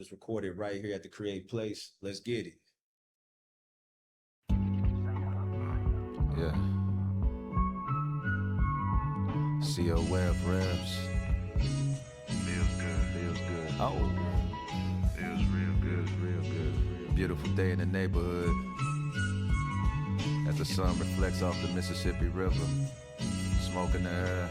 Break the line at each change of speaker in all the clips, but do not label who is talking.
It's recorded right here at the Create Place. Let's get it.
Yeah. COF reps.
Feels good.
Oh.
Feels real good.
Beautiful day in the neighborhood. As the sun reflects off the Mississippi River. Smoke in the air.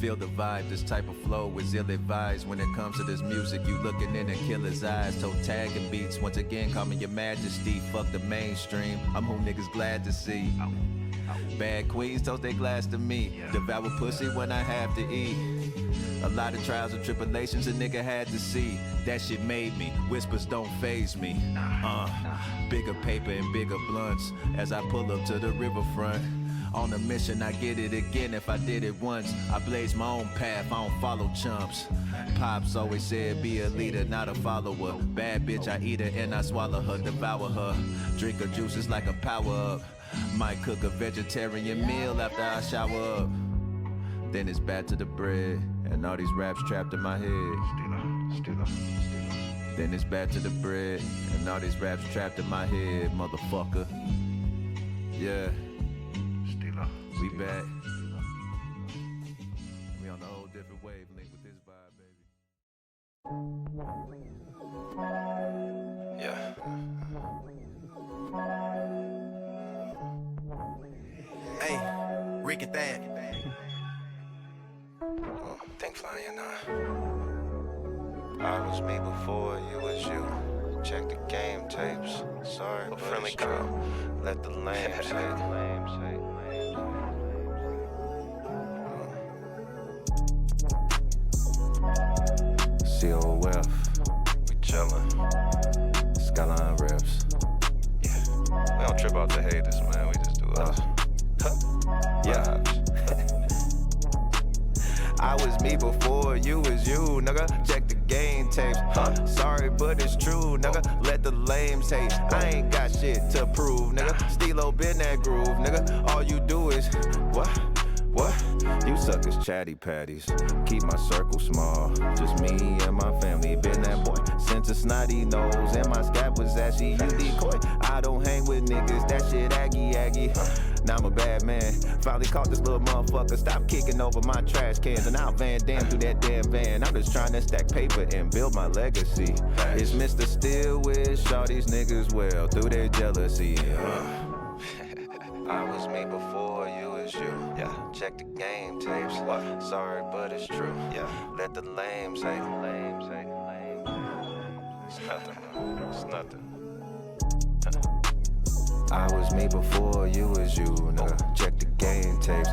Feel the vibe, this type of flow is ill-advised. When it comes to this music, you looking in a killer's eyes. Toe tagging beats, once again call me your majesty. Fuck the mainstream, I'm who niggas glad to see. Bad queens toast they glass to me. Devour pussy when I have to eat. A lot of trials and tribulations a nigga had to see. That shit made me, whispers don't faze me. Bigger paper and bigger blunts as I pull up to the riverfront. On a mission, I get it again if I did it once. I blaze my own path, I don't follow chumps. Pops always said be a leader, not a follower. Bad bitch, I eat her and I swallow her, devour her. Drink her juices like a power-up. Might cook a vegetarian meal after I shower up. Then it's back to the bread, and all these raps trapped in my head.
Still.
Then it's back to the bread, and all these raps trapped in my head, motherfucker. Yeah. We back. We on a whole different wavelength with this vibe, baby.
Yeah. Hey, Rick and Thad. Think flying I was me before you was you. Check the game tapes. Sorry, but friendly girl. Let the lambs hate.
COF,
We chillin'.
Skyline reps.
Yeah. We don't trip out the haters, man. We just do us.
Yeah. I was me before you was you, nigga. Check the game tapes. Sorry, but it's true, nigga. Let the lames hate. I ain't got shit to prove, nigga. Stilo been that groove, nigga. All you do is what? You suckers chatty patties. Keep my circle small. Just me and my family. Been that boy since a snotty nose. And my scab was ashy. You decoy. I don't hang with niggas. That shit aggy. Now I'm a bad man. Finally caught this little motherfucker. Stop kicking over my trash cans. And I'll Van Dam through that damn van. I'm just trying to stack paper and build my legacy. It's Mr. Still wish all these niggas well through their jealousy.
I was me before you was you. Yeah. Check the game tapes. Sorry, but it's true. Yeah. Let the lambs hate. It's nothing.
I was me before you was you, nigga. Check the game tapes.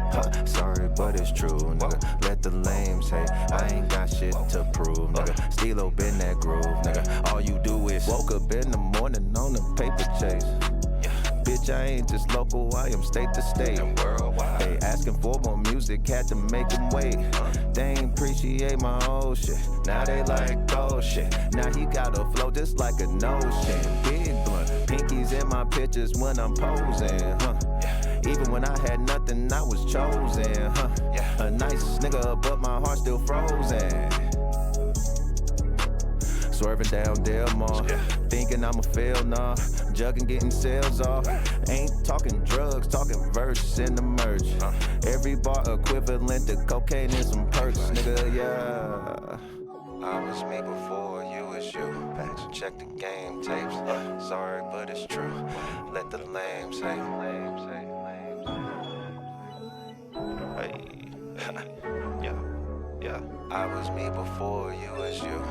Sorry, but it's true, nigga. Let the lames hate. I ain't got shit to prove, nigga. Stilo been that groove, nigga. All you do is woke up in the morning on a paper chase. Bitch, I ain't just local, I am state to state. Hey, asking for more music, had to make them wait. They ain't appreciate my old shit. Now they like, oh shit. Now he got a flow just like a notion. Big blunt, pinkies in my pictures when I'm posing, Even when I had nothing, I was chosen, A nice nigga, but my heart still frozen. Swerving down Delmar, thinking I'ma fail, nah. Jugging, getting sales off. Ain't talking drugs, talking verse in the merch. Every bar equivalent to cocaine and some perks, nigga, yeah.
I was me before you was you. Check the game tapes. Sorry, but it's true. Let the lambs hate. Hey. Yeah. I was me before you was you.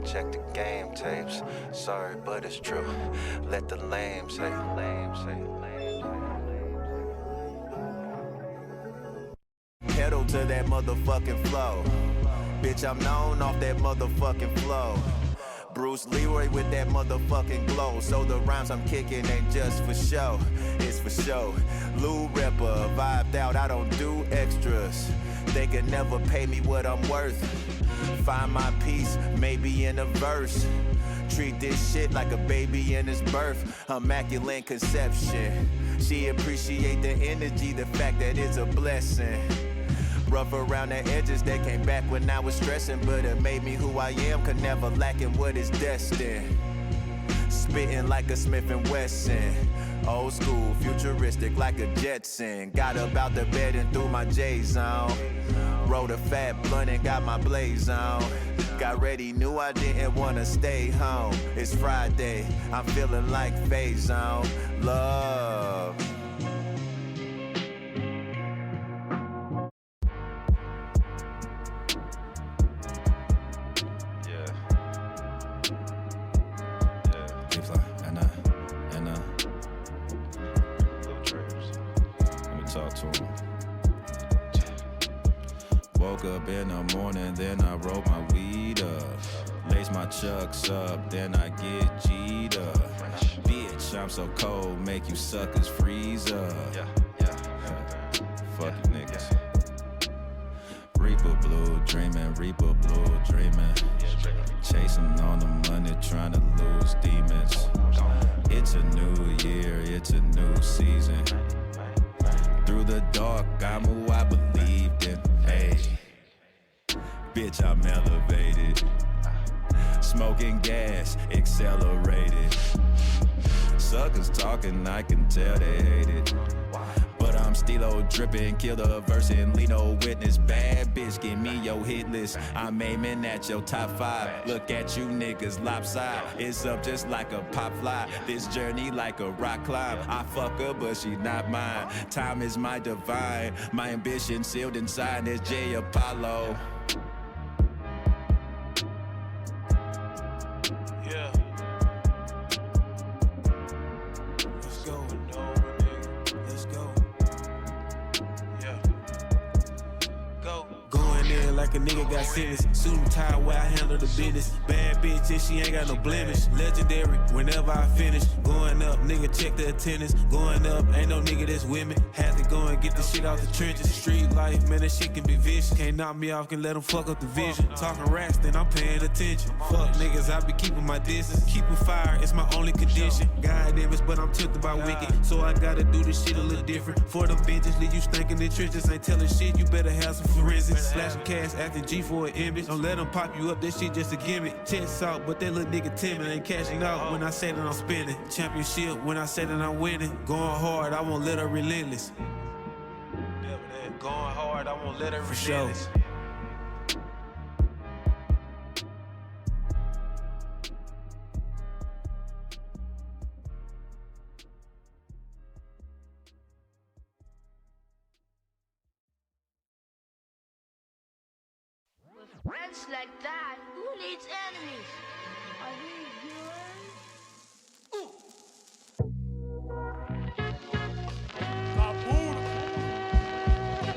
Check the game tapes. Sorry, but it's true. Let the lambs hate.
Pedal to that motherfucking flow. Bitch, I'm known off that motherfucking flow. Bruce Leroy with that motherfucking glow. So the rhymes I'm kicking ain't just for show, it's for show. Lou Ripper, vibed out, I don't do extras. They can never pay me what I'm worth. Find my peace, maybe in a verse. Treat this shit like a baby in its birth. Immaculate conception. She appreciate the energy, the fact that it's a blessing. rough around the edges. They came back when I was stressing, but it made me who I am. Could never lack in what is destined. Spitting like a Smith & Wesson. Old school, futuristic like a Jetson. Got up out the bed and threw my J's on. Rolled a fat blunt and got my blaze on. Got ready, knew I didn't wanna stay home. It's Friday, I'm feeling like phase on. Love.
Talk to him. Woke up in the morning, then I roll my weed up. Lace my chucks up, then I get G'd up. Bitch, I'm so cold, make you suckers freeze up. Fuck you niggas. Reaper blue dreaming, Reaper blue dreaming. Chasing on the money, trying to lose demons. It's a new year, it's a new season. Through the dark, I'm who I believed in. Hey, bitch, I'm elevated. Smoking gas, accelerated. Suckers talking, I can tell they hate it. But I'm still dripping, kill the verse and leave no witness. Bad bitch, give me your hit list. I'm aiming at your top 5. Look at you niggas lopside. It's up just like a pop fly. This journey like a rock climb. I fuck her, but she not mine. Time is my divine. My ambition sealed inside this J Apollo.
Like a nigga got sentenced. Suit and tie where I handle the business. Bad bitch and she ain't got no blemish. Legendary whenever I finish. Going up, nigga check the attendance. Going up, ain't no nigga that's with me. Had to go and get the shit out the trenches. Street life, man, that shit can be vicious. Can't knock me off, can let them fuck up the vision. Talking racks, then I'm paying attention. Fuck niggas, I be keeping my distance. Keeping fire, it's my only condition. God image, but I'm tilted by wicked. So I gotta do this shit a little different. For them bitches, leave you stinking in trenches. Ain't telling shit, you better have some forensics. Slashing cash, acting G for an image. Don't let them pop you up, that shit just a gimmick. Chest out, but that little nigga timid. Ain't cashing out when I say that I'm spinning. Championship when I say that I'm winning. Going hard, I won't let her relentless. Going hard, I won't let her relentless. For sure.
Friends like that, who needs enemies? Are we yours?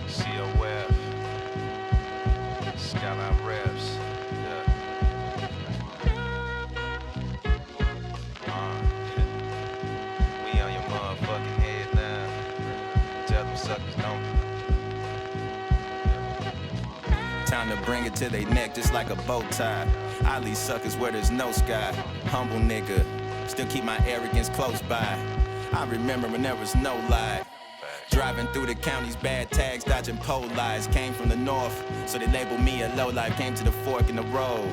COF, Skyline Reps, we on your motherfucking head now. Tell them suckers don't.
Time to bring it to their neck just like a bow tie. I leave suckers where there's no sky. Humble nigga, still keep my arrogance close by. I remember when there was no lie. Driving through the county's bad tags, dodging pole lights. Came from the north, so they labeled me a lowlife. Came to the fork in the road.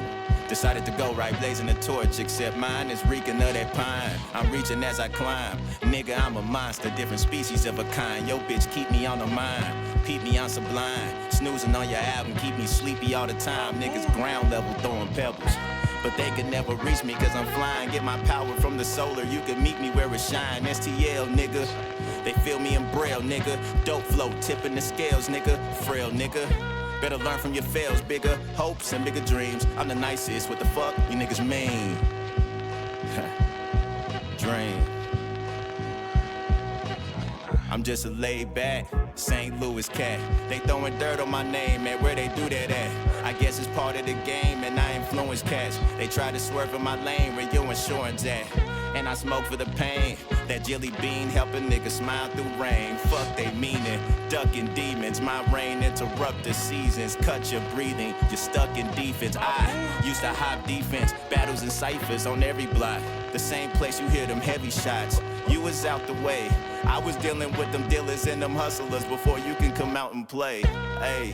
Decided to go right, blazing the torch, except mine is reeking of that pine. I'm reaching as I climb. Nigga, I'm a monster, different species of a kind. Yo, bitch, keep me on the mind. Peep me, I'm sublime. Snoozing on your album, keep me sleepy all the time. Niggas ground level throwing pebbles. But they could never reach me cause I'm flying. Get my power from the solar, you can meet me where it shine. STL, nigga. They feel me in braille, nigga. Dope flow, tipping the scales, nigga. Frail, nigga. Better learn from your fails, bigger hopes and bigger dreams. I'm the nicest, what the fuck you niggas mean? Dream. I'm just a laid back St. Louis cat. They throwing dirt on my name, man, where they do that at? I guess it's part of the game and I influence cats. They try to swerve in my lane where your insurance at. And I smoke for the pain,
That jelly bean helping niggas smile through rain. Fuck they meaning, ducking demons. My rain interrupt the seasons. Cut your breathing, you're stuck in defense. I used to hop defense, battles and ciphers on every block. The same place you hear them heavy shots. You was out the way. I was dealing with them dealers and them hustlers before you can come out and play. Hey.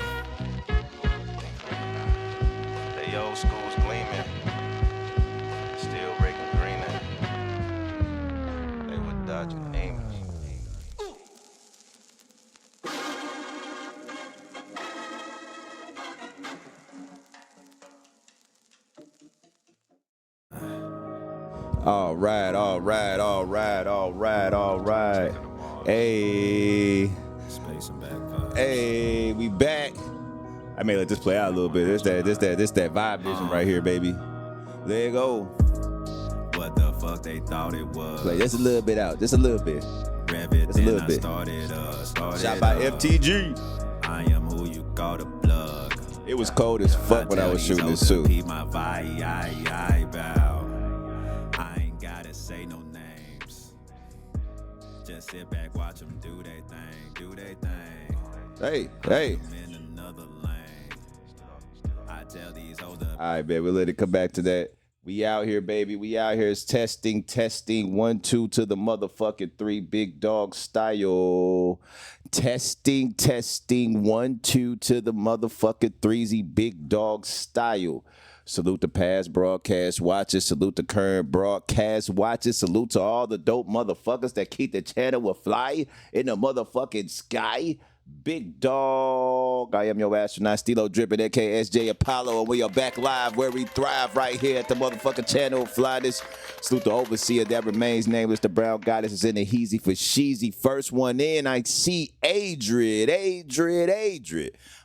They old school's gleaming, still raking greening. They were dodging aimers.
All right.
Space and back vibes.
Hey, we back. I may let this play out a little bit. This that vibe vision right here, baby. There you go.
What the fuck they thought it was.
Play just a little bit out. Just a little bit.
Rev it,
Just a
then
little
I
bit.
started
Shot by
up.
FTG.
I am who you call the plug.
It was cold as fuck when I was shooting this too.
Keep my vibe bow. I ain't gotta say no names. Just sit back, watch them do they thing.
Hey.
I'm in another lane. I tell these older
All right, baby. We'll let it come back to that. We out here, baby. We out here. It's testing. 1, 2 to the motherfucking 3. Big dog style. Testing. 1, 2 to the motherfucking 3. Big dog style. Salute the past broadcast watchers. Salute the current broadcast watchers. Salute to all the dope motherfuckers that keep the channel afly in the motherfucking sky. Big dog. I am your astronaut, Stilo Drippin', aka SJ Apollo, and we are back live where we thrive right here at the motherfucking channel of Flyness. Salute the overseer that remains nameless. The brown goddess is in the heezy for sheezy. First one in, I see Adrian.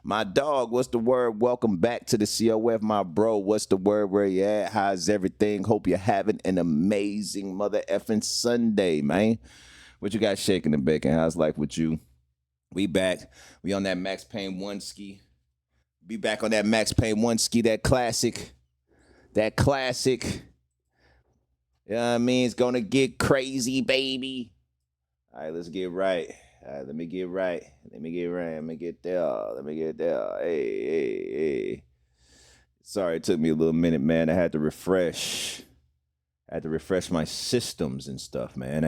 My dog, what's the word? Welcome back to the COF, my bro. What's the word? Where you at? How's everything? Hope you're having an amazing mother effing Sunday, man. What you got shaking and baking? How's life with you? We back. We on that Max Payne 1 ski. Be back on that Max Payne 1 ski, that classic. You know what I mean? It's gonna get crazy, baby. All right, let's get right. All right, let me get right. Let me get there. Hey. Sorry, it took me a little minute, man. I had to refresh. My systems and stuff, man.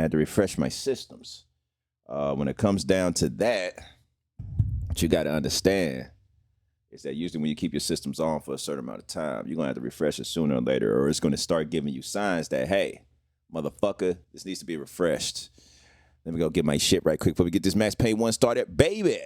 When it comes down to that, what you got to understand is that usually when you keep your systems on for a certain amount of time, you're going to have to refresh it sooner or later, or it's going to start giving you signs that, hey, motherfucker, this needs to be refreshed. Let me go get my shit right quick before we get this Max Payne 1 started, baby.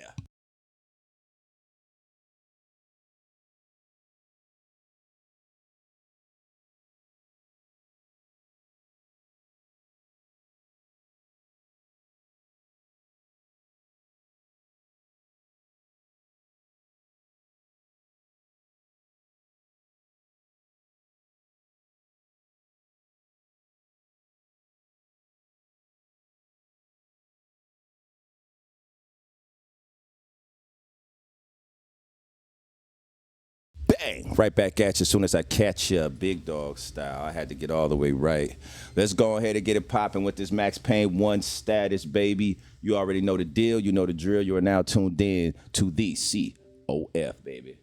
Bang! Right back at you as soon as I catch you, big dog style. I had to get all the way right. Let's go ahead and get it popping with this Max Payne 1 status, baby. You already know the deal. You know the drill. You are now tuned in to the COF, baby.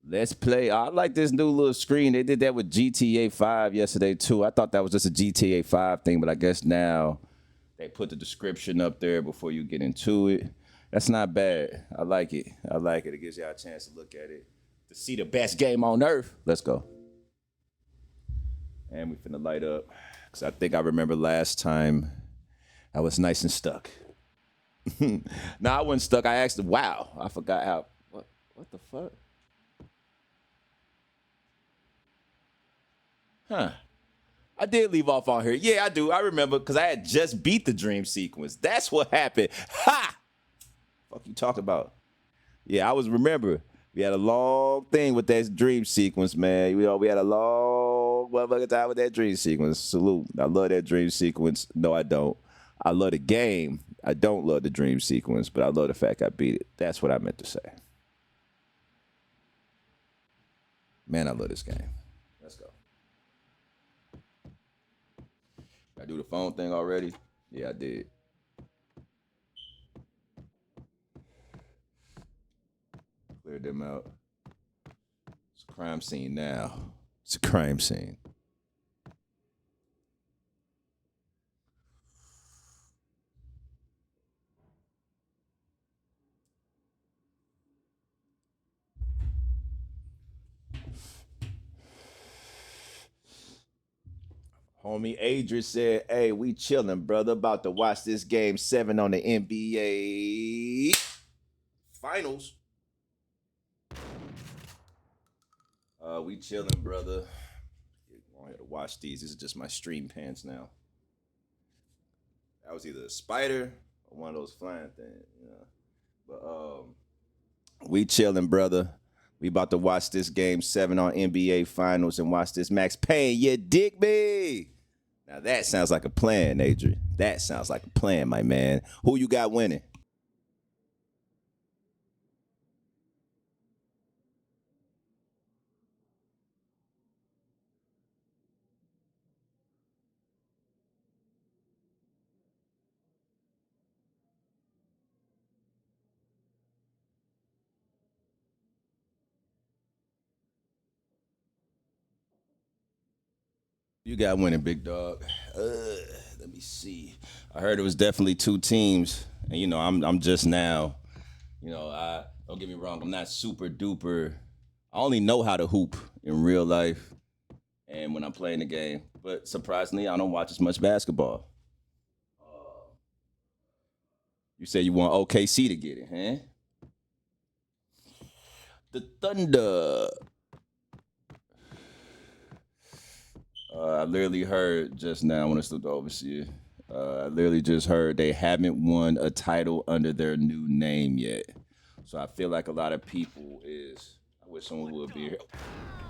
Let's play. I like this new little screen. They did that with GTA 5 yesterday, too. I thought that was just a GTA 5 thing, but I guess now they put the description up there before you get into it. That's not bad. I like it. It gives y'all a chance to look at it. To see the best game on earth. Let's go. And we finna light up. Because I think I remember last time I was nice and stuck. No, I wasn't stuck. I asked, wow. I forgot how. What the fuck? Huh. I did leave off on here. Yeah, I do. I remember because I had just beat the dream sequence. That's what happened. Ha! Fuck you talking about? Yeah, I was remember. We had a long thing with that dream sequence, man. We had a long motherfucking time with that dream sequence. Salute. I love that dream sequence. No, I don't. I love the game. I don't love the dream sequence, but I love the fact I beat it. That's what I meant to say. Man, I love this game. Let's go. I do the phone thing already. Yeah, I did. Cleared them out. It's a crime scene now. It's a crime scene. Homie Adrian said, hey, we chilling, brother. About to watch this game 7 on the NBA Finals. We chilling, brother. I gotta watch these. This is just my stream pants now. That was either a spider or one of those flying things, you know. But we chilling, brother. We about to watch this game 7 on NBA Finals and watch this Max Payne. You dig me? Now that sounds like a plan, Adrian. That sounds like a plan, my man. Who you got winning? You got winning, big dog. Let me see. I heard it was definitely 2 teams, and you know I'm just now. You know, I don't get me wrong. I'm not super duper. I only know how to hoop in real life, and when I'm playing the game. But surprisingly, I don't watch as much basketball. You say you want OKC to get it, huh? The Thunder. I literally heard just now when I stood overseer. I literally just heard they haven't won a title under their new name yet. So I feel like a lot of people is. I wish someone would be here.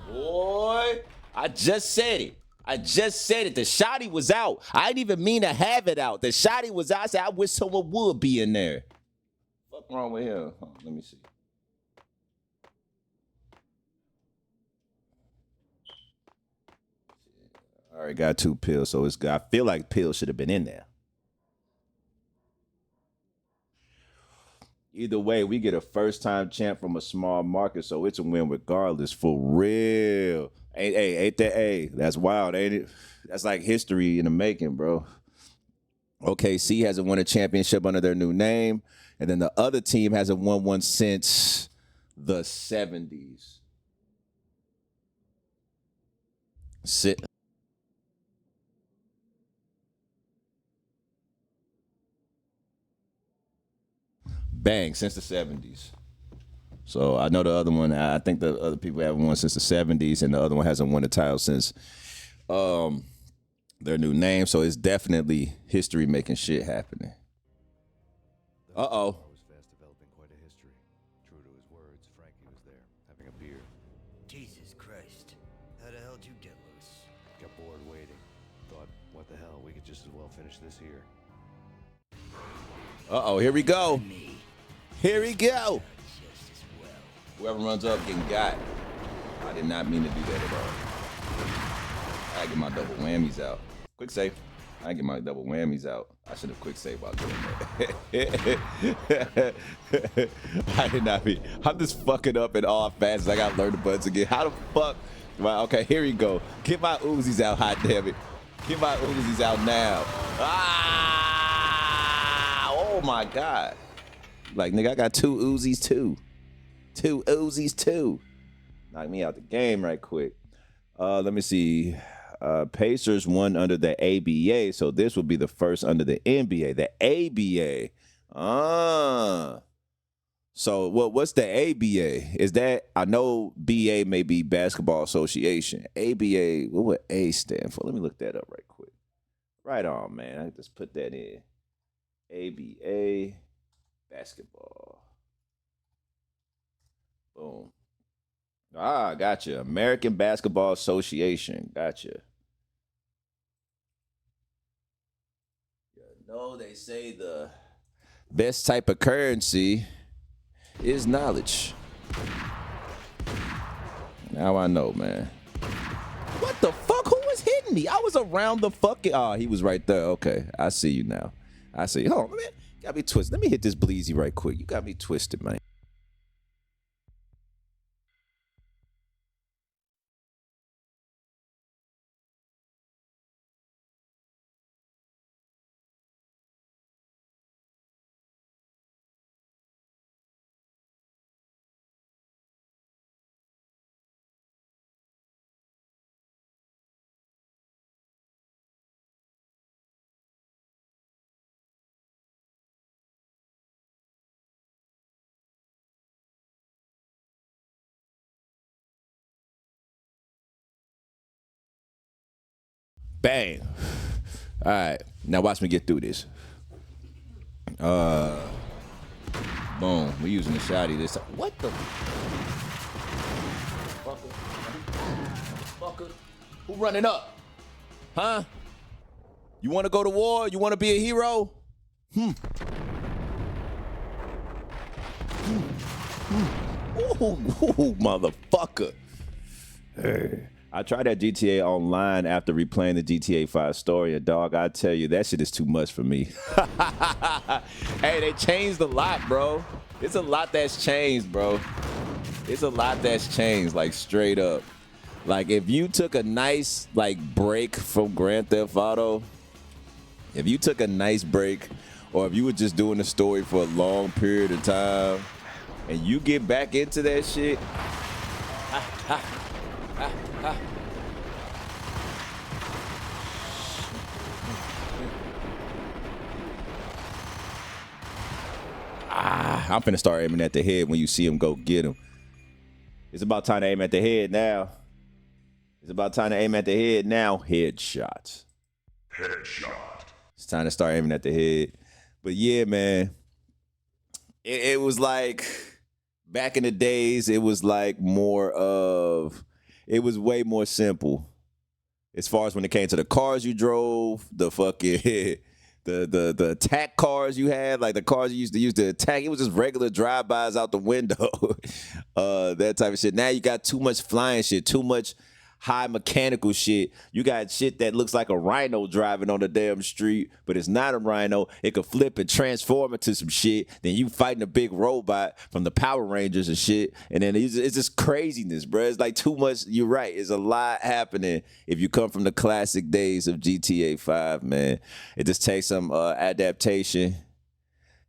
Boy, I just said it. The shotty was out. I didn't even mean to have it out. The shotty was out. I said I wish someone would be in there. What's wrong with him? Let me see. All right, got 2 pills, so it's good. I feel like pills should have been in there. Either way, we get a first-time champ from a small market, so it's a win regardless, for real. Ain't that? Hey, that's wild, ain't it? That's like history in the making, bro. OKC hasn't won a championship under their new name, and then the other team hasn't won one since the 70s. Bang, since the 70s. So I know the other one, I think the other people haven't won since the 70s, and the other one hasn't won a title since their new name. So it's definitely history-making shit happening. Uh-oh.
Was fast developing quite a history. True to his words, Frankie was there, having a beer.
Jesus Christ. How the hell did you get loose?
Got bored waiting. Thought, what the hell, we could just as well finish this here.
Uh-oh, here we go.
Me.
Here we go.
Just as well.
Whoever runs up getting got. I did not mean to do that at all. I get my double whammies out. Quick save. I get my double whammies out. I should have quick saved while doing that. I did not mean. I'm just fucking up and all fast. I gotta learn the buttons again. How the fuck? Well, okay, here we go. Get my Uzis out, hot damn it. Get my Uzis out now. Ah! Oh my God. Like, nigga, I got 2 Uzis too. 2 Uzis too. Knock me out the game right quick. Let me see. Pacers won under the ABA, so this will be the first under the NBA. The ABA. So what's the ABA? Is that, I know BA may be Basketball Association. ABA, what would A stand for? Let me look that up right quick. Right on, man. I just put that in. ABA basketball. Boom. Ah, gotcha. American Basketball Association. Gotcha. You know, they say the best type of currency is knowledge. Now I know, man. What the fuck? Who was hitting he? I was around the fucking. Oh, he was right there. Okay, I see you now. I see you. Hold on, man. Got me twisted. Let me hit this Bleezy right quick. You got me twisted, man. Bang. All right. Now watch me get through this. Boom. We're using the shotty this time. What the fucker? Who running up? Huh? You want to go to war? You want to be a hero? Ooh, motherfucker. Hey. I tried that GTA online after replaying the GTA 5 story, and dog, I tell you, that shit is too much for me. Hey, they changed a lot, bro. It's a lot that's changed, bro. It's a lot that's changed, like straight up. Like if you took a nice like break from Grand Theft Auto, if you took a nice break, or if you were just doing the story for a long period of time, and you get back into that shit, I'm finna start aiming at the head when you see him go get him. It's about time to aim at the head now. It's about time to aim at the head now. Headshots. Headshot. It's time to start aiming at the head. But yeah, man. It was like, back in the days, it was like more of, it was way more simple. As far as when it came to the cars you drove, the fucking, the attack cars you had, like the cars you used to use to attack, it was just regular drive-bys out the window. That type of shit. Now you got too much flying shit, too much high mechanical shit. You got shit that looks like a rhino driving on the damn street, but it's not a rhino. It could flip and transform into some shit. Then you fighting a big robot from the Power Rangers and shit. And then it's just craziness, bro. It's like too much. You're right. It's a lot happening if you come from the classic days of GTA 5, man. It just takes some adaptation.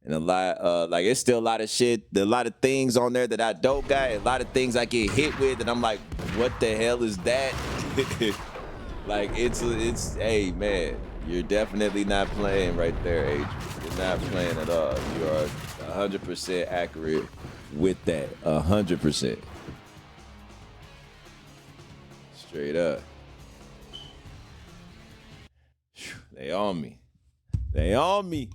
And a lot, like it's still a lot of shit, a lot of things on there that I don't got, a lot of things I get hit with, and I'm like, what the hell is that? Like it's, hey man, you're definitely not playing right there, Adrian. You're not playing at all. You are 100% accurate with that, 100%. Straight up. They on me. They on me.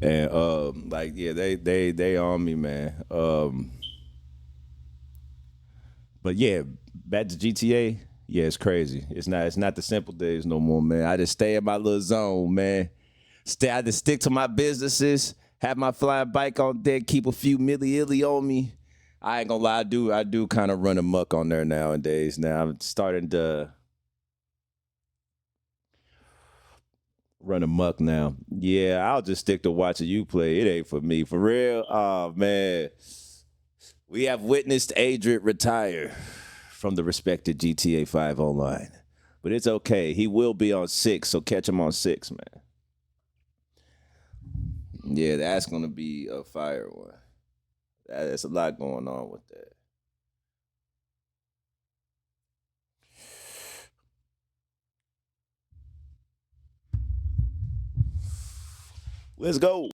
And like yeah, they on me, man. But yeah, back to GTA. Yeah, it's crazy. It's not the simple days no more, man. I just stay in my little zone, man. I just stick to my businesses, have my flying bike on deck, keep a few milli on me. I ain't gonna lie, I do kind of run amok on there nowadays. Now I'm starting to run amok now. Yeah, I'll just stick to watching you play. It ain't for me. For real? Oh, man. We have witnessed Adrian retire from the respected GTA 5 Online. But it's okay. He will be on 6, so catch him on 6, man. Yeah, that's going to be a fire one. There's a lot going on with that. Let's go.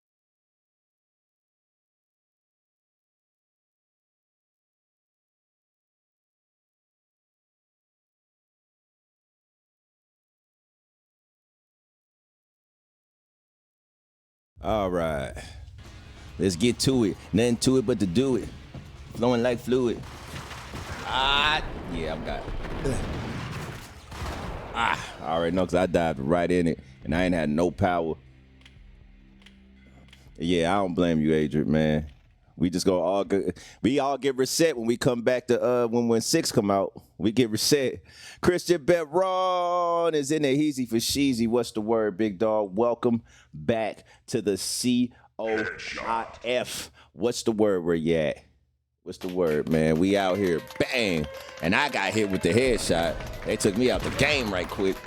All right. Let's get to it. Nothing to it but to do it. Flowing like fluid. Yeah, I'm got it. I already know because I dived right in it and I ain't had no power. Yeah, I don't blame you, Adrian, man. We just go all good. We all get reset when we come back to when 6 come out. We get reset. Christian Betron is in there. Easy for Sheezy. What's the word, big dog? Welcome back to the COF. What's the word where you at? What's the word, man? We out here, bang. And I got hit with the headshot. They took me out the game right quick.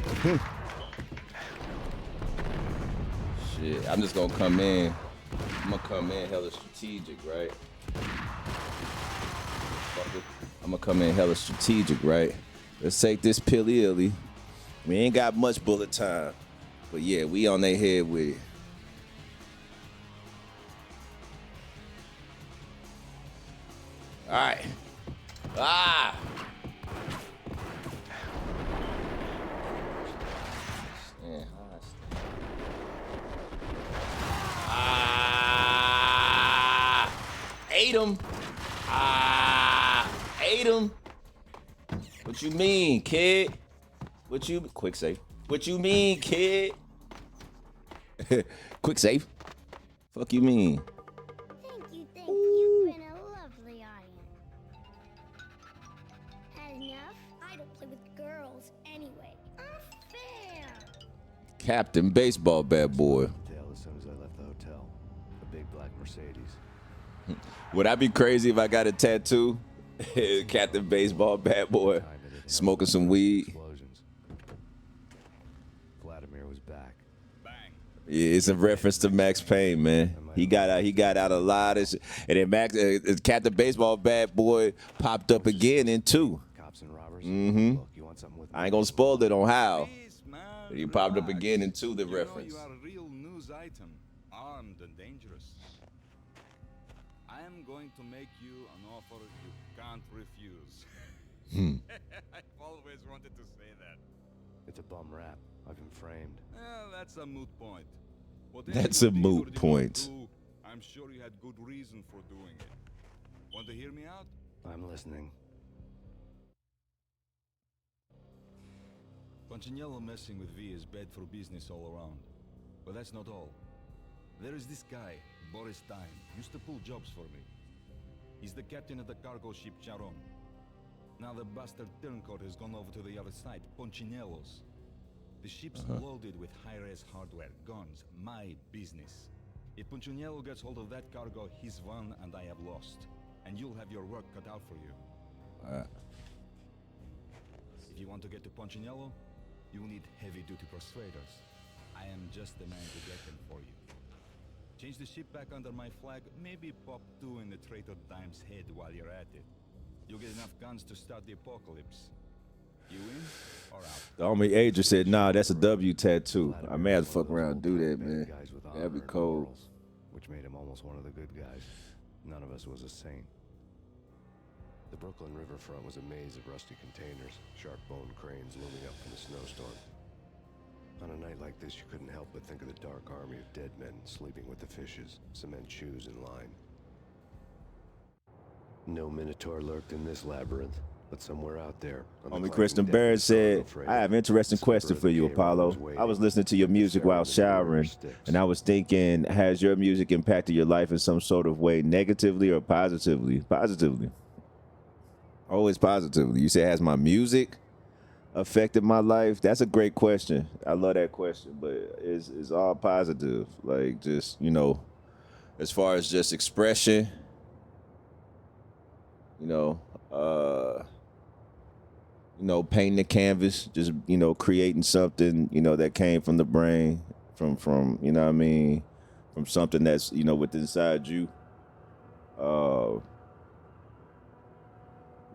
Shit, I'm just gonna come in. I'm gonna come in hella strategic, right? I'm gonna come in hella strategic, right? Let's take this pilly-illy. We ain't got much bullet time. But yeah, we on their head with it. All right. Ate him. Ate him. What you mean, kid? Quick save. What you mean, kid? Quick save. Fuck you mean?
Thank you. You've been a lovely audience. Had enough? I don't play with girls anyway. Unfair.
Captain Baseball Bad Boy.
Tail as soon as I left the hotel. A big black Mercedes.
Would I be crazy if I got a tattoo? Captain Baseball Bad Boy. Smoking some weed.
Explosions. Vladimir was back.
Yeah, it's a reference to Max Payne, man. He got out a lot of shit. And then Captain Baseball Bad Boy popped up again in 2.
Cops and robbers.
Mm-hmm.
Look, you want something with
I ain't gonna spoil it on how. But he popped up again in 2, the reference.
You are a real news item, armed and dangerous. I am going to make you an offer you can't refuse. I've always wanted to say that.
It's a bum rap. I've been framed.
Well, that's a moot point.
That's a moot point.
I'm sure you had good reason for doing it. Want to hear me out?
I'm listening.
Punchinello messing with V is bad for business all around. But that's not all. There is this guy, Boris Stein, used to pull jobs for me. He's the captain of the cargo ship Charon. Now the bastard turncoat has gone over to the other side, Punchinello's. The ship's loaded with high-res hardware, guns, my business. If Punchinello gets hold of that cargo, he's won and I have lost. And you'll have your work cut out for you. If you want to get to Punchinello, you'll need heavy-duty persuaders. I am just the man to get them for you. Change the ship back under my flag, maybe pop 2 in the traitor Dime's head while you're at it. You'll get enough guns to start the apocalypse. You in or out?
The homie Adrian said, nah, that's a W tattoo. I may have to fuck around and do that, man. That'd be cold.
Which made him almost one of the good guys. None of us was a saint. The Brooklyn riverfront was a maze of rusty containers, sharp-boned cranes looming up from the snowstorm. On a night like this, you couldn't help but think of the dark army of dead men sleeping with the fishes, cement shoes in line. No Minotaur lurked in this labyrinth, but somewhere out there.
Homie Kristen Barrett said, I have an interesting question for you, Apollo. I was listening to your music while showering, and I was thinking, has your music impacted your life in some sort of way, negatively or positively? Positively. Always positively. You say, has my music affected my life? That's a great question. I love that question, but it's all positive. Like, just, you know, as far as just expression, you know, painting the canvas, just, you know, creating something, you know, that came from the brain, from, you know what I mean, from something that's, you know, within inside you.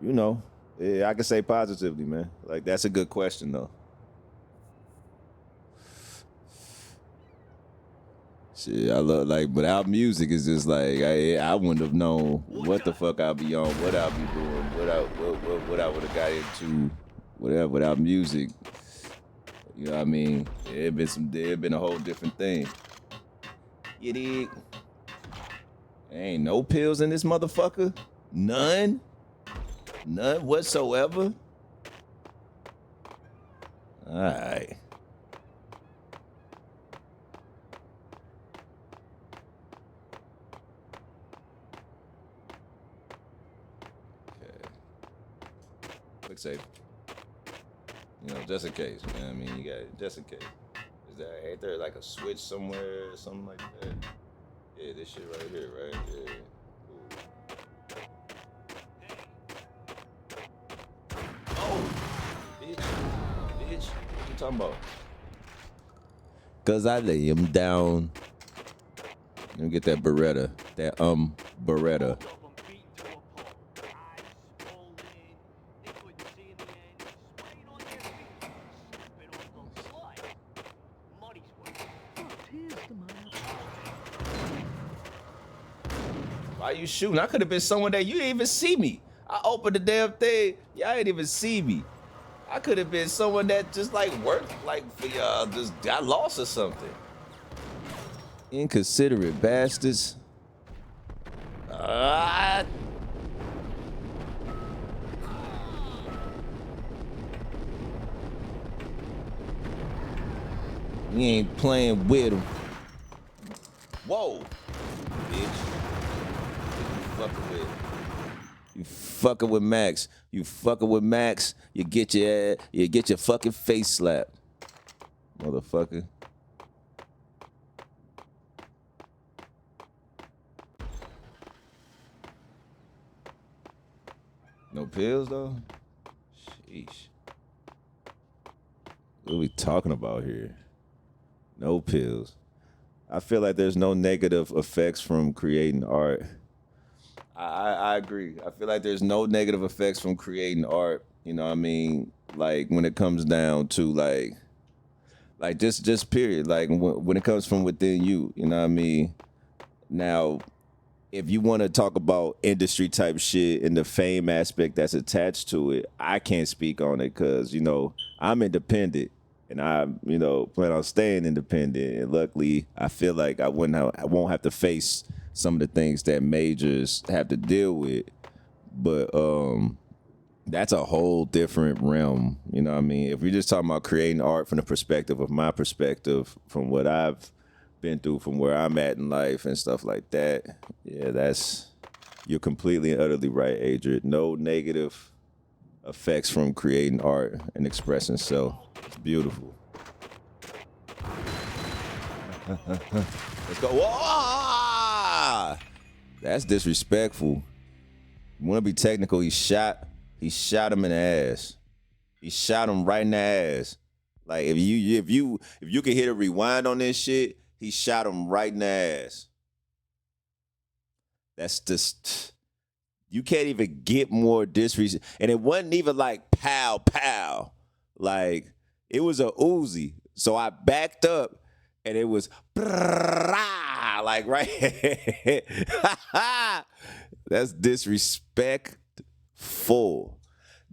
You know, yeah, I can say positively, man. Like, that's a good question, though. Shit, I love, like, but our music is just like, I wouldn't have known what the fuck I'd be on, what I'd be doing, what I would have got into, whatever, without music. You know what I mean? It'd been a whole different thing. You dig? Ain't no pills in this motherfucker? None? None whatsoever? All right. Okay. Quick save. You know, just in case. You know what I mean? You got it. Just in case. Ain't there like a switch somewhere or something like that? Yeah, this shit right here, right? Yeah. Oh, bitch. What you talking about? Cause I lay him down. Let me get that Beretta. That Beretta. Why you shooting? I could have been someone that you didn't even see me. I opened the damn thing. Y'all didn't even see me. I could have been someone that just like worked like for y'all, just got lost or something. Inconsiderate bastards. You ain't playing with him. Whoa, bitch. You fucking with Max. You fucking with Max. You get your fucking face slapped, motherfucker. No pills though? Sheesh. What are we talking about here? No pills. I feel like there's no negative effects from creating art. I agree. I feel like there's no negative effects from creating art. You know what I mean? Like when it comes down to like just period. Like when it comes from within you, you know what I mean? Now, if you want to talk about industry type shit and the fame aspect that's attached to it, I can't speak on it because, you know, I'm independent and I, you know, plan on staying independent. And luckily, I feel like I won't have to face some of the things that majors have to deal with. But that's a whole different realm. You know what I mean? If we're just talking about creating art from the perspective of my perspective, from what I've been through, from where I'm at in life and stuff like that, yeah, you're completely and utterly right, Adrian. No negative effects from creating art and expressing self. It's beautiful. Let's go. Whoa! That's disrespectful. You want to be technical? He shot him in the ass. He shot him right in the ass. Like if you can hit a rewind on this shit, he shot him right in the ass. That's just, you can't even get more disrespect. And it wasn't even like pow pow. Like it was a Uzi. So I backed up and it was like right. That's disrespectful.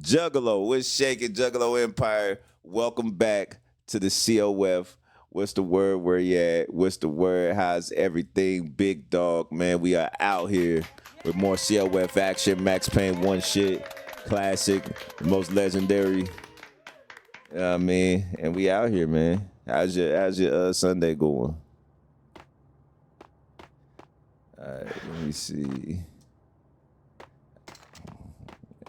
Juggalo, what's shaking? Juggalo Empire. Welcome back to the COF. What's the word? Where you at? What's the word? How's everything? Big dog, man. We are out here with more COF action. Max Payne 1 shit. Classic. The most legendary. You know what I mean? And we out here, man. How's your Sunday going? All right, let me see.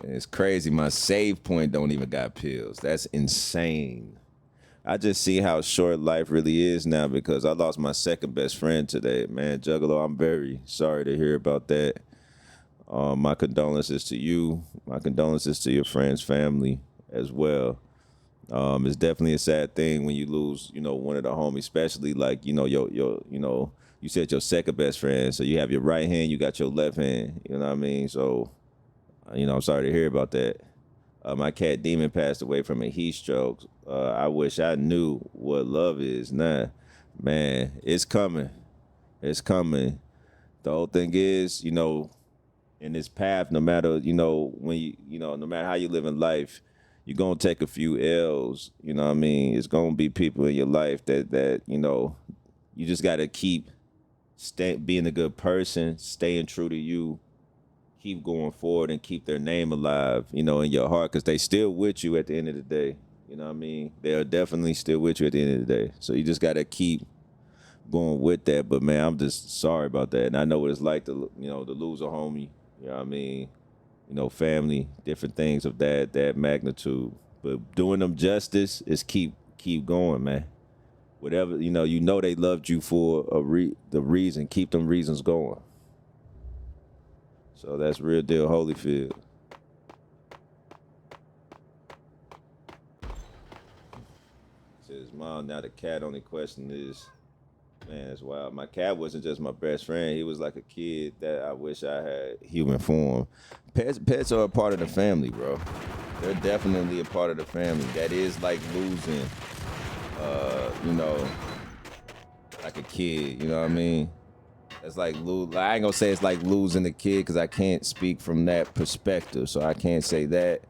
It's crazy. My save point don't even got pills. That's insane. I just see how short life really is now because I lost my second best friend today. Man, Juggalo, I'm very sorry to hear about that. My condolences to you. My condolences to your friend's family as well. It's definitely a sad thing when you lose, you know, one of the homies, especially like, you know, your you know, you said your second best friend. So you have your right hand, you got your left hand. You know what I mean? So, you know, I'm sorry to hear about that. My cat Demon passed away from a heat stroke. I wish I knew what love is. Nah, man, it's coming. It's coming. The whole thing is, you know, in this path, no matter, you know, no matter how you live in life, you're going to take a few L's. You know what I mean? It's going to be people in your life that you know, you just got to keep being a good person, staying true to you, keep going forward and keep their name alive, you know, in your heart, because they still with you at the end of the day. You know what I mean? They are definitely still with you at the end of the day. So you just got to keep going with that. But, man, I'm just sorry about that. And I know what it's like to, you know, to lose a homie, you know what I mean? You know, family, different things of that magnitude. But doing them justice is keep going, man. Whatever, you know they loved you for the reason. Keep them reasons going. So that's real deal Holyfield. Says, Mom, now the cat only question is, man, that's wild. My cat wasn't just my best friend. He was like a kid that I wish I had human form. Pets are a part of the family, bro. They're definitely a part of the family. That is like losing, you know, like a kid, you know what I mean? It's like I ain't gonna say it's like losing a kid because I can't speak from that perspective, so I can't say that.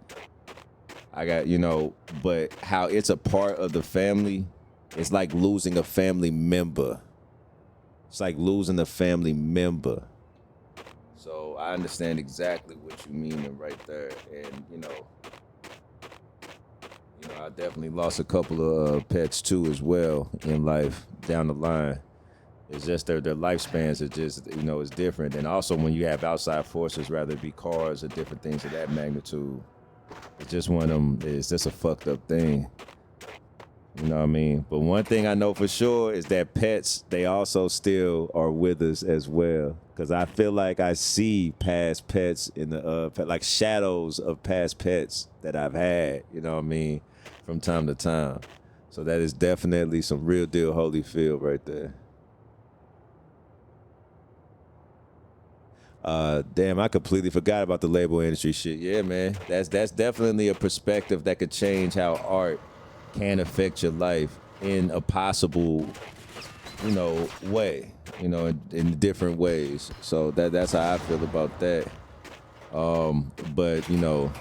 I got, you know, but how it's a part of the family, it's like losing a family member. It's like losing a family member. So I understand exactly what you mean right there, and you know, I definitely lost a couple of pets too as well in life down the line. It's just their lifespans are just, you know, it's different. And also when you have outside forces, rather it be cars or different things of that magnitude, it's just one of them, it's just a fucked up thing. You know what I mean? But one thing I know for sure is that pets, they also still are with us as well. Because I feel like I see past pets in the, like shadows of past pets that I've had, you know what I mean, from time to time. So that is definitely some real deal Holyfield right there. Damn, I completely forgot about the label industry shit. Yeah, man. That's definitely a perspective that could change how art can affect your life in a possible, you know, way, you know, in different ways. So that's how I feel about that. But you know,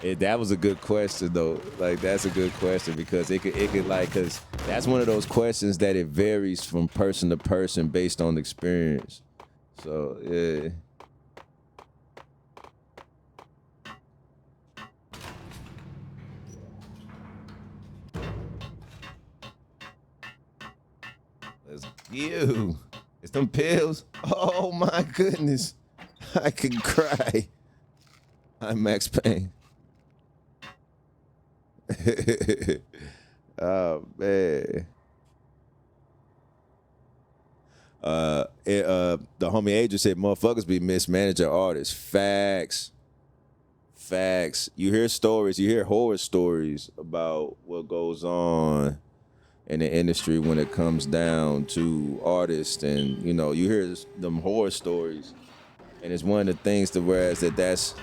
that was a good question though. Like that's a good question because it could like, cause that's one of those questions that it varies from person to person based on experience. So yeah. Let's you. It's them pills. Oh my goodness. I could cry. I'm Max Payne. Oh man. The homie agent said motherfuckers be mismanaging artists. Facts. You hear stories, you hear horror stories about what goes on in the industry when it comes down to artists, and you know, you hear them horror stories, and it's one of the things to whereas that's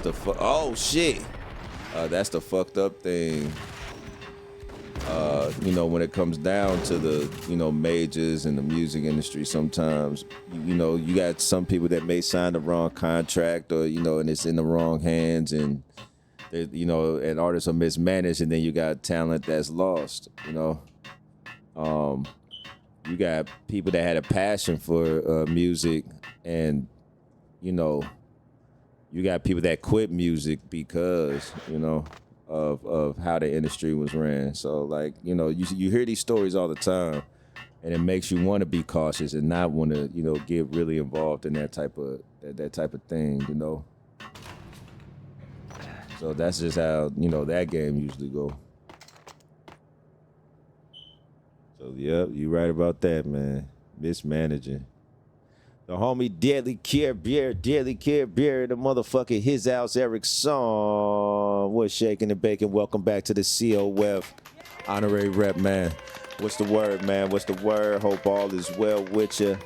the oh shit. That's the fucked up thing. You know, when it comes down to the, you know, majors in the music industry, sometimes, you know, you got some people that may sign the wrong contract or, you know, and it's in the wrong hands and, you know, and artists are mismanaged and then you got talent that's lost, you know. You got people that had a passion for music and, you know, you got people that quit music because, you know, of how the industry was ran. So like, you know, you hear these stories all the time and it makes you want to be cautious and not want to, you know, get really involved in that type of thing, you know. So that's just how, you know, that game usually go. So yep, you right about that, man. Mismanaging. The homie Deadly Care Beer, the motherfucker His House Eric Song. What's shaking and baking? Welcome back to the COF honorary rep, man. What's the word, man? What's the word? Hope all is well with you.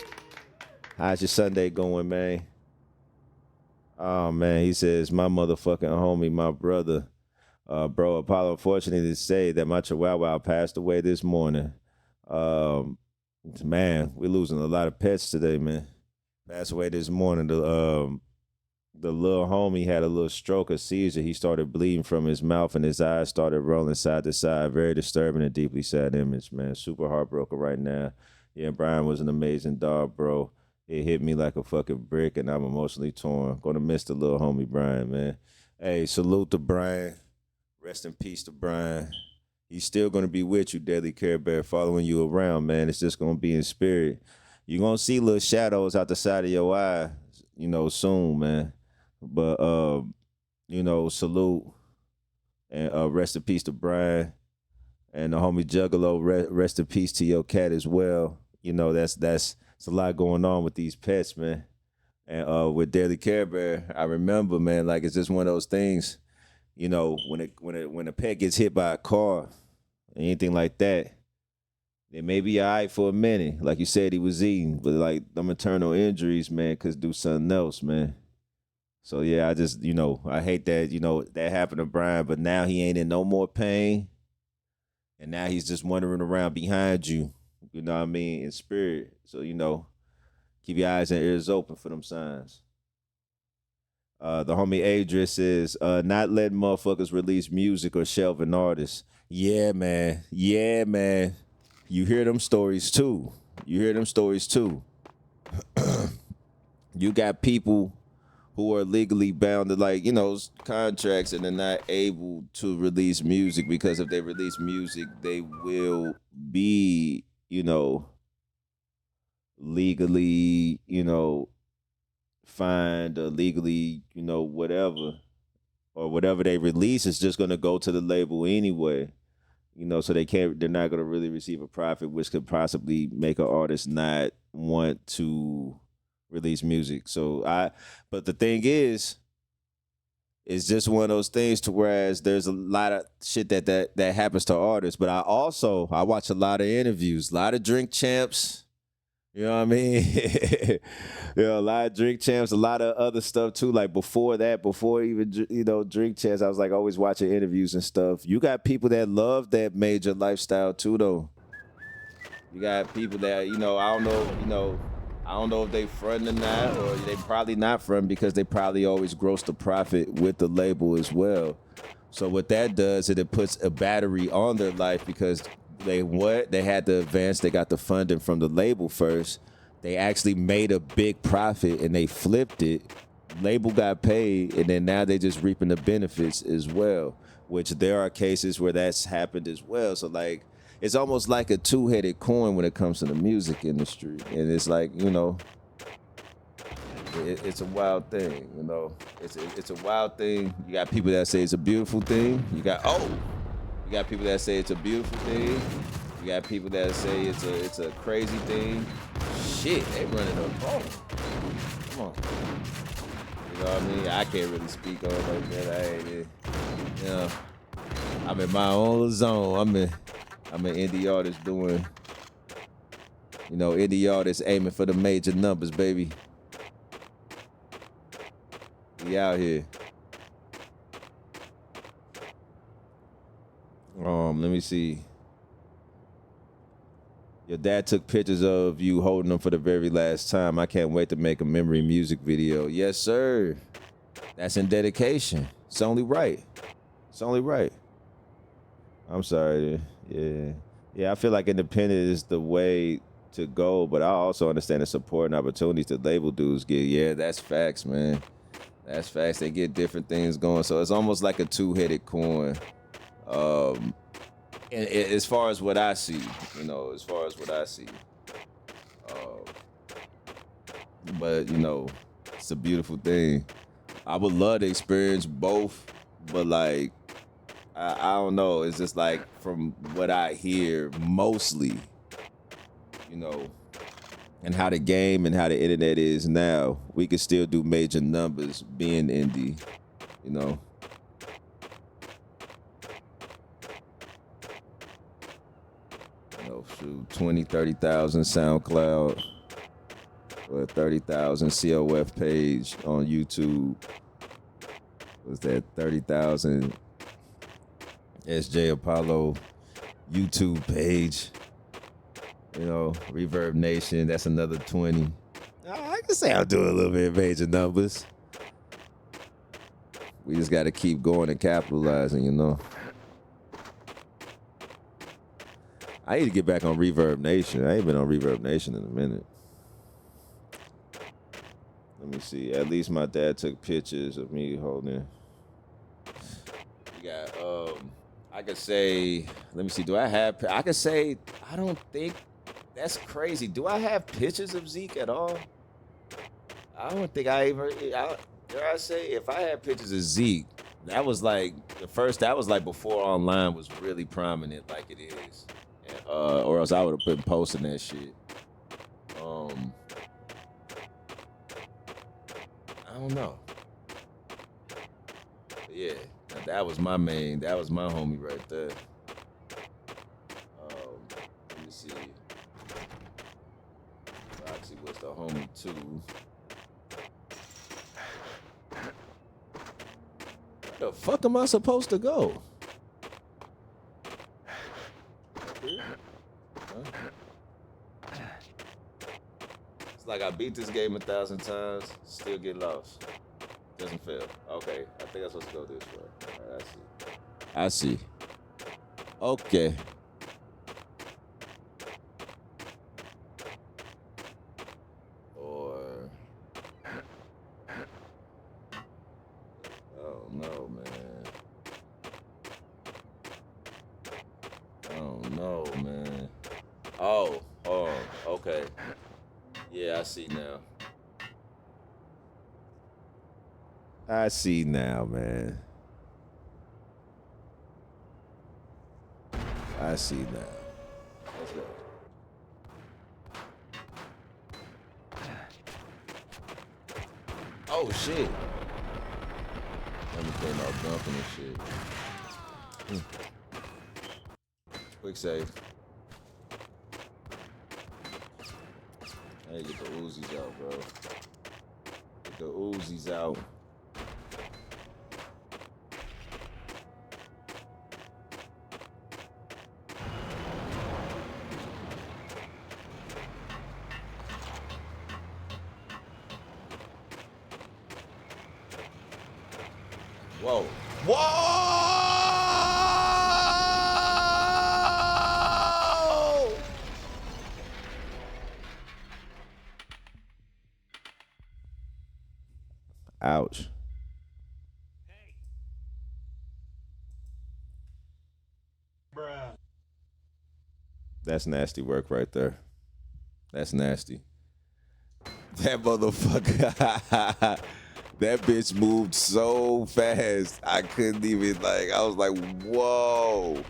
How's your Sunday going, man? Oh, man, he says, my motherfucking homie, my brother, bro, Apollo, unfortunately to say that my chihuahua passed away this morning. Man, we're losing a lot of pets today, man. Passed away this morning. The little homie had a little stroke, a seizure. He started bleeding from his mouth and his eyes started rolling side to side. Very disturbing and deeply sad image, man. Super heartbroken right now. Yeah, Brian was an amazing dog, bro. It hit me like a fucking brick, and I'm emotionally torn. Gonna miss the little homie Brian, man. Hey, salute to Brian. Rest in peace to Brian. He's still gonna be with you, Deadly Care Bear, following you around, man. It's just gonna be in spirit. You're gonna see little shadows out the side of your eye, soon, man. But salute and rest in peace to Brian and the homie Juggalo. Rest in peace to your cat as well. That's a lot going on with these pets, man. And with Daily Care Bear, I remember, man, like it's just one of those things. When a pet gets hit by a car, anything like that, it may be all right for a minute. Like you said, he was eating, but like them internal injuries, man, could do something else, man. So yeah, I just, I hate that, that happened to Brian, but now he ain't in no more pain. And now he's just wandering around behind you, you know what I mean, in spirit. So, keep your eyes and ears open for them signs. The homie Adris says, not letting motherfuckers release music or shelving artists. Yeah, man. Yeah, man. You hear them stories too. You got people who are legally bound to contracts, and they're not able to release music because if they release music, they will be, legally, fined or legally, whatever. Or whatever they release is just gonna go to the label anyway. So they're not gonna really receive a profit, which could possibly make an artist not want to release music. But the thing is, it's just one of those things to whereas there's a lot of shit that happens to artists. But I watch a lot of interviews, a lot of Drink Champs. You know what I mean? A lot of Drink Champs, a lot of other stuff too. Like before even, Drink Champs, I was like always watching interviews and stuff. You got people that love that major lifestyle too, though. You got people that, I don't know if they front or not, or they probably not front because they probably always gross the profit with the label as well. So what that does is it puts a battery on their life because they had to advance, they got the funding from the label first. They actually made a big profit and they flipped it. Label got paid, and then now they just reaping the benefits as well, which there are cases where that's happened as well. So like, it's almost like a two-headed coin when it comes to the music industry. And it's like, it's a wild thing, It's a wild thing. You got people that say it's a beautiful thing. You got people that say it's a beautiful thing. You got people that say it's a crazy thing. Shit, they running up. Oh, come on. You know what I mean? I can't really speak on it like that. I'm in my own zone. I'm an indie artist doing, indie artist aiming for the major numbers, baby. We out here. Let me see. Your dad took pictures of you holding them for the very last time. I can't wait to make a memory music video. Yes, sir. That's in dedication. It's only right. I'm sorry. Yeah, I feel like independent is the way to go, but I also understand the support and opportunities that label dudes get. Yeah, that's facts, man. That's facts. They get different things going. So it's almost like a two-headed coin. And as far as what I see, but it's a beautiful thing. I would love to experience both, but like, I don't know. It's just like from what I hear mostly, and how the game and how the internet is now, we can still do major numbers being indie, Shoot, 20, 30,000 SoundCloud, or 30,000 COF page on YouTube. Was that 30,000 SJ Apollo YouTube page? Reverb Nation, that's another 20. I can say I'm doing a little bit of major numbers. We just got to keep going and capitalizing, I need to get back on Reverb Nation. I ain't been on Reverb Nation in a minute. Let me see. At least my dad took pictures of me holding. We got, I could say, let me see. Do I have, I could say, I don't think, that's crazy. Do I have pictures of Zeke at all? I don't think I even, dare I say, if I had pictures of Zeke, that was like, that was like before online was really prominent like it is. Or else I would have been posting that shit. I don't know. But yeah, that was my homie right there. Let me see. Roxy was the homie too. Where the fuck am I supposed to go? It's like I beat this game 1,000 times, still get lost. Doesn't fail. Okay, I think I'm supposed to go this way. All right, I see. Okay. Or oh no, man. Oh no, man. Oh, okay. Yeah, I see now. I see now, man. I see now. Let's go. Oh, shit. Let me clean off dumping and shit. Quick save. Hey, get the Uzis out, bro. Get the Uzis out. Whoa. Whoa! Ouch. Bruh. That's nasty work right there. That's nasty. That motherfucker. That bitch moved so fast. I couldn't even, like, I was like, whoa.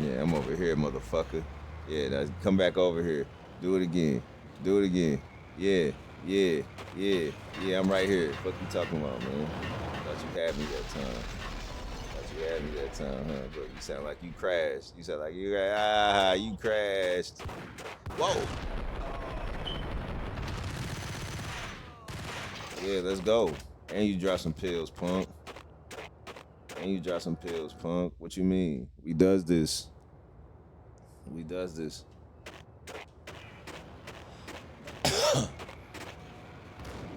Yeah, I'm over here, motherfucker. Yeah, now come back over here. Do it again. Do it again. Yeah, I'm right here. What you talking about, man? Thought you had me that time. Huh? But you sound like you crashed. You sound like you crashed. Whoa. Yeah, let's go. And you drop some pills, punk. What you mean? We does this.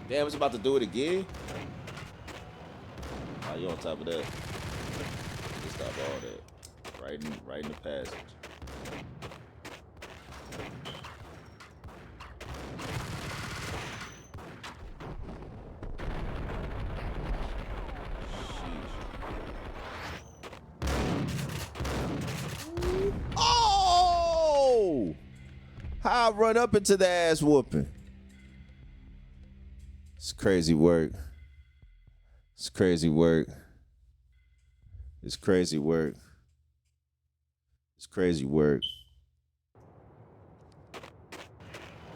Damn, it's about to do it again? Oh, you on top of that. Just stop all that. Right in the passage. Oh! How I run up into the ass whooping. It's crazy work.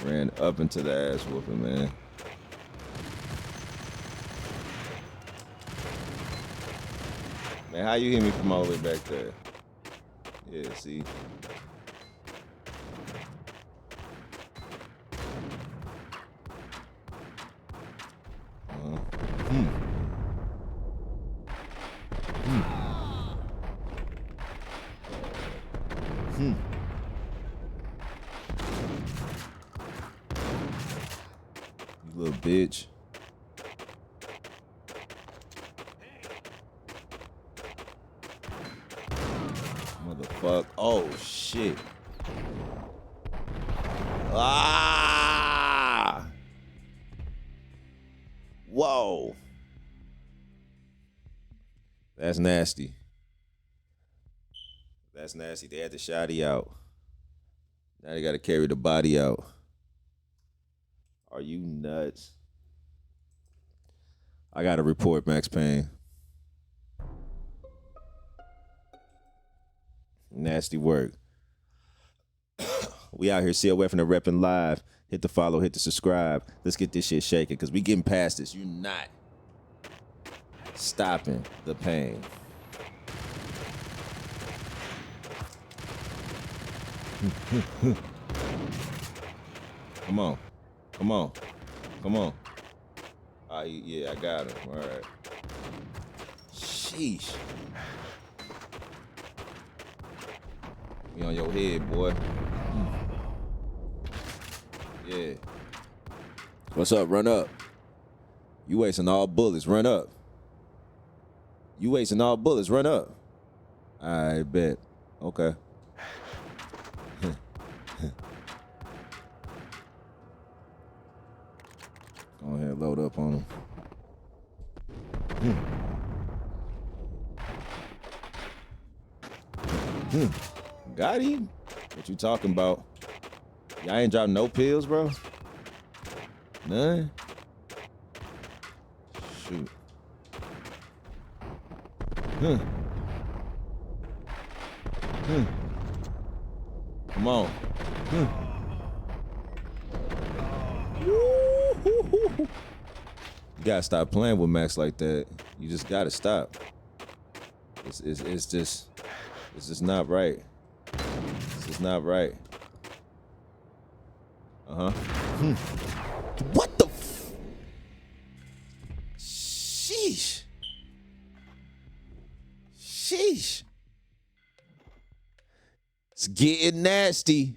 Ran up into the ass whooping, man. Man, how you hit me from all the way back there? Yeah, see? You little bitch. Motherfucker. Oh, shit. Ah! Whoa. That's nasty. That's nasty. They had the shotty out. Now they got to carry the body out. Are you nuts? I got to report Max Payne. Nasty work. We out here COF and the repping live. Hit the follow, hit the subscribe. Let's get this shit shaking because we getting past this. You're not stopping the pain. Come on. Come on. Come on. Yeah, I got him. All right. Sheesh. We on your head, boy. Yeah. What's up? Run up. You wasting all bullets. Run up. You wasting all bullets. Run up. I bet. Okay. Go ahead, load up on him. Got him? What you talking about? Y'all ain't dropped no pills, bro? None? Shoot. Come on. You gotta stop playing with Max like that. You just gotta stop. It's just not right. It's just not right. What the Sheesh. Sheesh. It's getting nasty.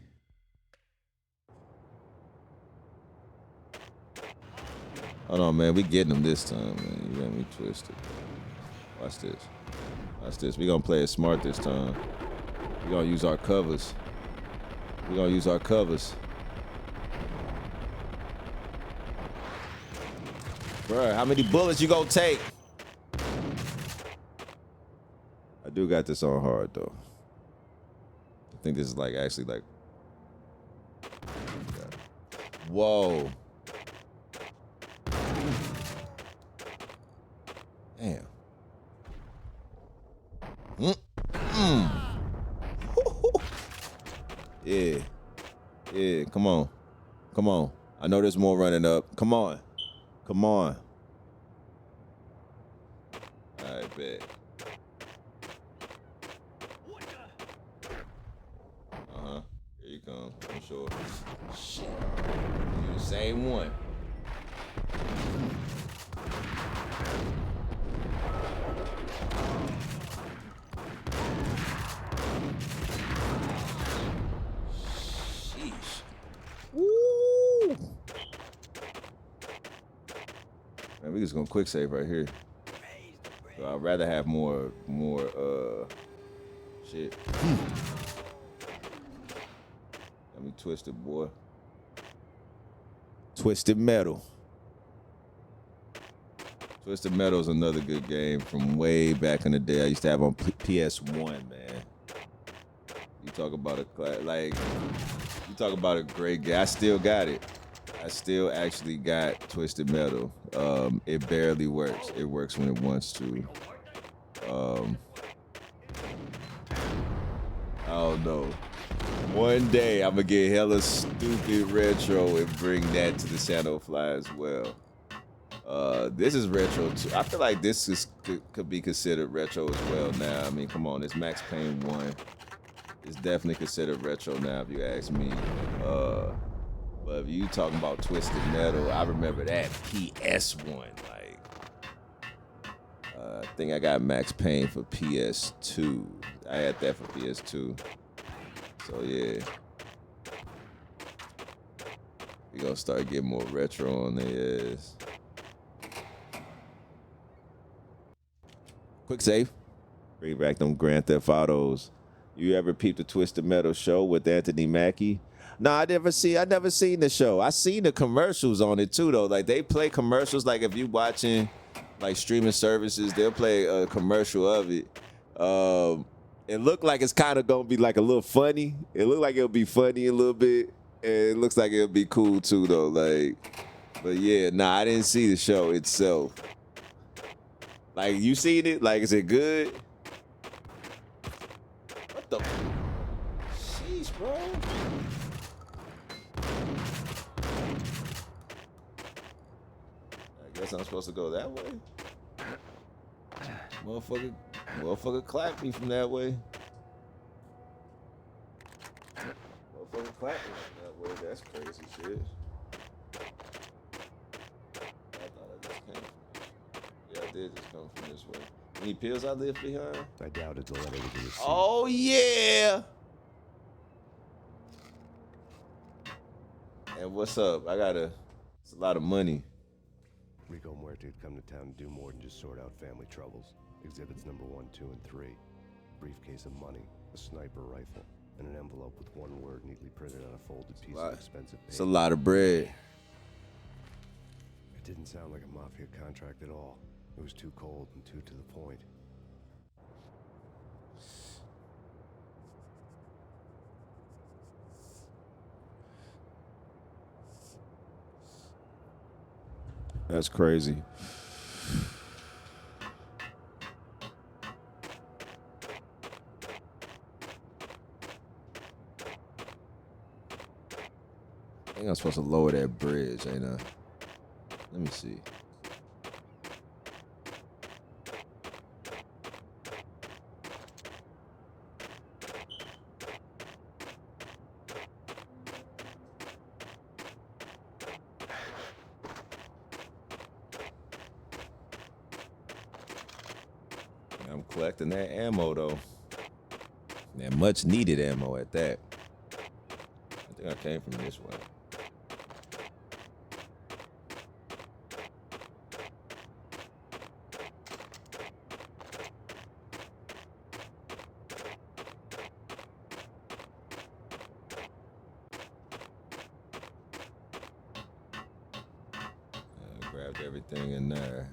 Hold on, man. We getting them this time, man. You got me twisted. Watch this. Watch this. We gonna play it smart this time. We gonna use our covers. We gonna use our covers. Bruh, how many bullets you gonna take? I do got this on hard, though. I think this is like actually like... Whoa. Damn. Yeah. Yeah, come on. Come on. I know there's more running up. Come on. Come on. I bet. Here you come. I'm sure. Shit. You the same one. Sheesh. Woo! Man, we just gonna quick save right here. So I'd rather have more shit. Got me twisted, boy. Twisted Metal. Twisted Metal is another good game from way back in the day. I used to have on PS1, man. You talk about you talk about a great game. I still got it. I still actually got Twisted Metal. It barely works. It works when it wants to. I don't know. One day I'm gonna get hella stupid retro and bring that to the Shadow Fly as well. This is retro too. I feel like this could be considered retro as well now. I mean, come on, it's Max Payne 1. It's definitely considered retro now if you ask me. But if you talking about Twisted Metal, I remember that PS1. Like, I think I got Max Payne for PS2. I had that for PS2. So yeah, we gonna start getting more retro on their ass. Quick save. Bring back them Grand Theft Autos. You ever peeped the Twisted Metal show with Anthony Mackie? No, I never seen the show. I seen the commercials on it too though. Like they play commercials. Like if you watching like streaming services, they'll play a commercial of it. It looked like it's kind of gonna be like a little funny. It looked like it'll be funny a little bit. And it looks like it'll be cool too though. Like, but yeah, nah, I didn't see the show itself. Like you seen it? Like, is it good? What the? Sheesh, bro. I guess I'm supposed to go that way. Motherfucker clapped me from that way. Motherfucker clapped me from that way. That's crazy shit. I thought I just came from this way. Yeah, I did just come from this way. Any pills I left behind?
I doubted the letter was in the seat.
Oh, yeah. And what's up? It's a lot of money.
Rico Muerte had come to town to do more than just sort out family troubles. Exhibits number 1, 2, and 3. Briefcase of money, a sniper rifle, and an envelope with one word neatly printed on a folded piece of expensive paper.
It's a lot of bread.
It didn't sound like a mafia contract at all. It was too cold and too to the point.
That's crazy. I think I'm supposed to lower that bridge, ain't I? Let me see. I'm collecting that ammo though. That much needed ammo at that. I think I came from this way. I grabbed everything in there.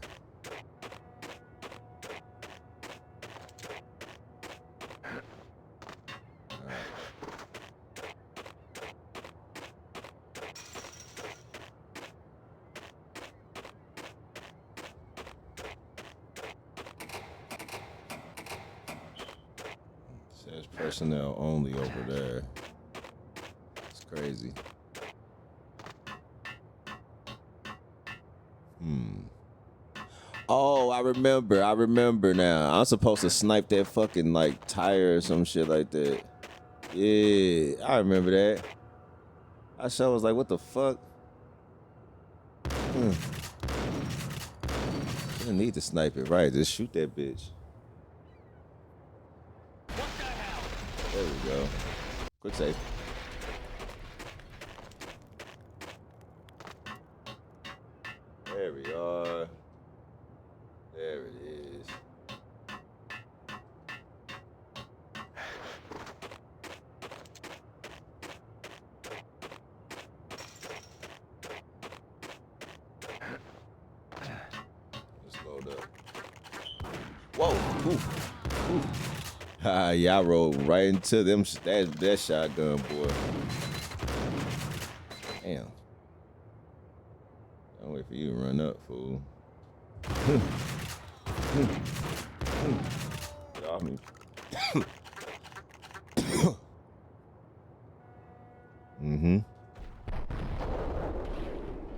Says personnel only over there. It's crazy. Oh, I remember now. I'm supposed to snipe that fucking like tire or some shit like that. Yeah, I remember that. I sure was like, what the fuck? You don't need to snipe it, right? Just shoot that bitch. There we go. Quick save. There we are. There it is. Let's load up. Whoa. Ooh. Ah, yeah, I rolled right into them. That shotgun, boy. Damn. I'll wait for you to run up, fool. Get off me.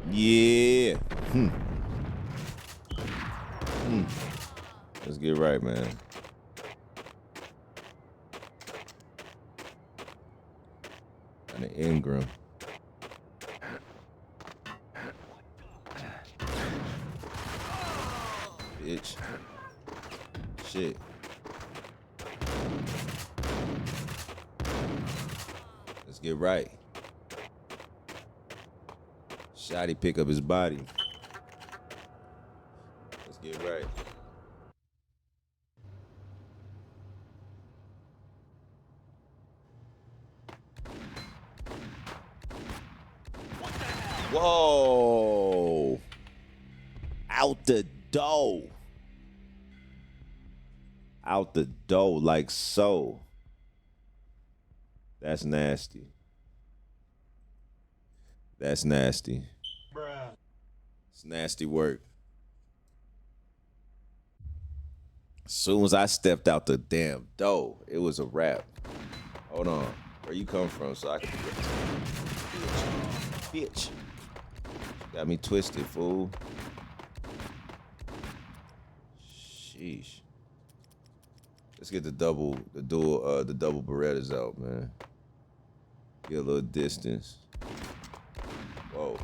Yeah. Let's get right, man. And an Ingram. Bitch. Shit. Let's get right. Shotty pick up his body. Let's get right. out the door. Out the door like so. That's nasty. That's nasty. Bruh. It's nasty work. As soon as I stepped out the damn door, it was a wrap. Hold on. Where you come from so I can bitch. Got me twisted, fool. Sheesh. Let's get the double Berettas out, man. Get a little distance. Whoa.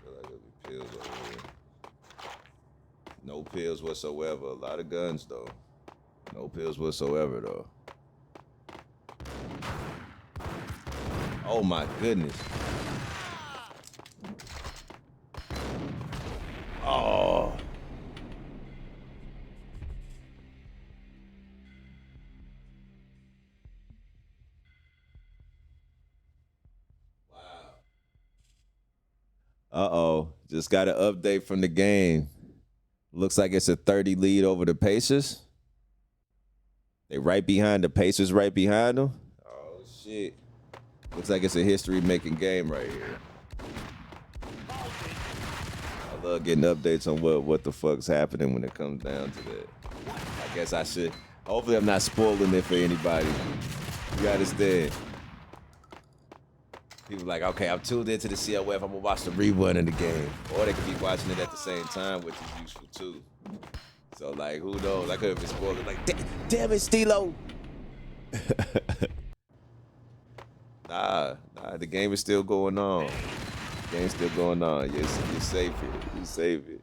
Feel like there'll be pills over here. No pills whatsoever. A lot of guns though. No pills whatsoever though. Oh my goodness. Oh. Wow. Uh-oh. Just got an update from the game. Looks like it's a 30 lead over the Pacers. They right behind the Pacers, right behind them. Oh, shit. Looks like it's a history-making game right here. I love getting updates on what the fuck's happening when it comes down to that. I guess I should. Hopefully I'm not spoiling it for anybody. You understand? People like, okay, I'm tuned into the COF. I'm going to watch the rerun of the game. Or they could be watching it at the same time, which is useful too. So, like, who knows? I could have been spoiling. Like, damn it, Stilo. Nah, the game is still going on. The game's still going on. Yes, you're safe here. You save it.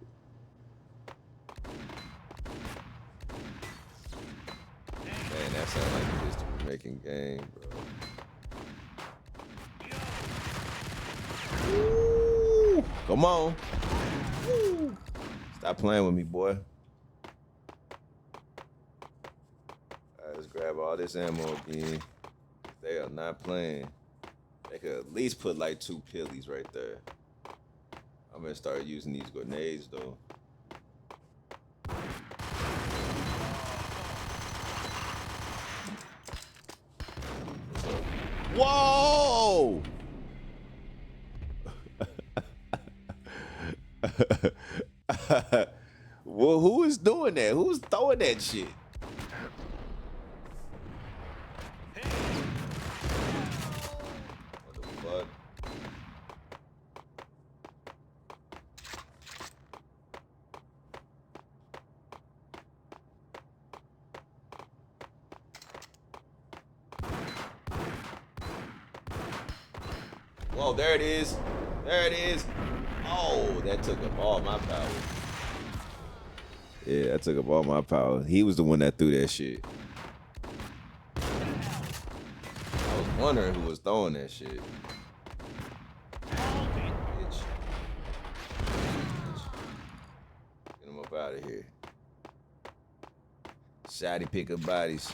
Man, that sounds like a history-making game, bro. Woo! Come on. Woo! Stop playing with me, boy. All right, let's grab all this ammo again. They are not playing. They could at least put like 2 pillies right there. I'm gonna start using these grenades though. Whoa! Well, who is doing that? Who's throwing that shit? What the fuck? Whoa, there it is. There it is. Oh, that took up all my power. Yeah, that took up all my power. He was the one that threw that shit. I was wondering who was throwing that shit. Bitch. Get him up out of here. Shotty pick up bodies.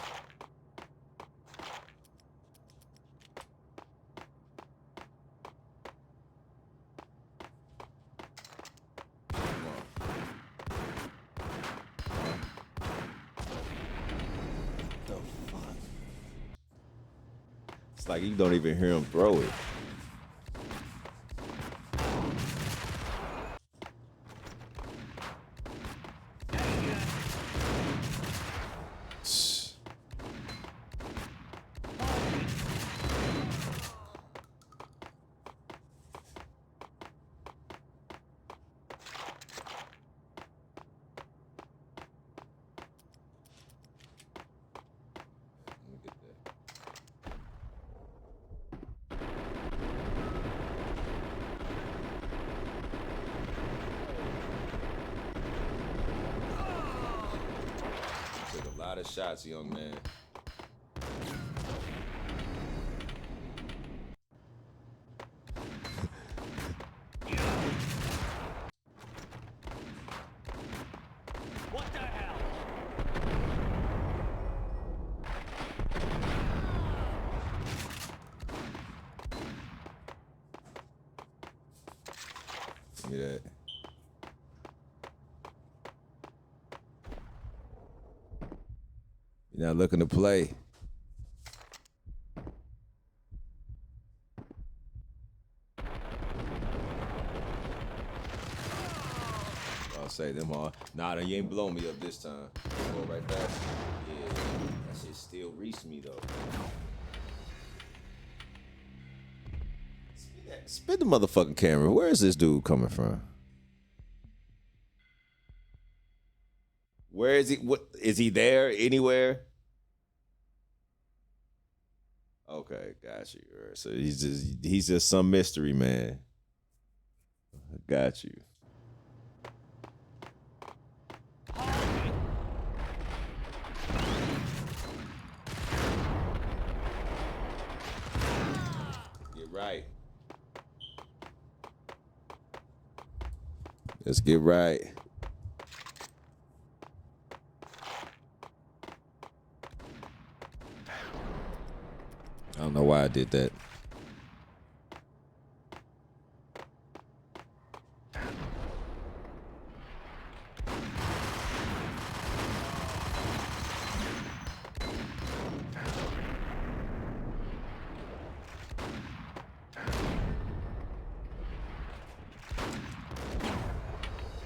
Like you don't even hear him throw it. A lot of shots, young man.
What the hell?
Pass me that. You're not looking to play. I'll say them all. Nah, you ain't blowing me up this time. Go right back. Yeah, that shit still reached me though. Spin the motherfucking camera. Where is this dude coming from? Where is he? What is he there anywhere? Okay, got you. All right, so he's just some mystery man. Got you. Get right. Let's get right. I don't know why I did that.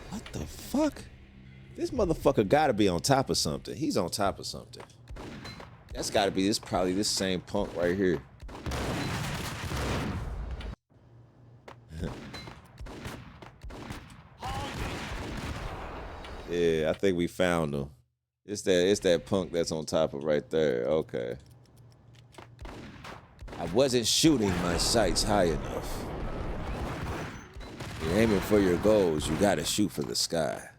What the fuck? This motherfucker gotta be on top of something. He's on top of something. That's gotta be probably this same punk right here. Yeah, I think we found him. It's that punk that's on top of right there. Okay. I wasn't shooting my sights high enough. You're aiming for your goals, you gotta shoot for the sky.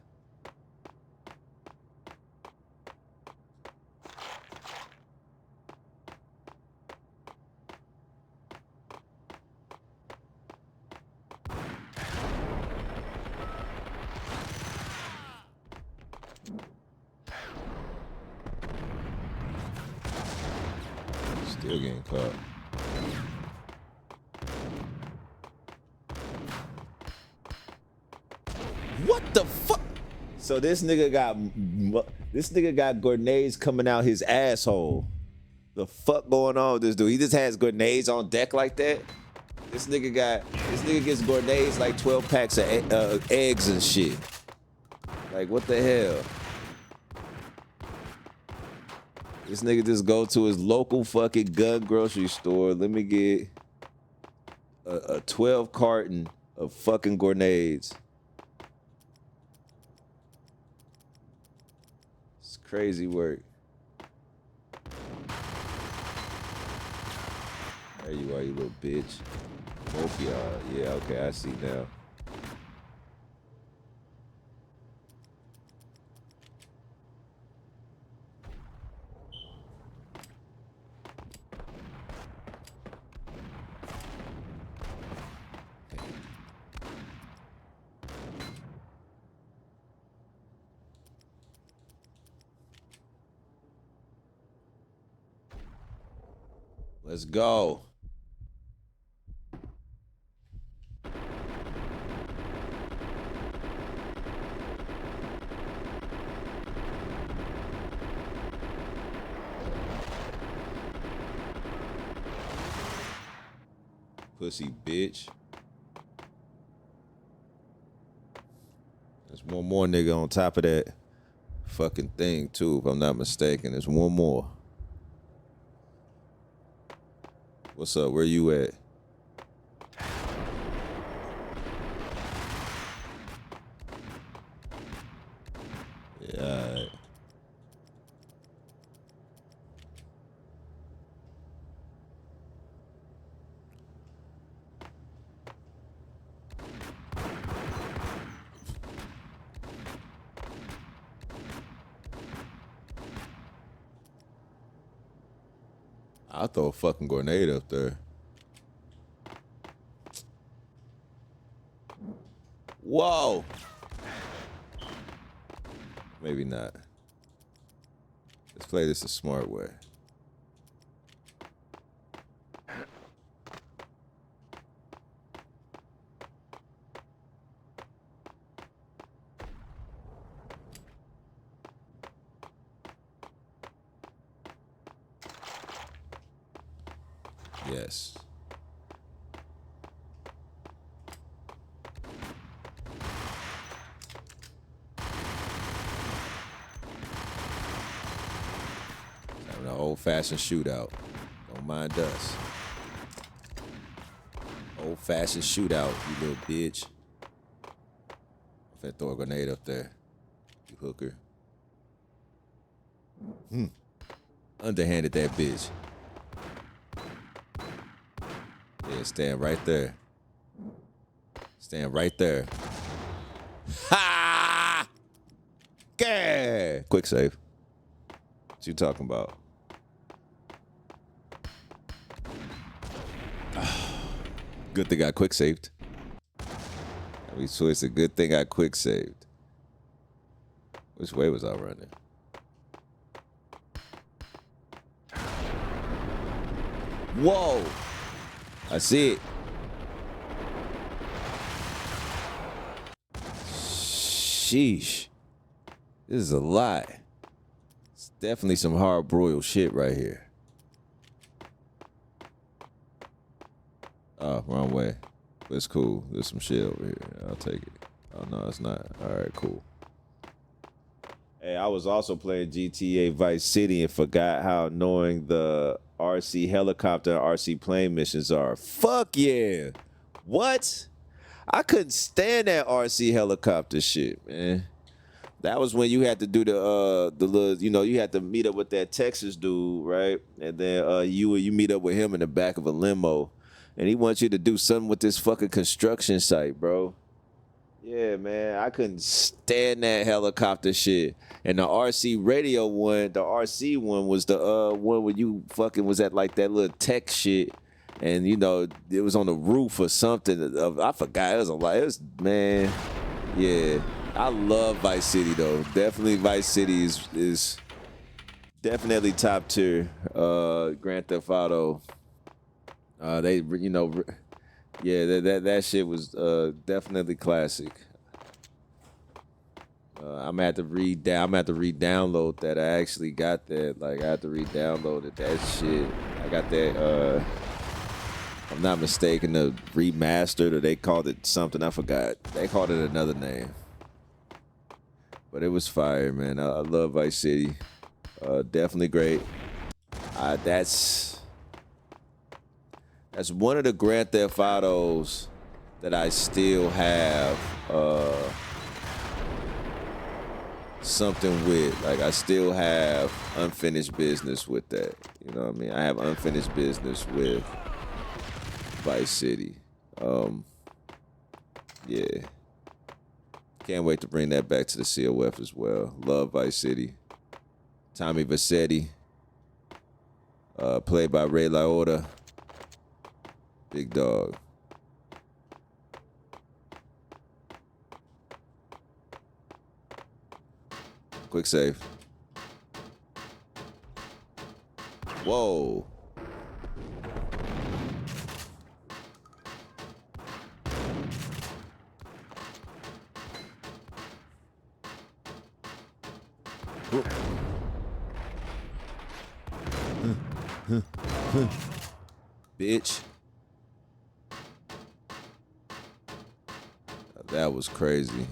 Still getting caught. What the fuck? So this nigga got grenades coming out his asshole. The fuck going on with this dude? He just has grenades on deck like that? This nigga gets grenades like 12 packs of eggs and shit. Like what the hell? This nigga just go to his local fucking gun grocery store. Let me get a 12 carton of fucking grenades. It's crazy work. There you are, you little bitch. Both y'all. Yeah, okay, I see now. Let's go. Pussy bitch. There's one more nigga on top of that fucking thing too, if I'm not mistaken. There's one more. What's up? Where you at? Yeah, all right. I'll throw a fucking grenade up there. Whoa. Maybe not. Let's play this a smart way. Yes. Having an old-fashioned shootout. Don't mind us. Old-fashioned shootout, you little bitch. I'm finna throw a grenade up there. You hooker. Underhanded that bitch. Yeah, stand right there. Stand right there. Ha! Yeah! Quick save. What you talking about? Good thing I quick saved. I mean, so it's a good thing I quick saved. Which way was I running? Whoa! I see it. Sheesh. This is a lot. It's definitely some hard-broiled shit right here. Oh, wrong way. But it's cool. There's some shit over here. I'll take it. Oh, no, it's not. All right, cool. Hey, I was also playing GTA Vice City and forgot how annoying the RC helicopter and RC plane missions are. Fuck yeah. What? I couldn't stand that RC helicopter shit, man. That was when you had to do the little, you had to meet up with that Texas dude, right? And then you meet up with him in the back of a limo. And he wants you to do something with this fucking construction site, bro. Yeah, man, I couldn't stand that helicopter shit. And the RC radio one, the RC one was the one where you fucking was at like that little tech shit. And, it was on the roof or something. I forgot. It was a lot. It was, man, yeah. I love Vice City, though. Definitely Vice City is definitely top tier. Grand Theft Auto. That shit was definitely classic. I'm gonna have to re-download that. I actually got that. Like, I had to re-download it. That shit. I got that. If I'm not mistaken, the remastered, or they called it something. I forgot. They called it another name. But it was fire, man. I love Vice City. Definitely great. That's one of the Grand Theft Autos that I still have something with. Like, I still have unfinished business with that. You know what I mean? I have unfinished business with Vice City. Yeah. Can't wait to bring that back to the COF as well. Love Vice City. Tommy Vercetti. Played by Ray Liotta. Big dog. Quick save. Whoa. Bitch. That was crazy.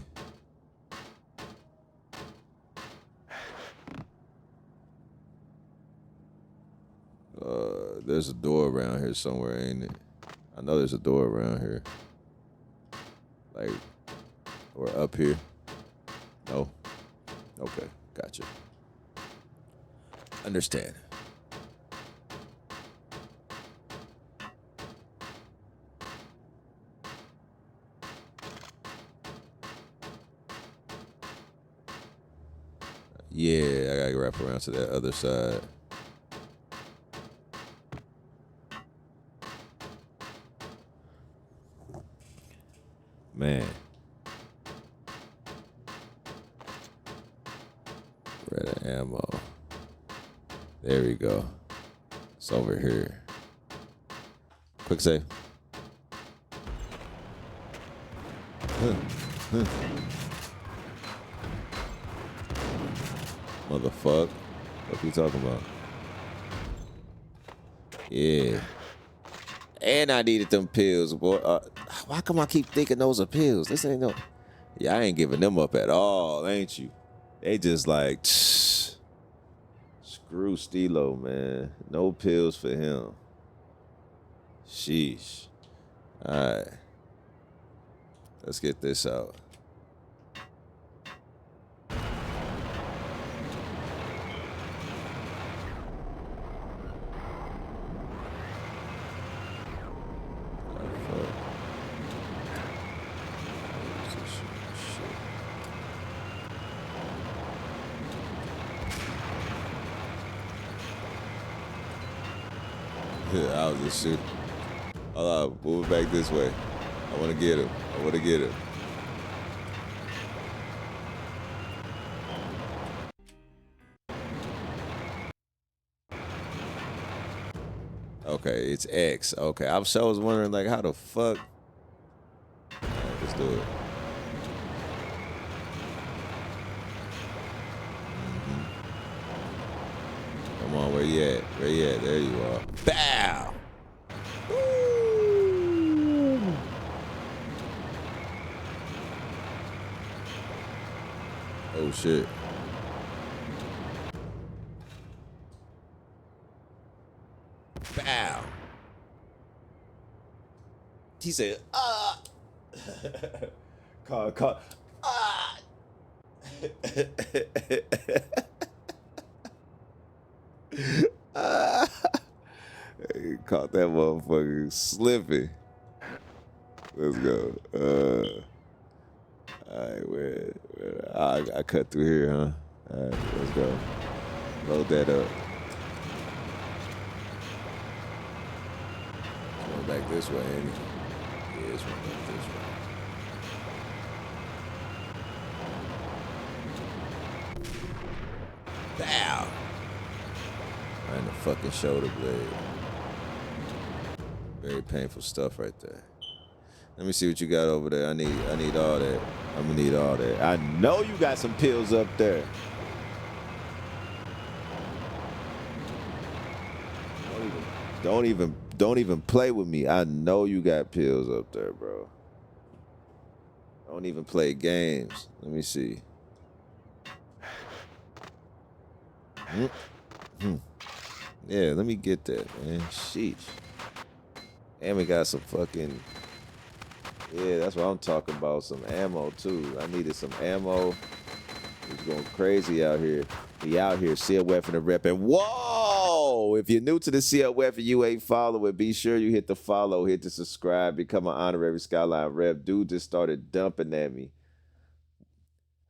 There's a door around here somewhere, ain't it? I know there's a door around here. Like, or up here. No? Okay, gotcha. Understand. Yeah, I gotta wrap around to that other side. Man. Red ammo. There we go. It's over here. Quick save. Motherfucker. What you talking about? Yeah. And I needed them pills, boy. Why come I keep thinking those are pills? This ain't no. Yeah, I ain't giving them up at all, ain't you? They just like, screw Stilo, man. No pills for him. Sheesh. All right. Let's get this out. Yeah, I was just shooting. Hold on, move it back this way. I want to get him. I want to get him. Okay, it's X. Okay, I was wondering, like, how the fuck? All right, let's do it. Come on, where you at? Where you at? There you are. Bow! Ooh. Oh, shit. Bow! He said, Call, He caught that motherfucker slipping. Let's go. All right, where I cut through here, huh? All right, let's go. Load that up. It's going back this way, ain't it? Yeah, it's going back this way. Bow! Right in the fucking shoulder blade. Very painful stuff right there. Let me see what you got over there. I need all that. I'm gonna need all that. I know you got some pills up there. Don't even play with me. I know you got pills up there, bro. Don't even play games. Let me see. Yeah, let me get that, man. Sheesh. And we got some fucking... Yeah, that's what I'm talking about. Some ammo, too. I needed some ammo. He's going crazy out here. He out here, COF and repping. Whoa! If you're new to the COF and you ain't following, be sure you hit the follow, hit the subscribe, become an honorary Skyline rep. Dude just started dumping at me.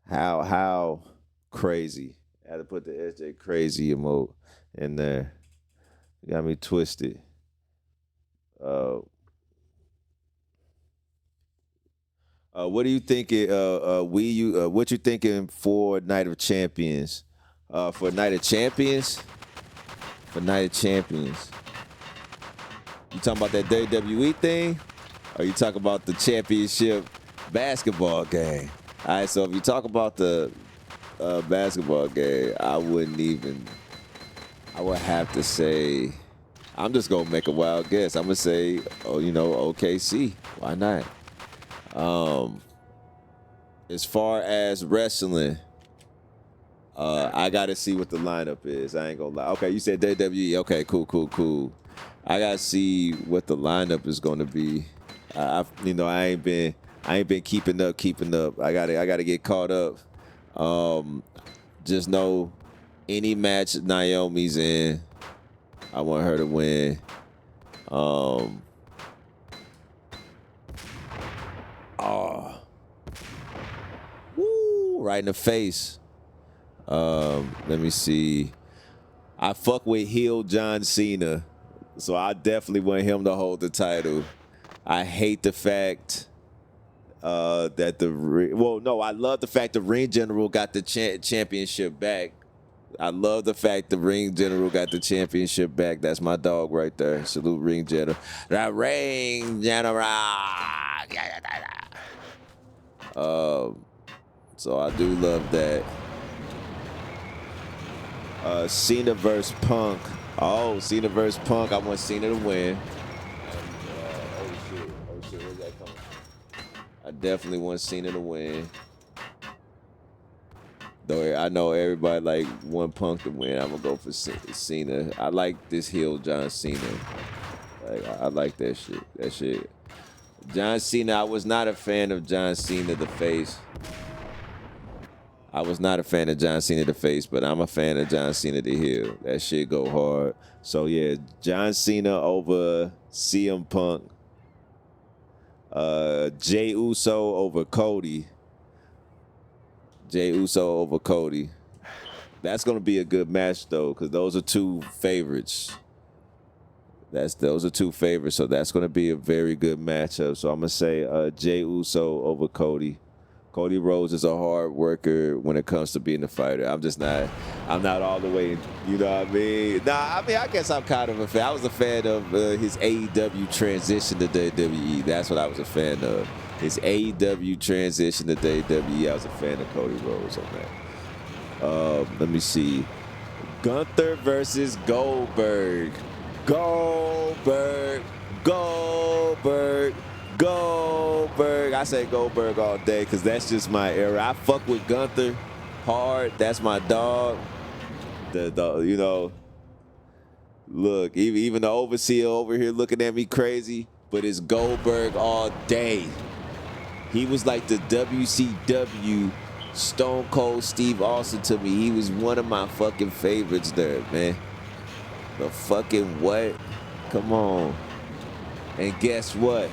How crazy. I had to put the SJ crazy emote in there. You got me twisted. What do you think? What you thinking for Night of Champions? For Night of Champions? For Night of Champions. You talking about that WWE thing? Or you talking about the championship basketball game? All right, so if you talk about the basketball game, I would have to say, I'm just going to make a wild guess. I'm going to say, OKC. Why not? As far as wrestling, I got to see what the lineup is. I ain't going to lie. Okay, you said WWE. Okay, cool. I got to see what the lineup is going to be. I ain't been keeping up. I got to get caught up. Just know any match Naomi's in, I want her to win. Right in the face. Let me see. I fuck with heel John Cena, so I definitely want him to hold the title. I hate the fact that I love the fact the Ring General got the championship back. I love the fact the Ring General got the championship back. That's my dog right there. Salute Ring General. The Ring General. So I do love that. Cena versus Punk. Oh, Cena versus Punk. I want Cena to win. shit. Where's that coming from? I definitely want Cena to win. Though I know everybody like want Punk to win, I'm gonna go for Cena. I like this heel John Cena. Like I like that shit. That shit. John Cena. I was not a fan of John Cena the face. I was not a fan of John Cena the face, but I'm a fan of John Cena the heel. That shit go hard. So yeah, John Cena over CM Punk. Jey Uso over Cody. Jey Uso over Cody. That's gonna be a good match though, because those are two favorites. Those are two favorites, so that's gonna be a very good matchup. So I'm gonna say Jey Uso over Cody. Cody Rhodes is a hard worker when it comes to being a fighter. I'm not all the way, you know what I mean? Nah, I mean, I guess I'm kind of a fan. I was a fan of his AEW transition to WWE. That's what I was a fan of. His AEW transition to WWE. I was a fan of Cody Rhodes on that. Let me see. Gunther versus Goldberg. Goldberg. I say Goldberg all day because that's just my era. I fuck with Gunther hard. That's my dog. You know, look, even the overseer over here looking at me crazy, but it's Goldberg all day. He was like the WCW Stone Cold Steve Austin to me. He was one of my fucking favorites there, man. The fucking what? Come on. And guess what?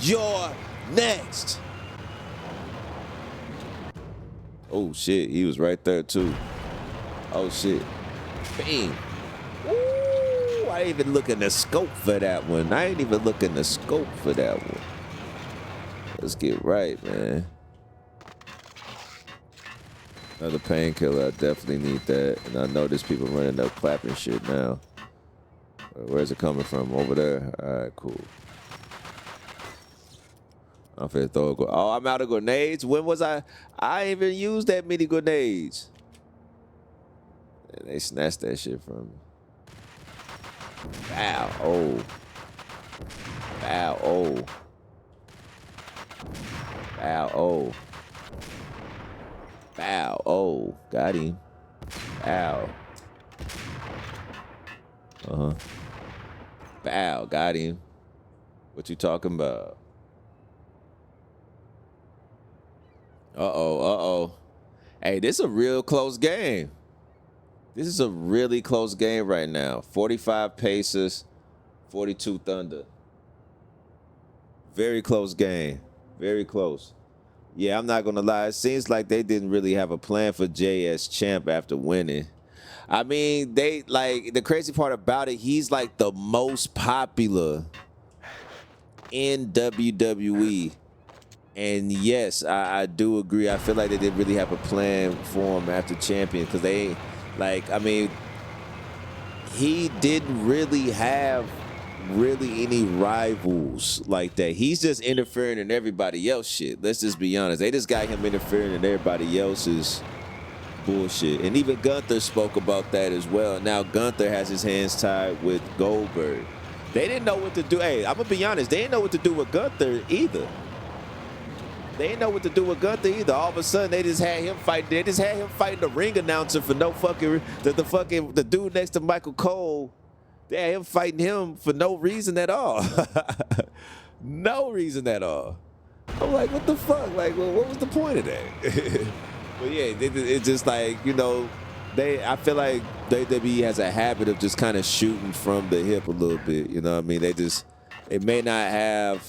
You're next. Oh shit, he was right there too. Oh shit. Bang. Ooh, I ain't even look in the scope for that one. Let's get right, man. Another painkiller. I definitely need that. And I know there's people running up clapping shit now. Where's it coming from? Over there? All right, cool. I'm finna throw I'm out of grenades? When was I? I ain't even used that many grenades. And they snatched that shit from me. Bow. Oh. Bow. Oh. Bow. Oh. Bow. Oh. Got him. Bow. Bow. Got him. What you talking about? Uh-oh. Hey, this is a real close game. This is a really close game right now. 45 Pacers, 42 Thunder. Very close game. Very close. Yeah, I'm not going to lie. It seems like they didn't really have a plan for Jay as champ after winning. I mean, the crazy part about it, he's like the most popular in WWE. And yes, I do agree. I feel like they didn't really have a plan for him after champion because he didn't really have any rivals like that. He's just interfering in everybody else shit. Let's just be honest. They just got him interfering in everybody else's bullshit. And even Gunther spoke about that as well. Now Gunther has his hands tied with Goldberg. They didn't know what to do. Hey, I'm going to be honest. They didn't know what to do with Gunther either. All of a sudden, they just had him fighting. They just had him fighting the ring announcer for no fucking the dude next to Michael Cole. They had him fighting him for no reason at all. No reason at all. I'm like, what the fuck? Like, well, what was the point of that? But yeah, it's just like, you know, I feel like WWE has a habit of just kind of shooting from the hip a little bit. You know what I mean? They may not have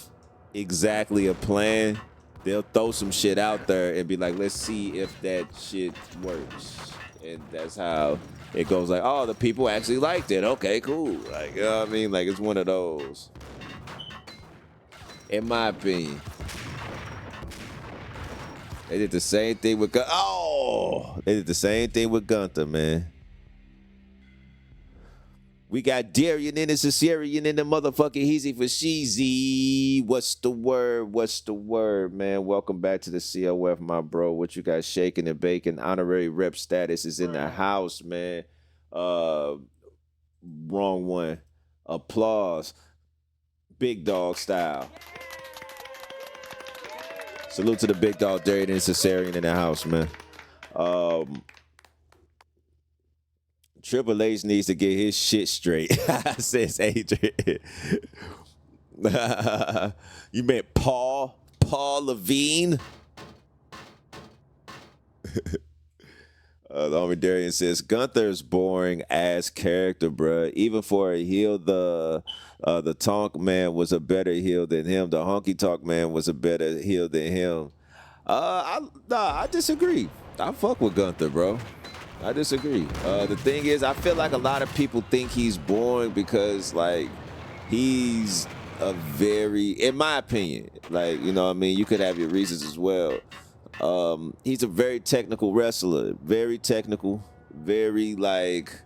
exactly a plan. They'll throw some shit out there and be like, let's see if that shit works. And that's how it goes. Like, oh, the people actually liked it. Okay, cool. Like, you know what I mean? Like, it's one of those. In my opinion. They did the same thing with Gunther, man. We got Darian in the Caesarian in the motherfucking Heezy for Sheezy. What's the word, man? Welcome back to the COF, my bro. What you guys shaking and baking? Honorary rep status is in the house, man. Wrong one. Applause. Big dog style. Salute to the big dog, Darian and Cesarian in the house, man. Triple H needs to get his shit straight, says Adrian. You meant Paul Levine? The homie Darian says Gunther's boring ass character, bruh. Even for a heel, the Tonk Man was a better heel than him. The Honky Tonk Man was a better heel than him. I disagree. I fuck with Gunther, bro. I disagree. The thing is, I feel like a lot of people think he's boring because, like, he's a very, in my opinion, like, you know what I mean? You could have your reasons as well. He's a very technical wrestler. Very technical. Very, like,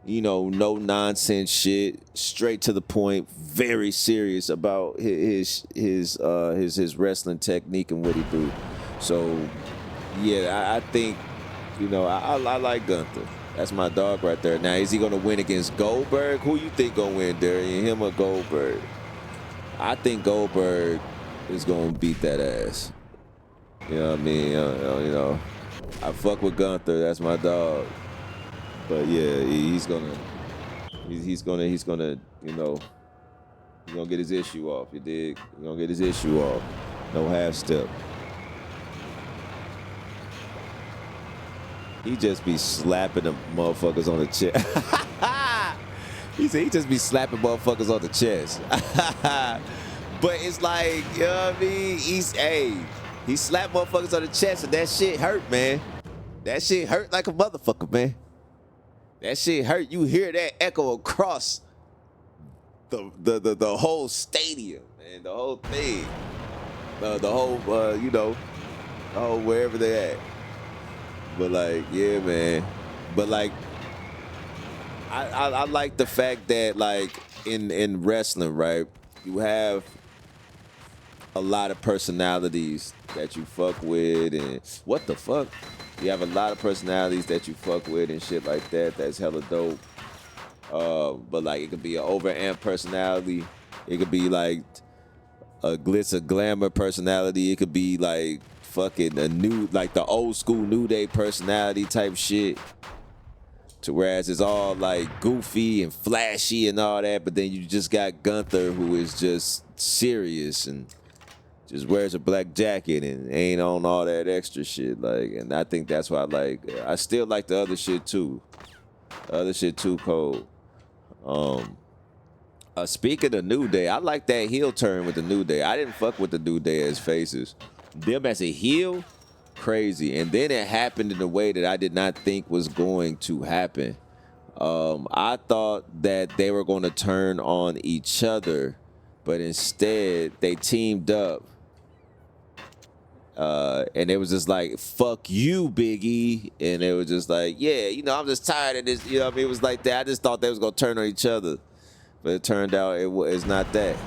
you know, no nonsense shit. Straight to the point. Very serious about his wrestling technique and what he do. So, yeah, I think, you know, I like Gunther. That's my dog right there. Now, is he going to win against Goldberg? Who you think going to win, Darian? Him or Goldberg? I think Goldberg is going to beat that ass. You know what I mean? You know, I fuck with Gunther. That's my dog. But yeah, he's gonna, you know, he's gonna get his issue off. You dig? He's gonna get his issue off. No half step. He just be slapping them motherfuckers on the chest. He said he just be slapping motherfuckers on the chest. But it's like, you know what I mean? He slapped motherfuckers on the chest and that shit hurt, man. That shit hurt like a motherfucker, man. That shit hurt. You hear that echo across the whole stadium, man. The whole thing. The whole, you know, the whole wherever they at. But like, yeah, man. But like, I like the fact that, like, in wrestling, right, you have a lot of personalities that you fuck with, and what the fuck? You have a lot of personalities that you fuck with and shit like that. That's hella dope. But like, it could be an overamp personality. It could be like a glitz of glamour personality. It could be like fucking a new, like the old school New Day personality type shit. To whereas it's all like goofy and flashy and all that, but then you just got Gunther, who is just serious and just wears a black jacket and ain't on all that extra shit. Like, and I think that's why I still like the other shit too. The other shit too cold. Speaking of New Day, I like that heel turn with the New Day. I didn't fuck with the New Day as faces. Them as a heel, crazy. And then it happened in a way that I did not think was going to happen. I thought that they were going to turn on each other, but instead they teamed up. And it was just like, fuck you, Big E. And it was just like, yeah, you know, I'm just tired of this. You know what I mean? It was like that. I just thought they was going to turn on each other. But it turned out it's not that.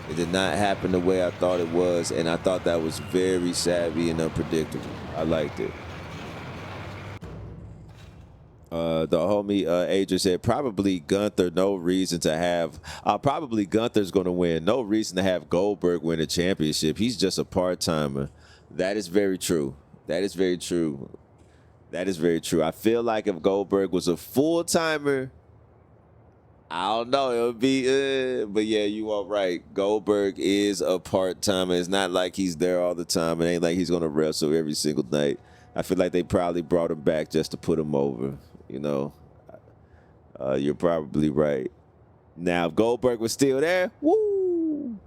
It did not happen the way I thought it was. And I thought that was very savvy and unpredictable. I liked it. The homie Adrian said probably Gunther, no reason to have. Probably Gunther's going to win. No reason to have Goldberg win a championship. He's just a part-timer. That is very true. That is very true. That is very true. I feel like if Goldberg was a full-timer, I don't know. It would be, but yeah, you are right. Goldberg is a part-timer. It's not like he's there all the time. It ain't like he's going to wrestle every single night. I feel like they probably brought him back just to put him over. You know, you're probably right. Now, if Goldberg was still there, woo!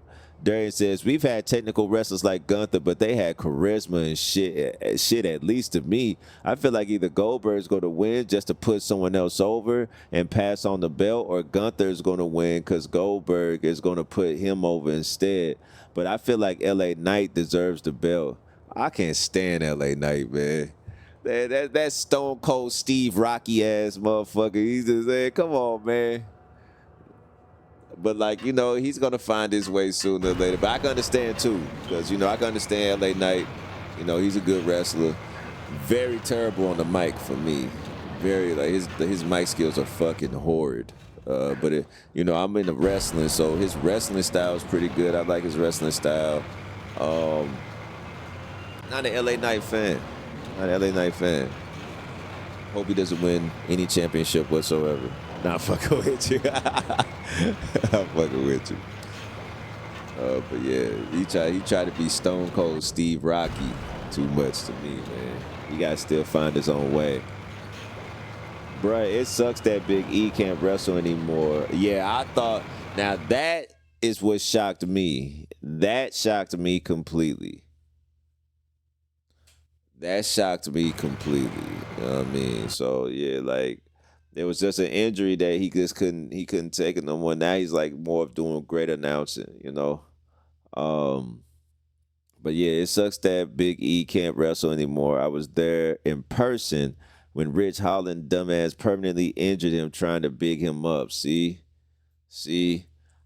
Darian says, we've had technical wrestlers like Gunther, but they had charisma and shit, at least to me. I feel like either Goldberg's going to win just to put someone else over and pass on the belt, or Gunther's going to win because Goldberg is going to put him over instead. But I feel like LA Knight deserves the belt. I can't stand LA Knight, man. That Stone Cold Steve Rocky ass motherfucker. He's just saying, come on, man. But like, you know, he's gonna find his way sooner or later. But I can understand too, because you know I can understand LA Knight. You know, he's a good wrestler. Very terrible on the mic for me. Very like his mic skills are fucking horrid. But you know, I'm into wrestling, so his wrestling style is pretty good. I like his wrestling style. Not an LA Knight fan. Not an LA Knight fan. Hope he doesn't win any championship whatsoever. Not fucking with you. I'm fucking with you. But yeah, he tried to be Stone Cold Steve Rocky too much to me, man. He gotta still find his own way. Bruh, it sucks that Big E can't wrestle anymore. Yeah, I thought, now that is what shocked me. That shocked me completely. That shocked me completely. You know what I mean? So yeah, like it was just an injury that he couldn't take it no more. Now he's like more of doing great announcing, you know. But yeah, it sucks that Big E can't wrestle anymore. I was there in person when Rich Holland dumbass permanently injured him trying to big him up. See?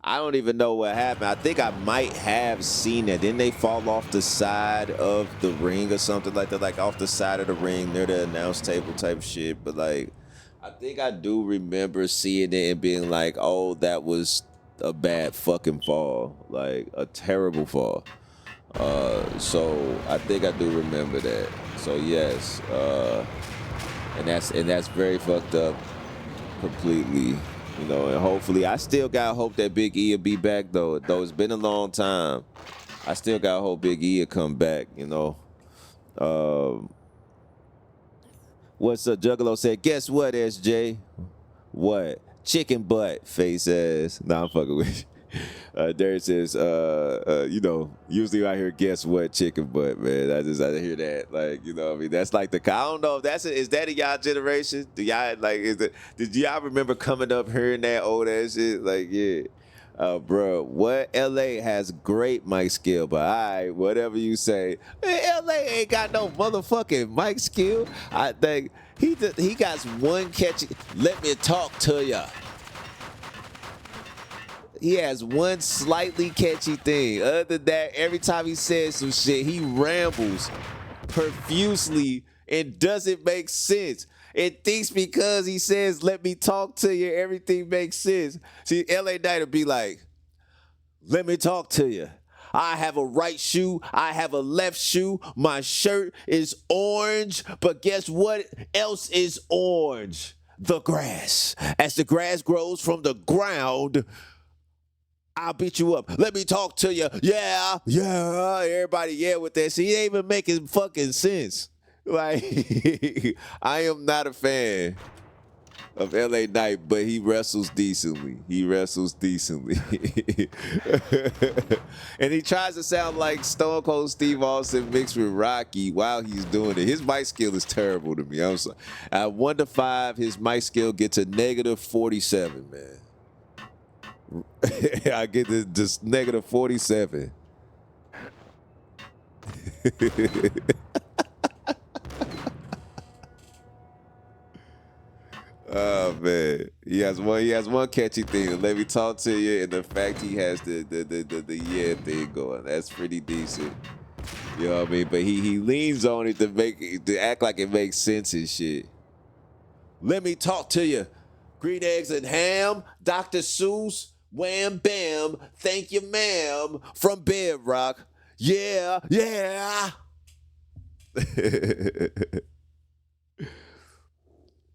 I don't even know what happened. I think I might have seen it. Didn't they fall off the side of the ring or something like that? Like off the side of the ring near the announce table type shit. But like, I think I do remember seeing it and being like, oh, that was a bad fucking fall. Like a terrible fall. So I think I do remember that. So yes. And that's very fucked up completely. You know, and hopefully, I still got hope that Big E will be back, though. Though it's been a long time, I still got hope Big E will come back, you know. What's up? Juggalo said, guess what, SJ? What? Chicken butt, face ass. Nah, I'm fucking with you. Derek says, you know, usually I hear guess what, chicken butt, man. I hear that. Like, you know what I mean? That's like I don't know if is that a y'all generation? Do y'all, like, did y'all remember coming up hearing that old ass shit? Like, yeah. Bro, what? LA has great mic skill, but all right, whatever you say. Man, LA ain't got no motherfucking mic skill. I think he got one catchy, let me talk to ya. He has one slightly catchy thing. Other than that, every time he says some shit, he rambles profusely and doesn't make sense. It thinks because he says, let me talk to you, everything makes sense. See, LA Knight will be like, let me talk to you. I have a right shoe. I have a left shoe. My shirt is orange, but guess what else is orange? The grass. As the grass grows from the ground, I'll beat you up. Let me talk to you. Yeah. Everybody, yeah, with that. See, he ain't even making fucking sense. Like, I am not a fan of LA Knight, but he wrestles decently. And he tries to sound like Stone Cold Steve Austin mixed with Rocky while he's doing it. His mic skill is terrible to me. I'm sorry. At 1 to 5, his mic skill gets a negative 47, man. I get this negative 47. Oh man, he has one catchy thing. Let me talk to you, and the fact he has the yeah thing going, that's pretty decent. You know what I mean? But he leans on it to act like it makes sense and shit. Let me talk to you. Green eggs and ham, Dr. Seuss. Wham bam, thank you ma'am, from Bedrock. Yeah.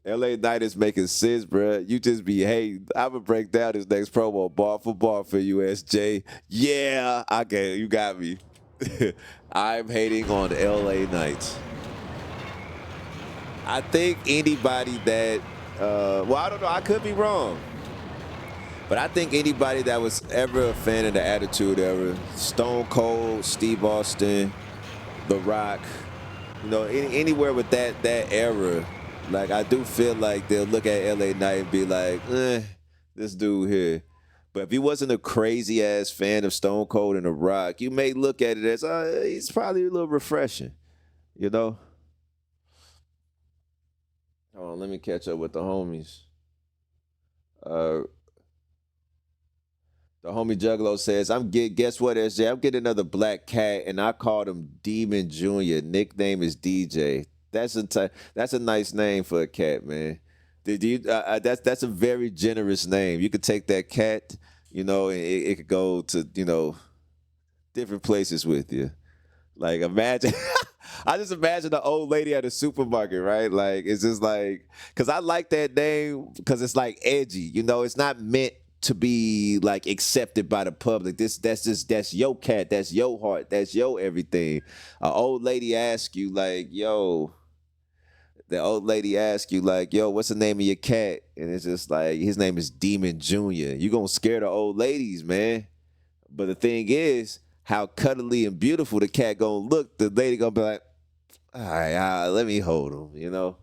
LA Knight is making sense, bruh. You just be, hey, I'm going to break down this next promo bar for bar for you, SJ. Yeah, okay, you got me. I'm hating on LA Knight. I think anybody that, well, I don't know, I could be wrong. But I think anybody that was ever a fan of the Attitude Era, Stone Cold, Steve Austin, The Rock, you know, anywhere with that era, like I do feel like they'll look at LA Knight and be like, this dude here. But if he wasn't a crazy ass fan of Stone Cold and The Rock, you may look at it as, he's probably a little refreshing, you know? Hold on, let me catch up with the homies. The homie Juggalo says, guess what, SJ? I'm getting another black cat, and I called him Demon Jr. Nickname is DJ. That's a nice name for a cat, man. Did you? That's a very generous name. You could take that cat, you know, and it could go to, you know, different places with you. Like imagine, I just imagine the old lady at a supermarket, right? Like it's just like, cause I like that name because it's like edgy. You know, it's not meant to be like accepted by the public. That's your cat, that's your heart, that's your everything. An old lady asks you like, yo. The old lady asks you like, "Yo, what's the name of your cat?" And it's just like, his name is Demon Junior. You gonna scare the old ladies, man. But the thing is, how cuddly and beautiful the cat gonna look. The lady gonna be like, "All right, let me hold him." You know.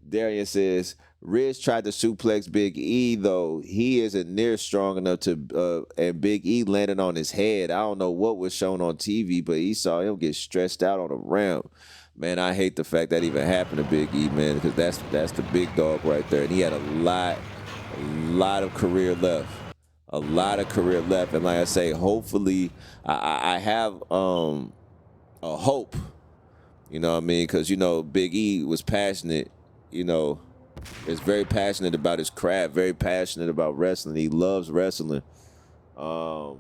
Darian says, Riz tried to suplex Big E, though he isn't near strong enough to, and Big E landed on his head. I don't know what was shown on TV, but he saw him get stretched out on the ramp. Man, I hate the fact that even happened to Big E, man, because that's the big dog right there. And he had a lot of career left. A lot of career left. And like I say, hopefully I have a hope, you know what I mean? Because, you know, Big E was passionate, you know, is very passionate about his craft, very passionate about wrestling. He loves wrestling. And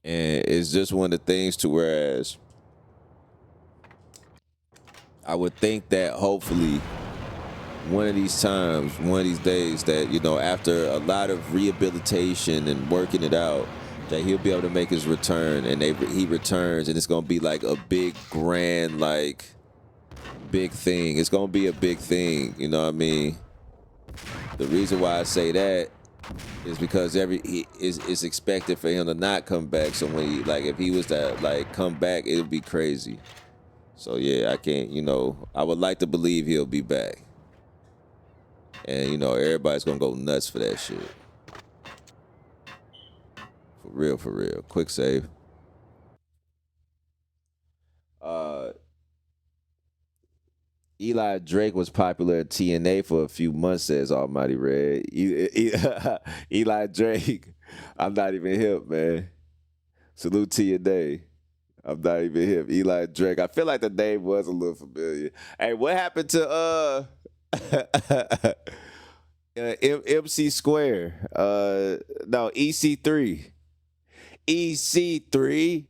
it's just one of the things to whereas I would think that hopefully one of these times, one of these days that, you know, after a lot of rehabilitation and working it out, that he'll be able to make his return and he returns and it's going to be like a big, grand, like big thing. It's going to be a big thing. You know what I mean? The reason why I say that is because it's expected for him to not come back. So when he, like, if he was to like come back, it would be crazy. So yeah, I can't, you know, I would like to believe he'll be back. And, you know, everybody's going to go nuts for that shit. For real, for real. Quick save. Eli Drake was popular at TNA for a few months, says Almighty Red. Eli Drake, I'm not even hip, man. Salute to your day. I'm not even hip. Eli Drake. I feel like the name was a little familiar. Hey, what happened to MC Square? No, EC3. EC3.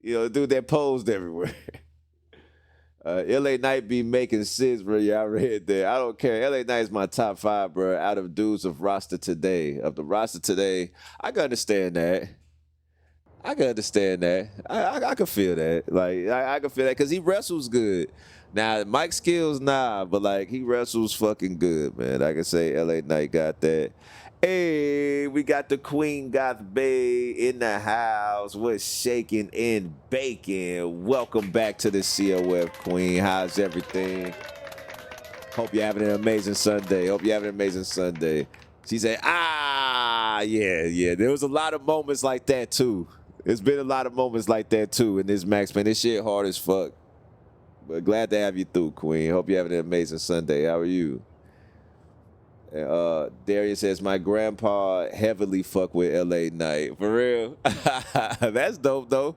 You know, dude that posed everywhere. LA Knight be making sense, bro. Yeah, I read that. I don't care. LA Knight is my top 5, bro, out of dudes of roster today. Of the roster today, I can understand that. I can understand that. I can feel that. Like, I can feel that because he wrestles good. Now, Mike Skills, nah, but like, he wrestles fucking good, man. I can say LA Knight got that. Hey, we got the Queen Goth Bay in the house. What's shaking and baking? Welcome back to the COF, Queen. How's everything? Hope you're having an amazing Sunday. Hope you're having an amazing Sunday. She said, yeah. There was a lot of moments like that, too. There's been a lot of moments like that, too, in this Max, man. This shit hard as fuck. But glad to have you through, Queen. Hope you're having an amazing Sunday. How are you? Darius says, my grandpa heavily fuck with LA Knight. For real? That's dope, though.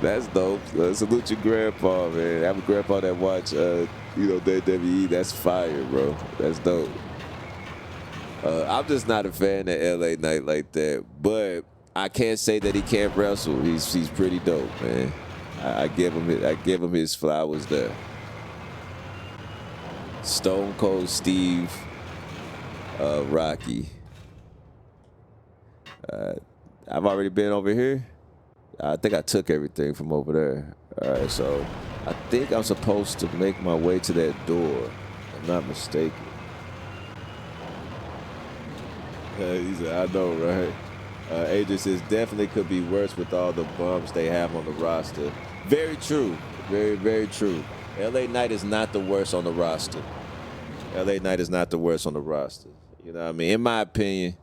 That's dope. Salute your grandpa, man. I have a grandpa that watch, WWE. That's fire, bro. That's dope. I'm just not a fan of LA Knight like that. But I can't say that he can't wrestle. He's pretty dope, man. I give him his flowers there. Stone Cold Steve Rocky. I've already been over here. I think I took everything from over there. All right, so I think I'm supposed to make my way to that door. If I'm not mistaken. He said, I know, right? Adrian says, definitely could be worse with all the bumps they have on the roster. Very true. Very, very true. LA Knight is not the worst on the roster. LA Knight is not the worst on the roster. You know what I mean? In my opinion,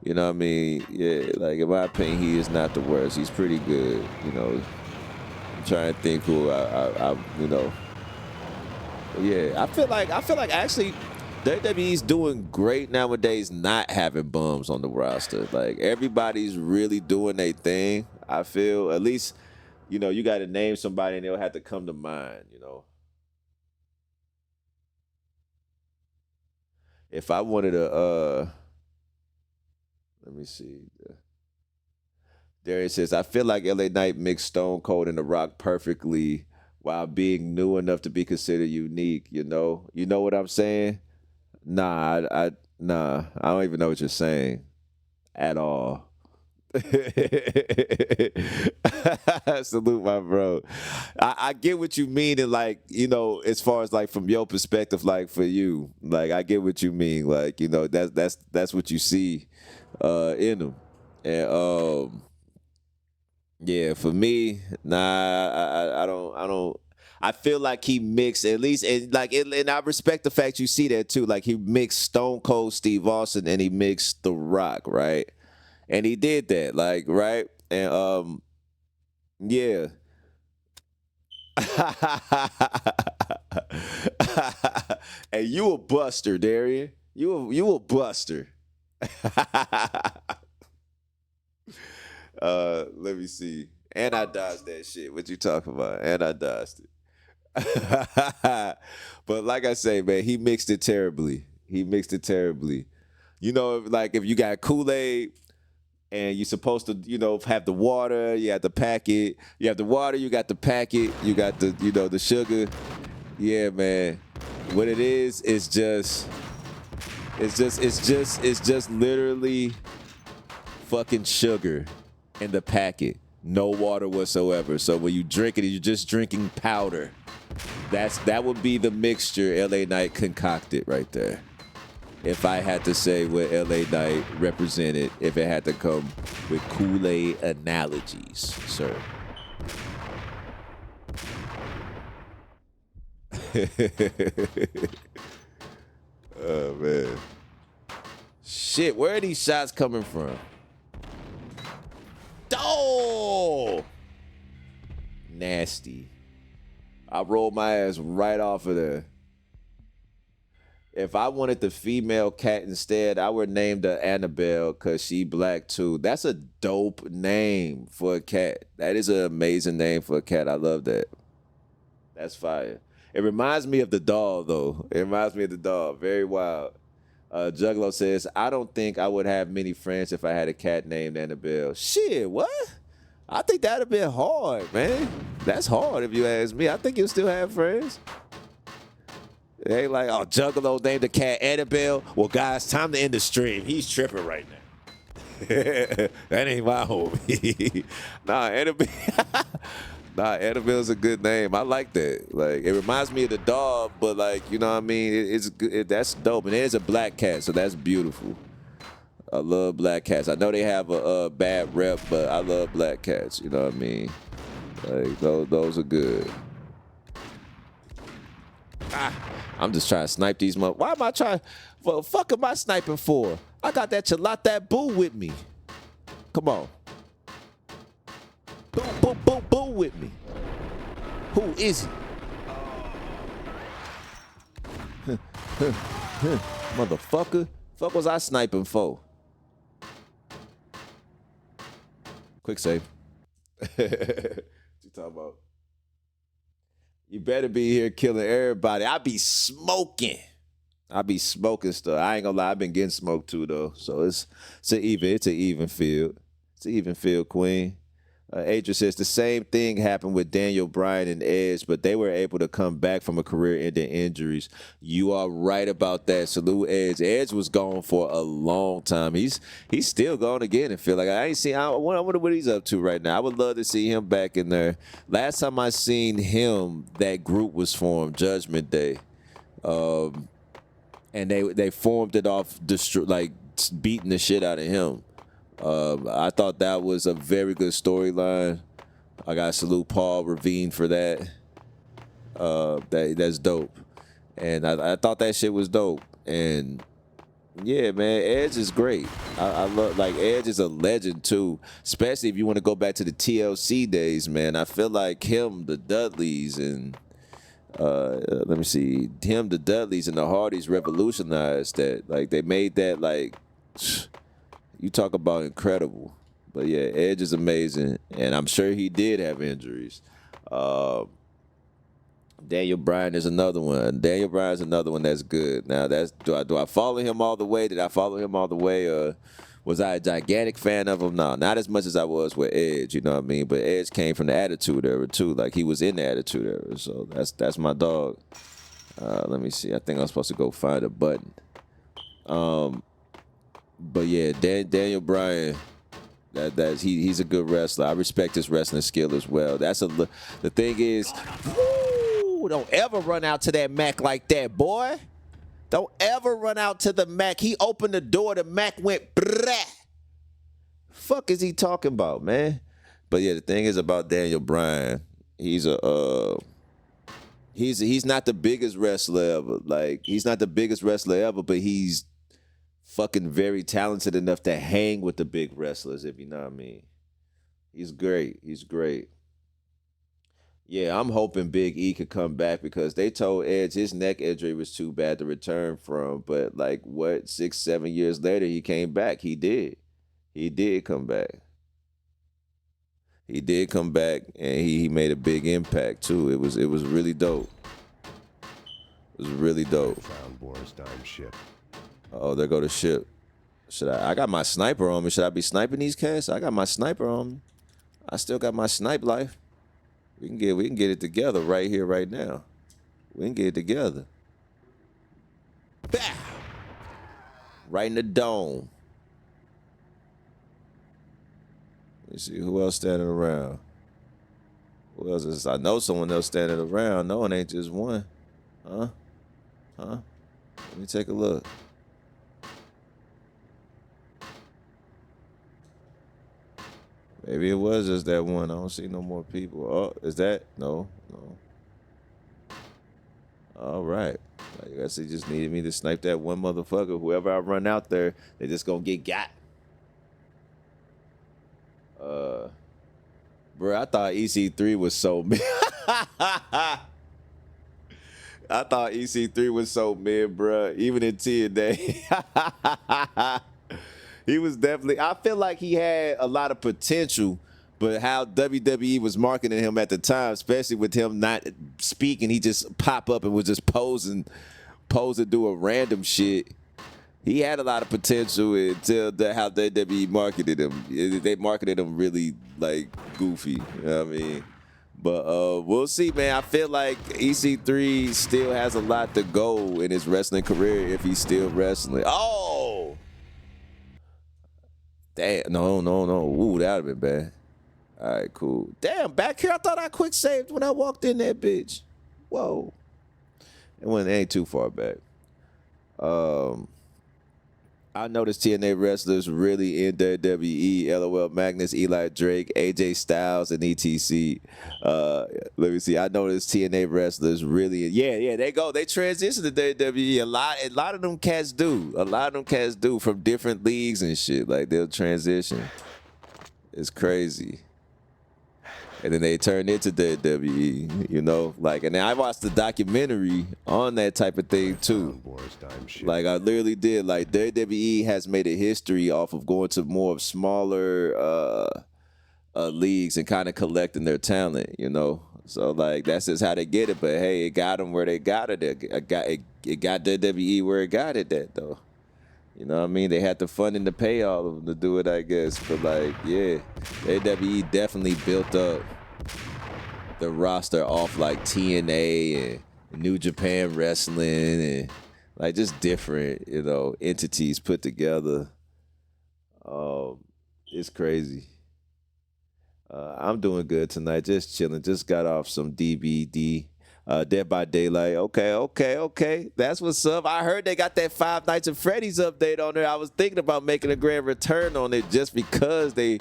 you know what I mean? Yeah, like in my opinion, he is not the worst. He's pretty good. You know, I'm trying to think who I you know. But yeah, I feel like actually WWE's doing great nowadays not having bums on the roster. Like everybody's really doing their thing. I feel at least, you know, you got to name somebody and they'll have to come to mind, you know. If I wanted to let me see. Darius says, I feel like LA Knight mixed Stone Cold and The Rock perfectly while being new enough to be considered unique, you know? You know what I'm saying? Nah, I don't even know what you're saying at all. Salute, my bro. I get what you mean, and like, you know, as far as like from your perspective, like for you, like I get what you mean, like, you know, that's what you see in them, and yeah, for me, nah, I don't. I feel like he mixed at least, and like, and I respect the fact you see that too. Like he mixed Stone Cold Steve Austin and he mixed The Rock, right? And he did that, like, right? And yeah. And you a buster, Darian. You a buster. Let me see. And I dodged that shit. What you talking about? And I dodged it. But like I say, man, he mixed it terribly. He mixed it terribly. You know, like if you got Kool-Aid and you're supposed to, you know, have the water, you have the packet. You have the water, you got the packet, you got the, you know, the sugar. Yeah, man. What it is just it's just literally fucking sugar in the packet. No water whatsoever. So when you drink it, you're just drinking powder. That would be the mixture LA Knight concocted right there. If I had to say what LA Knight represented, if it had to come with Kool-Aid analogies, sir. Oh, man. Shit, where are these shots coming from? Oh! Nasty. I rolled my ass right off of there. If I wanted the female cat instead, I would name the Annabelle because she black too. That's a dope name for a cat. That is an amazing name for a cat. I love that. That's fire. It reminds me of the doll, though. It reminds me of the doll. Very wild. Juggalo says, I don't think I would have many friends if I had a cat named Annabelle. Shit, what? I think that'd have been hard, man. That's hard if you ask me. I think you'll still have friends. It ain't like, oh, Juggalo named the cat Annabelle. Well, guys, time to end the stream. He's tripping right now. That ain't my homie. Nah, Annabelle. Nah, Annabelle's a good name. I like that. Like, it reminds me of the dog, but like, you know what I mean? It's good. That's dope. And there's a black cat, so that's beautiful. I love black cats. I know they have a bad rep, but I love black cats. You know what I mean? Like, those are good. I'm just trying to snipe these mother. Why am I trying? What the fuck am I sniping for? I got that Chalata Boo with me. Come on. Boo with me. Who is he? Motherfucker. Fuck was I sniping for? Quick save. What you talking about? You better be here killing everybody. I be smoking. I be smoking stuff. I ain't gonna lie, I've been getting smoked too though. So it's an even field. It's an even field, Queen. Adrian says the same thing happened with Daniel Bryan and Edge, but they were able to come back from a career-ending injuries. You are right about that. Salute Edge. Edge was gone for a long time. He's still gone again. And feel like I wonder what he's up to right now. I would love to see him back in there. Last time I seen him, that group was formed, Judgment Day, and they formed it off like beating the shit out of him. I thought that was a very good storyline. I got to salute Paul Ravine for that. That's dope. And I thought that shit was dope. And yeah, man, Edge is great. I love, like, Edge is a legend too, especially if you want to go back to the TLC days, man. I feel like him, the Dudleys, and let me see, him, the Dudleys, and the Hardys revolutionized that. Like, they made that, like, you talk about incredible. But yeah, Edge is amazing, and I'm sure he did have injuries. Daniel Bryan is another one. Daniel Bryan is another one that's good. Now, do I follow him all the way? Did I follow him all the way? Was I a gigantic fan of him? No, not as much as I was with Edge, you know what I mean? But Edge came from the Attitude Era too. Like he was in the Attitude Era. So that's my dog. Let me see. I think I'm supposed to go find a button. But yeah, Daniel Bryan, he's a good wrestler. I respect his wrestling skill as well. The thing is, woo, don't ever run out to that Mac like that, boy. Don't ever run out to the Mac. He opened the door, the Mac went brah. Fuck is he talking about, man? But yeah, the thing is about Daniel Bryan, he's not the biggest wrestler ever. Like, he's not the biggest wrestler ever, but he's fucking very talented enough to hang with the big wrestlers, if you know what I mean. He's great. He's great. Yeah, I'm hoping Big E could come back because they told Edge his neck injury was too bad to return from. But like, 6-7 years later, he came back. He did. He did come back. He did come back, and he made a big impact too. It was really dope. It was really dope.
Found Boris Dime ship.
Oh, there go the ship. I got my sniper on me. Should I be sniping these cats? I got my sniper on me. I still got my snipe life. We can get it together right here, right now. We can get it together. Bow! Right in the dome. Let me see who else standing around. Who else is? I know someone else standing around. No, it ain't just one. Huh? Let me take a look. Maybe it was just that one. I don't see no more people. Oh, is that? No. All right. I guess they just needed me to snipe that one motherfucker. Whoever I run out there, they just gonna get got. Bro, I thought EC3 was so mid. I thought EC3 was so mid, bro. Even in TNA. He was definitely, I feel like he had a lot of potential, but how WWE was marketing him at the time, especially with him not speaking, he just pop up and was just posing doing random shit. He had a lot of potential until how WWE marketed him. They marketed him really like goofy, you know what I mean? But we'll see, man. I feel like EC3 still has a lot to go in his wrestling career if he's still wrestling. Oh! Damn, no. Ooh, that would have been bad. All right, cool. Damn, back here, I thought I quick saved when I walked in that bitch. Whoa. It ain't too far back. I noticed TNA wrestlers really in WWE. LOL Magnus, Eli Drake, AJ Styles, and ETC. Let me see. I noticed TNA wrestlers really. Yeah. They go. They transition to WWE. A lot of them cats do. A lot of them cats do from different leagues and shit. Like they'll transition. It's crazy. And then they turn into WWE, you know? Like, and then I watched the documentary on that type of thing too. Like I literally did. Like WWE has made a history off of going to more of smaller leagues and kind of collecting their talent, you know? So like that's just how they get it. But hey, it got them where they got it. It got WWE where it got it at though. You know what I mean? They had the funding to pay all of them to do it, I guess. But, like, yeah, WWE definitely built up the roster off, like, TNA and New Japan Wrestling and, like, just different, you know, entities put together. It's crazy. I'm doing good tonight, just chilling. Just got off some DBD. Dead by Daylight. Okay. That's what's up. I heard they got that Five Nights at Freddy's update on there. I was thinking about making a grand return on it just because they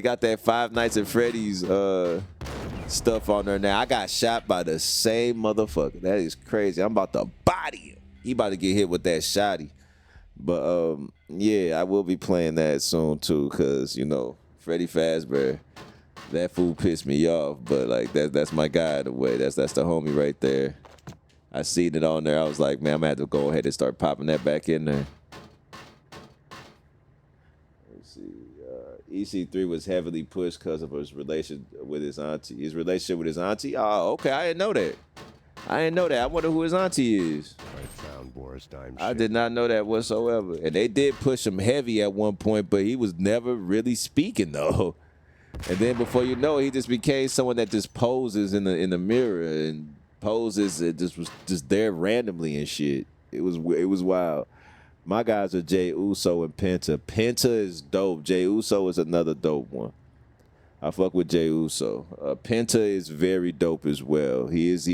got that Five Nights at Freddy's stuff on there now. I got shot by the same motherfucker. That is crazy. I'm about to body him. He about to get hit with that shotty. But yeah, I will be playing that soon too, cause you know Freddy Fazbear. That fool pissed me off, but like that's my guy in a way. That's the homie right there. I seen it on there. I was like, man, I'm gonna have to go ahead and start popping that back in there. Let's see. EC3 was heavily pushed because of his relationship with his auntie. His relationship with his auntie? Oh, okay. I didn't know that. I wonder who his auntie is.
found Boris Dime
I
ship.
did not know that whatsoever. And they did push him heavy at one point, but he was never really speaking though. And then before you know it, he just became someone that just poses in the mirror and poses and just was just there randomly and shit. It was wild. My guys are Jay Uso and Penta. Penta is dope. Jay Uso is another dope one. I fuck with Jay Uso. Penta is very dope as well. He is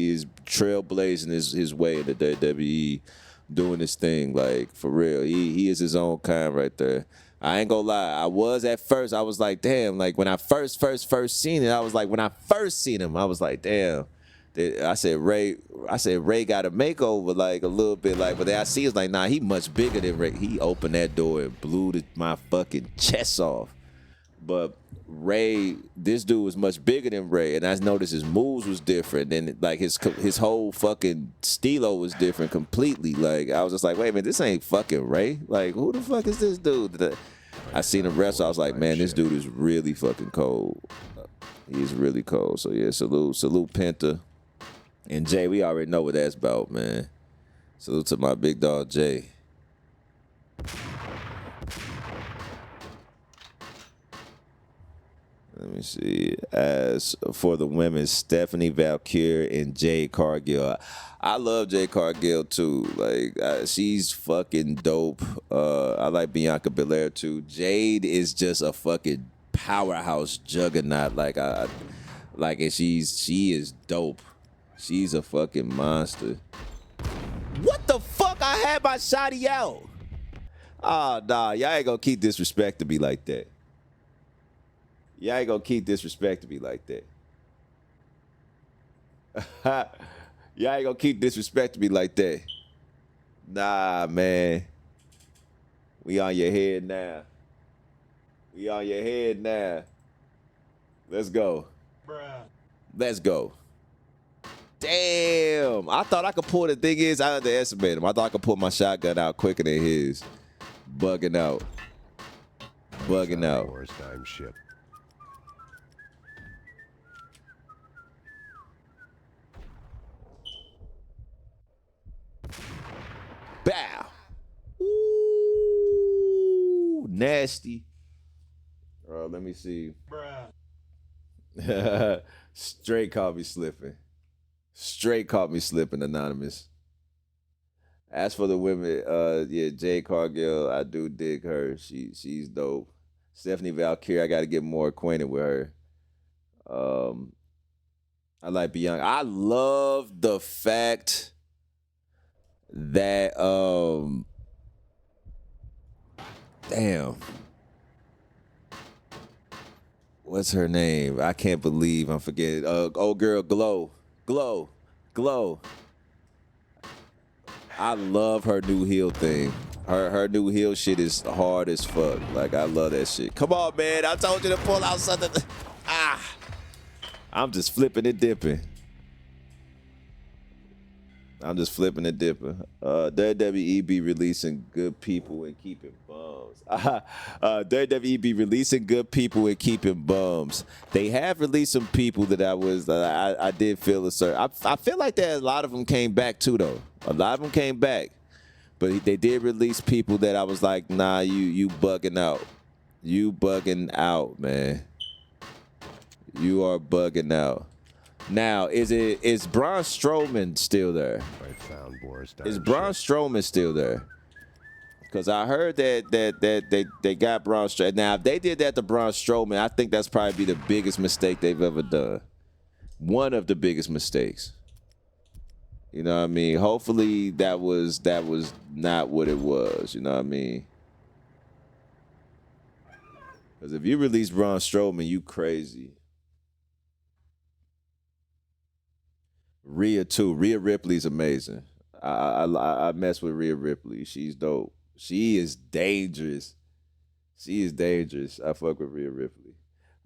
trailblazing his way in the WWE, doing his thing, like, for real. He is his own kind right there. I ain't gonna lie. I was at first. I was like, damn. Like when I first seen it, I was like, when I first seen him, I was like, damn. I said Ray got a makeover like a little bit, like, but then I see it's like, nah, he much bigger than Ray. He opened that door and blew my fucking chest off. But Ray, this dude was much bigger than Ray, and I noticed his moves was different, and like his whole fucking stilo was different completely. Like I was just like, wait a minute, this ain't fucking Ray. Like who the fuck is this dude? I seen him wrestle. I was like, man, this dude is really fucking cold. He's really cold. So yeah, salute Penta and Jay. We already know what that's about, man. Salute to my big dog Jay. Let me see. As for the women, Stephanie Valkyrie and Jade Cargill. I love Jade Cargill too. Like she's fucking dope. I like Bianca Belair too. Jade is just a fucking powerhouse juggernaut. And she is dope. She's a fucking monster. What the fuck? I had my shotty out. Oh nah, y'all ain't gonna keep disrespecting me like that. Y'all ain't gonna keep disrespecting me like that. Y'all ain't gonna keep disrespecting me like that. Nah, man. We on your head now. We on your head now. Let's go.
Bruh.
Let's go. Damn. I thought I could pull the thing is, I underestimated him. I thought I could pull my shotgun out quicker than his. Bugging out. Bugging out.
Boris Dime ship.
Bow. Ooh, nasty. Let me see.
Bruh.
Straight caught me slipping. Straight caught me slipping, Anonymous. As for the women, yeah, Jade Cargill, I do dig her. She's dope. Stephanie Valkyrie, I got to get more acquainted with her. I like Bianca. I love the fact that damn, what's her name? I can't believe I'm forgetting. Old girl, Glow. I love her new heel thing. Her new heel shit is hard as fuck. Like I love that shit. Come on, man. I told you to pull out something. I'm just flipping and dipping. WWE be releasing good people and keeping bums. WWE be releasing good people and keeping bums. They have released some people that I did feel a certain. I feel like that a lot of them came back too, though. A lot of them came back. But they did release people that I was like, nah, you bugging out. You bugging out, man. You are bugging out. Now, is Braun Strowman still there?
I found Boris Dime
Is Braun Strowman still there? Because I heard that they got Braun Strowman. Now, if they did that to Braun Strowman, I think that's probably the biggest mistake they've ever done. One of the biggest mistakes. You know what I mean? Hopefully that was not what it was. You know what I mean? Because if you release Braun Strowman, you crazy. Rhea too. Rhea Ripley's amazing. I mess with Rhea Ripley. She's dope. She is dangerous. I fuck with Rhea Ripley.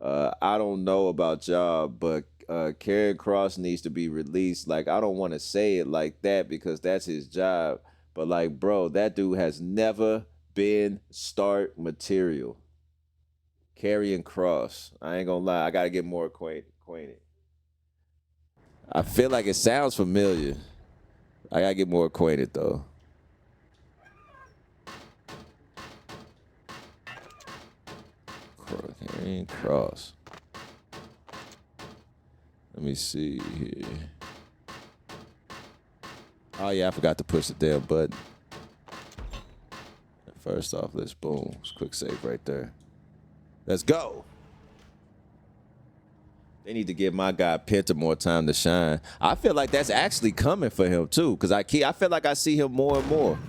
I don't know about y'all, but Karrion Kross needs to be released. Like, I don't want to say it like that because that's his job. But like, bro, that dude has never been start material. Karrion Kross. I ain't gonna lie. I gotta get more acquainted. I feel like it sounds familiar. I gotta get more acquainted though. Karrion Kross. Let me see here. Oh yeah, I forgot to push the damn button. First off, let's boom. It's quick save right there. Let's go. They need to give my guy Penta more time to shine. I feel like that's actually coming for him too, because I feel like I see him more and more.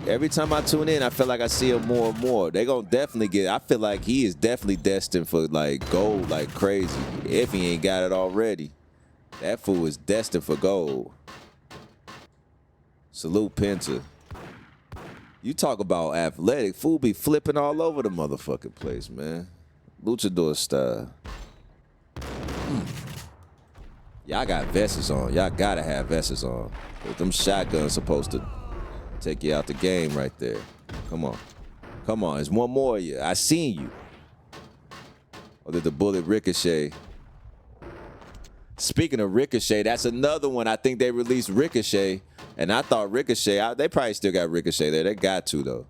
Every time I tune in, I feel like I see him more and more. They gonna definitely get. I feel like he is definitely destined for like gold, like crazy. If he ain't got it already, that fool is destined for gold. Salute Penta. You talk about athletic, fool be flipping all over the motherfucking place, man. Luchador style. Y'all got vests on. Y'all gotta have vests on. Them shotguns supposed to take you out the game right there. Come on. Come on. There's one more of you. I seen you. Or did the bullet ricochet? Speaking of Ricochet, that's another one. I think they released Ricochet. And I thought Ricochet, they probably still got Ricochet there. They got to, though.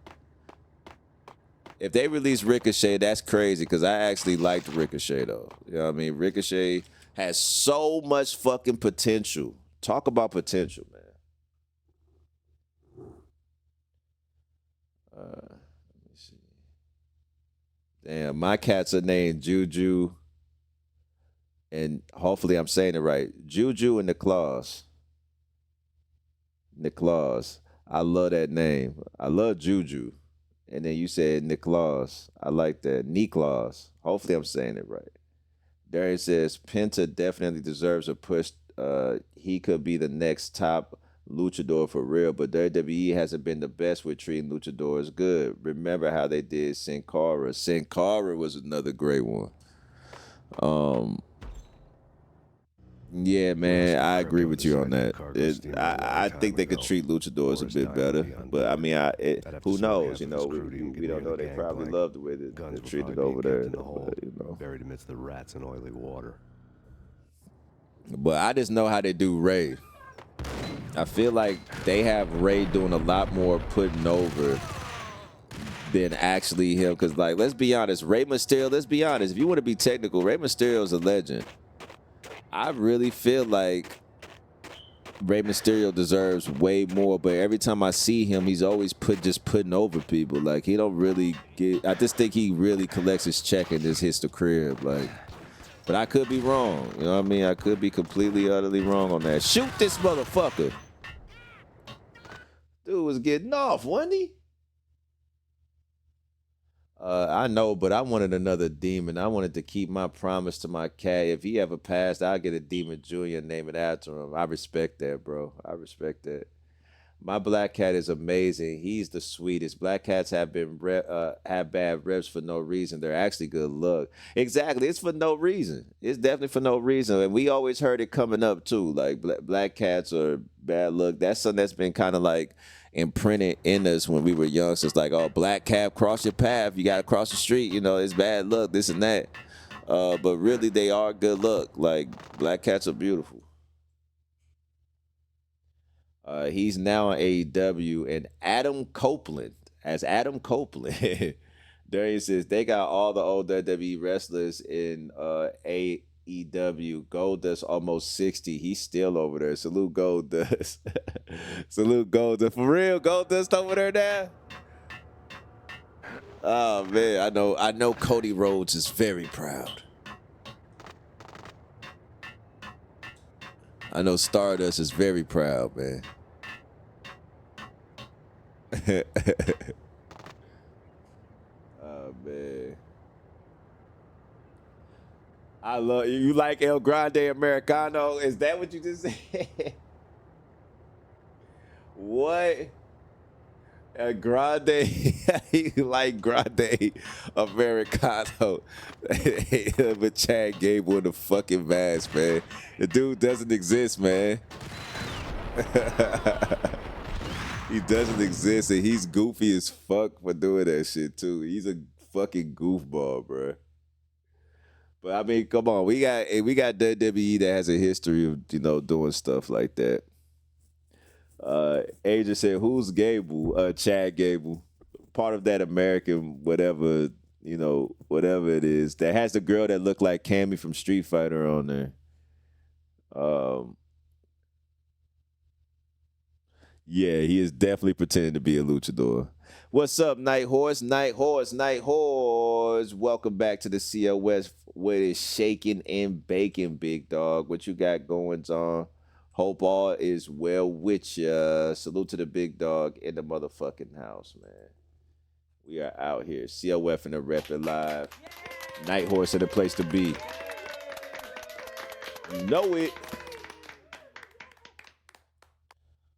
If they release Ricochet, that's crazy because I actually liked Ricochet, though. You know what I mean? Ricochet has so much fucking potential. Talk about potential, man. Let me see. Damn, my cats are named Juju. And hopefully I'm saying it right. Juju and the Claws. Niklaus. I love that name. I love Juju. And then you said Niklaus. I like that. Niklaus. Hopefully I'm saying it right. Darian says Penta definitely deserves a push. He could be the next top luchador for real, but WWE hasn't been the best with treating luchadors good. Remember how they did Sin Cara. Sin Cara was another great one. Yeah, man, I agree with you on that. I think they could treat luchadors a bit better, but I mean, who knows? You know, we don't know. They probably love the way they're treated over there. But, you know,
buried amidst the rats and oily water.
But I just know how they do Ray. I feel like they have Ray doing a lot more putting over than actually him. Because, like, let's be honest, Rey Mysterio. Let's be honest. If you want to be technical, Rey Mysterio is a legend. I really feel like Rey Mysterio deserves way more, but every time I see him, he's always putting over people. Like, he don't really get. I just think he really collects his check and just hits the crib. Like, but I could be wrong. You know what I mean? I could be completely, utterly wrong on that. Shoot this motherfucker. Dude was getting off, wasn't he? I know, but I wanted another demon. I wanted to keep my promise to my cat. If he ever passed, I'll get a demon junior and name it after him. I respect that, bro. I respect that. My black cat is amazing. He's the sweetest. Black cats have bad reps for no reason. They're actually good luck. Exactly. It's for no reason. It's definitely for no reason. And we always heard it coming up too. Like black cats are bad luck. That's something that's been kind of like imprinted in us when we were young. So it's like, oh, black cat, cross your path. You got to cross the street. You know, it's bad luck, this and that. But really, they are good luck. Like, black cats are beautiful. He's now on AEW, and Adam Copeland, Darian says they got all the old WWE wrestlers in AEW. Goldust almost 60. He's still over there. Salute Goldust. Salute Goldust. For real, Goldust over there now? Oh man, I know Cody Rhodes is very proud. I know Stardust is very proud, man. Oh, man. I love you. You like El Grande Americano? Is that what you just said? What? El Grande, you like Grande Americano. But Chad gave one the fucking mask, man. The dude doesn't exist, man. He doesn't exist, and he's goofy as fuck for doing that shit, too. He's a fucking goofball, bro. But, I mean, come on. We got WWE that has a history of, you know, doing stuff like that. Adrian said, "Who's Gable?" Chad Gable, part of that American whatever, whatever it is that has the girl that looked like Cammy from Street Fighter on there. Yeah, he is definitely pretending to be a luchador. What's up, Night Horse? Night Horse, Night Horse. Welcome back to the COS. What is shaking and baking, big dog? What you got going on? Hope all is well with ya. Salute to the big dog in the motherfucking house, man. We are out here. COF and the Rep It Live. Night Horse in the place to be. You know it.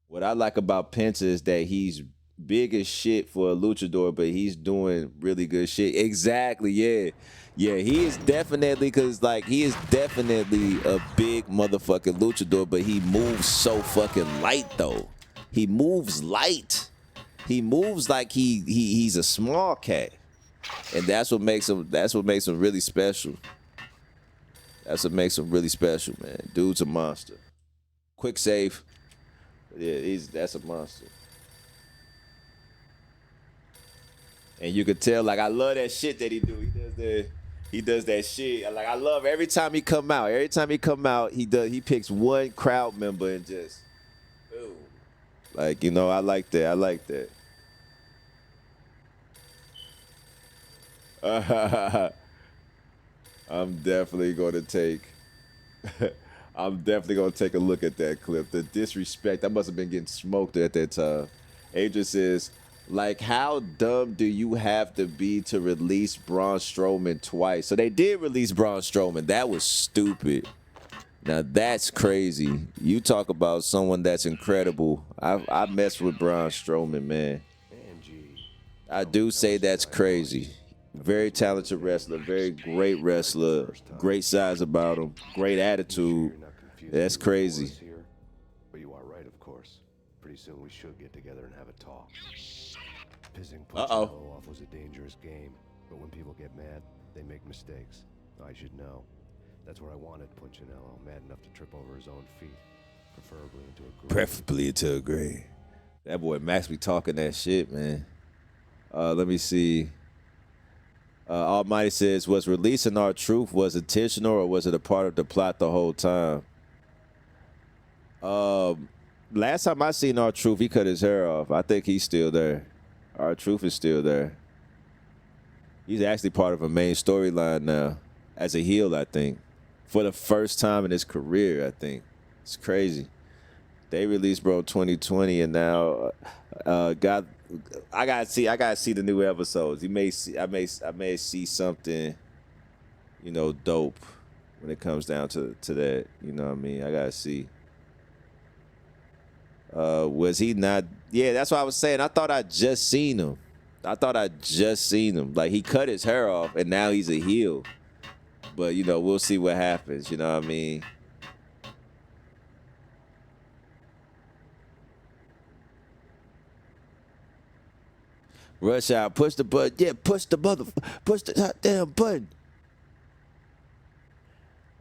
What I like about Penta is that he's big as shit for a luchador, but he's doing really good shit. Exactly, yeah. Yeah, he is definitely, because, like, he is definitely a big motherfucking luchador, but he moves so fucking light, though. He moves light. He moves like he's a small cat. And that's what makes him really special. That's what makes him really special, man. Dude's a monster. Quick save. Yeah, that's a monster. And you could tell, like, I love that shit that he do. He does that shit. Like, I love every time he come out. Every time he come out, he picks one crowd member and just boom. Like, I like that. I like that. I'm definitely gonna take a look at that clip. The disrespect. I must have been getting smoked at that time. Adrian says, like, how dumb do you have to be to release Braun Strowman twice? So they did release Braun Strowman. That was stupid. Now that's crazy. You talk about someone that's incredible. I mess with Braun Strowman, man. I do say that's crazy. Very talented wrestler, very great wrestler, great size about him, great attitude. That's crazy.
But you are right, of course. Pretty soon we should get together and have a talk. Pissing Punchinello off was a dangerous game, but when people get mad, they make mistakes. I should know. That's where I wanted Punchinello, mad enough to trip over his own feet, preferably into a grave.
That boy Max be talking that shit, man. Let me see. Almighty says, was releasing our truth was intentional or was it a part of the plot the whole time? Last time I seen our truth, he cut his hair off. I think he's still there. Our truth is still there. He's actually part of a main storyline now as a heel, I think. For the first time in his career, I think. It's crazy. They released Bro 2020 and now I gotta see the new episodes. I may see something, dope when it comes down to that. You know what I mean? I gotta see. Was he not? Yeah, that's what I was saying. I thought I just seen him. Like, he cut his hair off and now he's a heel. But, we'll see what happens. You know what I mean? Rush out. Push the button. Yeah, push the goddamn button.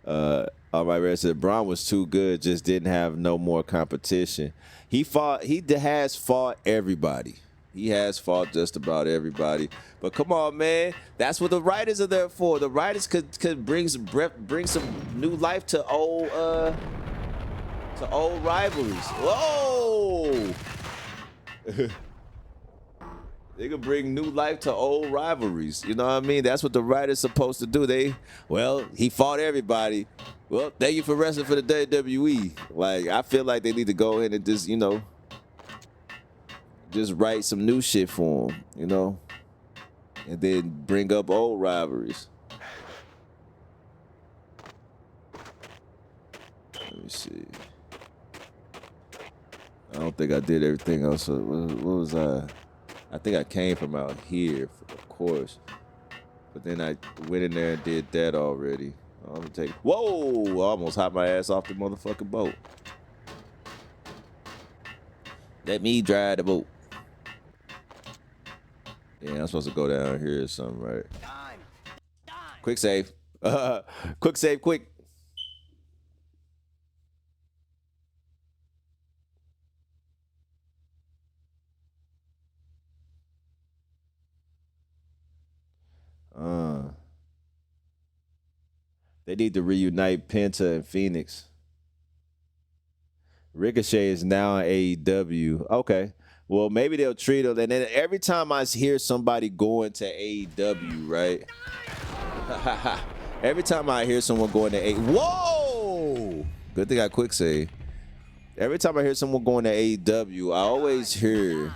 All right, Red said Braun was too good, just didn't have no more competition. He has fought everybody. He has fought just about everybody. But come on, man. That's what the writers are there for. The writers could bring some new life to old rivalries. Whoa! They could bring new life to old rivalries. You know what I mean? That's what the writer's supposed to do. He fought everybody. Well, thank you for wrestling for the WWE. Like, I feel like they need to go in and just write some new shit for him, and then bring up old rivalries. Let me see. I don't think I did everything else. What was I? I think I came from out here, of course. But then I went in there and did that already. I'm gonna take. Whoa! I almost hopped my ass off the motherfucking boat. Let me drive the boat. Yeah, I'm supposed to go down here or something, right? Quick save. Quick save, quick. They need to reunite Penta and Phoenix. Ricochet is now in AEW. Okay. Well, maybe they'll treat him. And then every time I hear somebody going to AEW, right? Every time I hear someone going to whoa! Good thing I quick save. Every time I hear someone going to AEW, I always hear,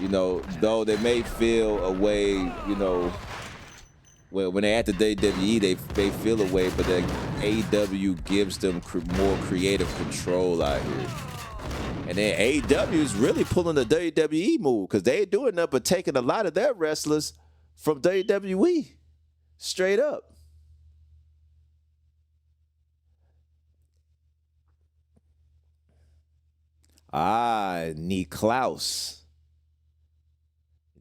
you know, though they may feel a way, you know, when they're at the WWE, they feel a way, but then AEW gives them more creative control out here. And then AEW is really pulling the WWE move because they ain't doing nothing but taking a lot of their wrestlers from WWE. Straight up. Niklaus.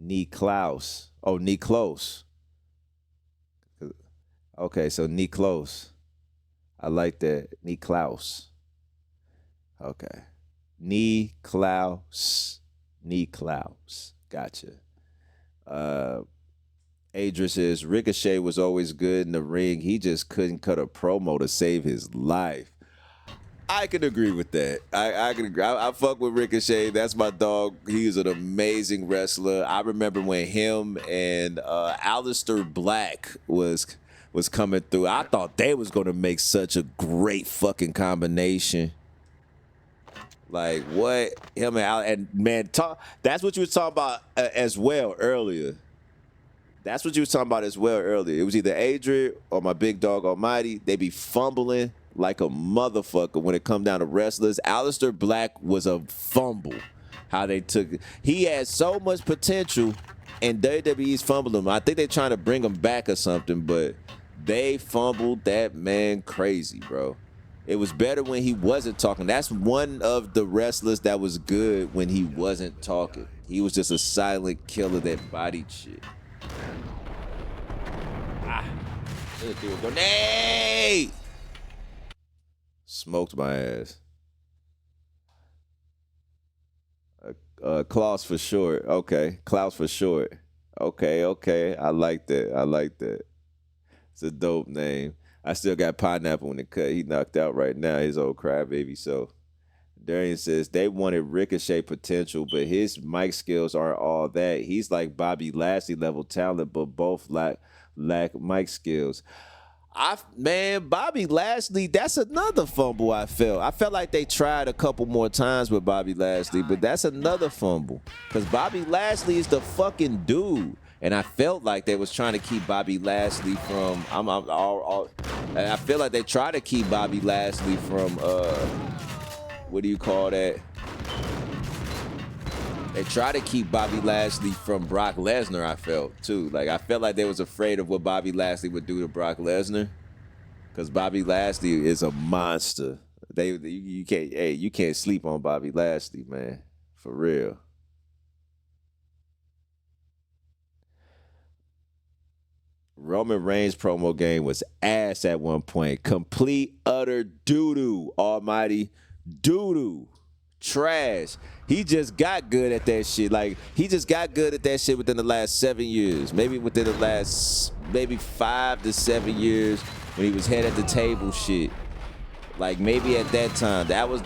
Niklaus. Oh, Niklaus. Okay, so Niklaus. I like that. Niklaus. Okay. Niklaus. Gotcha. Adria says Ricochet was always good in the ring. He just couldn't cut a promo to save his life. I can agree with that. I can agree. I fuck with Ricochet. That's my dog. He's an amazing wrestler. I remember when him and Aleister Black was coming through. I thought they was gonna make such a great fucking combination. Like what him and man, that's what you was talking about as well earlier. That's what you was talking about as well earlier. It was either Adria or my big dog Almighty. They be fumbling like a motherfucker when it come down to wrestlers. Aleister Black was a fumble. How they took it. He had so much potential, and WWE's fumbled him. I think they're trying to bring him back or something, but they fumbled that man crazy, bro. It was better when he wasn't talking. That's one of the wrestlers that was good when he wasn't talking. He was just a silent killer that bodied shit. This dude go, Nate! Smoked my ass. Klaus for short. Okay. Klaus for short. Okay. I like that. It's a dope name. I still got Pineapple in the cut. He knocked out right now, his old crybaby. So Darian says they wanted Ricochet potential, but his mic skills aren't all that. He's like Bobby Lashley level talent, but both lack mic skills. Bobby Lashley, that's another fumble I felt. I felt like they tried a couple more times with Bobby Lashley, but that's another fumble. Because Bobby Lashley is the fucking dude. And I felt like they was trying to keep Bobby Lashley from, and I feel like they try to keep Bobby Lashley from, what do you call that? They try to keep Bobby Lashley from Brock Lesnar, I felt, too. Like, I felt like they was afraid of what Bobby Lashley would do to Brock Lesnar. Because Bobby Lashley is a monster. You can't sleep on Bobby Lashley, man. For real. Roman Reigns promo game was ass at one point. Complete, utter doo-doo. Almighty doo-doo. Trash. He just got good at that shit. Like, he just got good at that shit within the last 7 years. Maybe within the last 5 to 7 years when he was head at the table shit. Like, maybe at that time. That was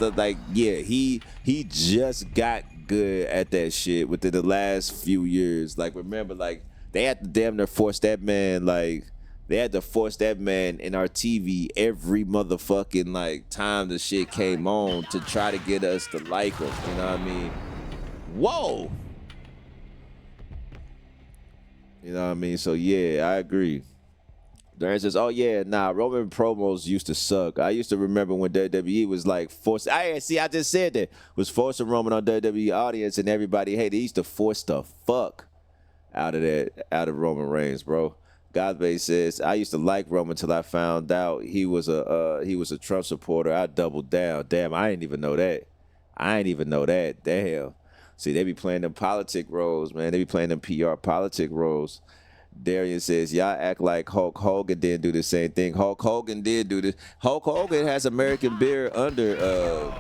he just got good at that shit within the last few years. Like, remember, like, they had to damn near force that man, they had to force that man in our TV every motherfucking, time the shit came on to try to get us to like him. You know what I mean? Whoa! You know what I mean? So, yeah, I agree. Darren says, Roman promos used to suck. I used to remember when WWE was, forcing, I just said that, was forcing Roman on WWE audience and everybody, hey, they used to force the fuck out of Roman Reigns, bro. Godbase says, I used to like Roman until I found out he was a Trump supporter. I doubled down. Damn, I didn't even know that. Damn. See, they be playing them politic roles, man. They be playing them PR politic roles. Darian says, y'all act like Hulk Hogan didn't do the same thing. Hulk Hogan did do this. Hulk Hogan has American beer under,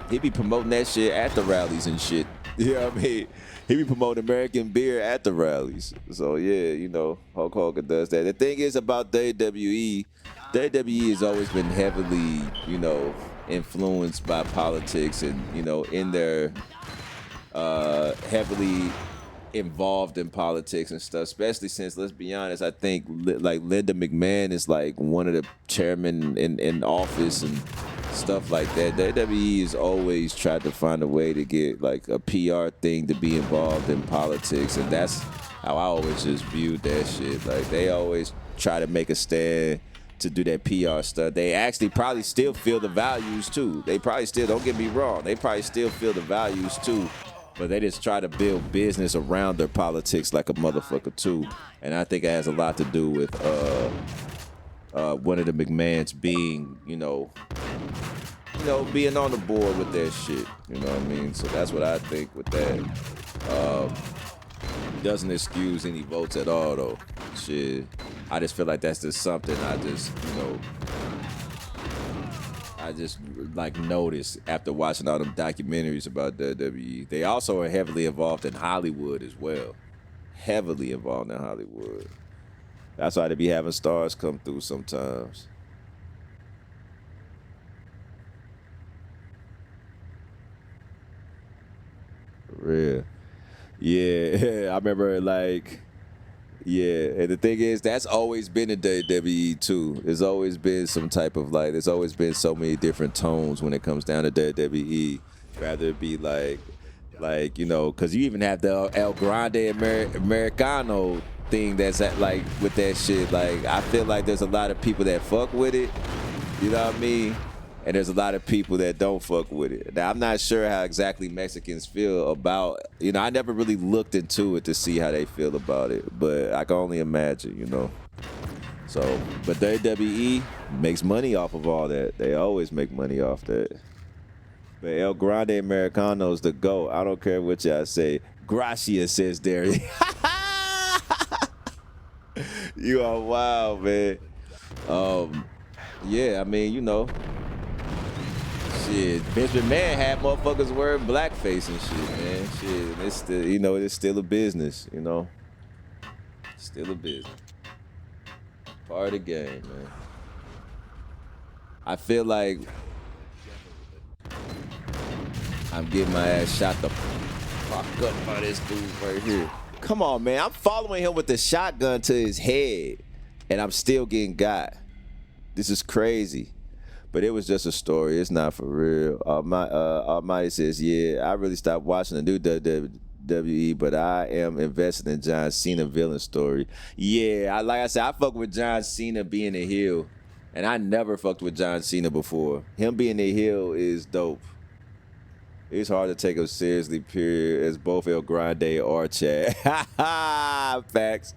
he be promoting that shit at the rallies and shit. You know what I mean? He be promoting American beer at the rallies. So yeah, you know, Hulk Hogan does that. The thing is about WWE has always been heavily, you know, influenced by politics and, you know, in their heavily involved in politics and stuff, especially since, let's be honest, I think like Linda McMahon is like one of the chairmen in office and stuff like that. WWE has always tried to find a way to get like a PR thing to be involved in politics, and that's how I always just viewed that shit. Like they always try to make a stand to do that PR stuff. They actually probably still feel the values too. They probably still, don't get me wrong, they probably still feel the values too. But they just try to build business around their politics like a motherfucker too. And I think it has a lot to do with one of the McMahons being, you know, being on the board with that shit. You know what I mean? So that's what I think with that. Doesn't excuse any votes at all though. Shit. I just feel like that's just something I just like noticed after watching all them documentaries about WWE. They also are heavily involved in Hollywood as well. Heavily involved in Hollywood. That's why they be having stars come through sometimes. For real. Yeah, I remember like, yeah, and the thing is, that's always been in WWE too. There's always been some type of like, there's always been so many different tones when it comes down to WWE. Rather it be like, you know, because you even have the El Grande Americano thing that's at, like with that shit. Like I feel like there's a lot of people that fuck with it. You know what I mean? And there's a lot of people that don't fuck with it. Now, I'm not sure how exactly Mexicans feel about, you know, I never really looked into it to see how they feel about it, but I can only imagine, you know. So, but WWE makes money off of all that. They always make money off that. But El Grande Americano's the GOAT. I don't care what y'all say. Gracias, says Derry. You are wild, man. Yeah, I mean, you know. Shit, Vince McMahon had motherfuckers wearing blackface and shit, man. Shit, it's still, you know, it's still a business, you know. Still a business. Part of the game, man. I feel like I'm getting my ass shot the fuck up by this dude right here. Come on, man. I'm following him with the shotgun to his head, and I'm still getting got. This is crazy. But it was just a story. It's not for real. Almighty says, yeah, I really stopped watching the new WWE, but I am invested in John Cena villain story. Yeah, like I said, I fuck with John Cena being a heel, and I never fucked with John Cena before. Him being a heel is dope. It's hard to take him seriously, period, as both El Grande or Chad. Facts.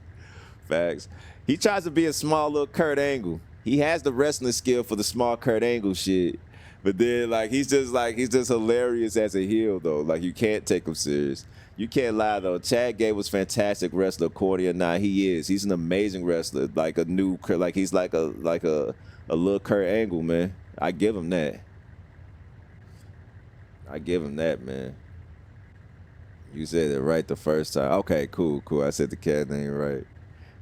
He tries to be a small little Kurt Angle. He has the wrestling skill for the small Kurt Angle shit. But then, like, he's just hilarious as a heel, though. Like, you can't take him serious. You can't lie, though. Chad Gable's fantastic wrestler, corny or not. He is. He's an amazing wrestler. Like he's like a little Kurt Angle, man. I give him that. Man. You said it right the first time. Okay, cool. I said the cat name right.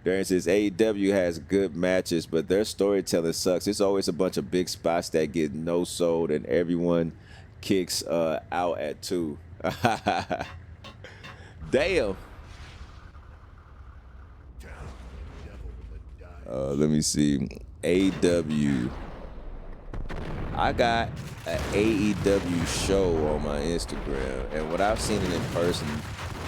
Darren says AEW has good matches, but their storytelling sucks. It's always a bunch of big spots that get no sold, and everyone kicks out at 2. Damn. Let me see. AEW. I got an AEW show on my Instagram, and what I've seen it in person,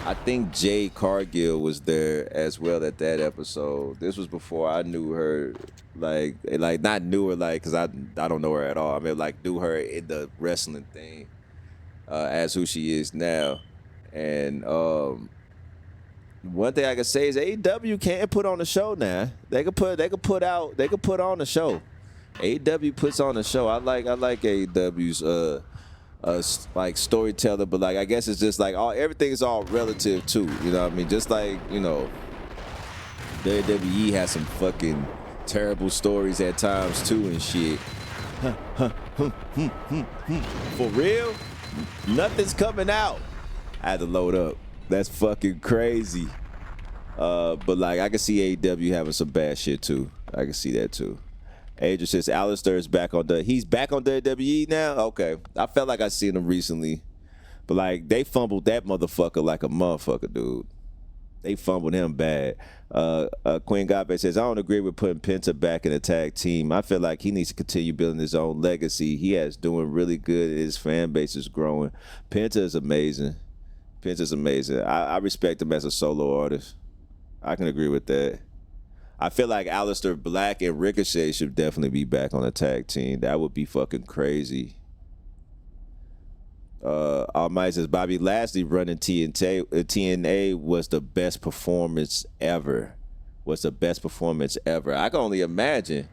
I think Jade Cargill was there as well at that episode. This was before I knew her, like not knew her, like, because I don't know her at all. I mean, like, knew her in the wrestling thing as who she is now. And one thing I can say is AEW can put on a show now. They could put on a show. AEW puts on a show. I like AEW's like storyteller, but like I guess it's just like everything is all relative too. You know what I mean? Just like, you know, WWE has some fucking terrible stories at times too and shit. For real? Nothing's coming out. I had to load up. That's fucking crazy. But like I can see AEW having some bad shit too. I can see that too. Adrian says Alistair is back on he's back on WWE now? Okay. I felt like I seen him recently. But like they fumbled that motherfucker like a motherfucker, dude. They fumbled him bad. Queen Gabe says, I don't agree with putting Penta back in the tag team. I feel like he needs to continue building his own legacy. He has doing really good. His fan base is growing. Penta is amazing. Penta's amazing. I respect him as a solo artist. I can agree with that. I feel like Aleister Black and Ricochet should definitely be back on the tag team. That would be fucking crazy. Almighty says Bobby Lashley running TNA was the best performance ever. Was the best performance ever. I can only imagine.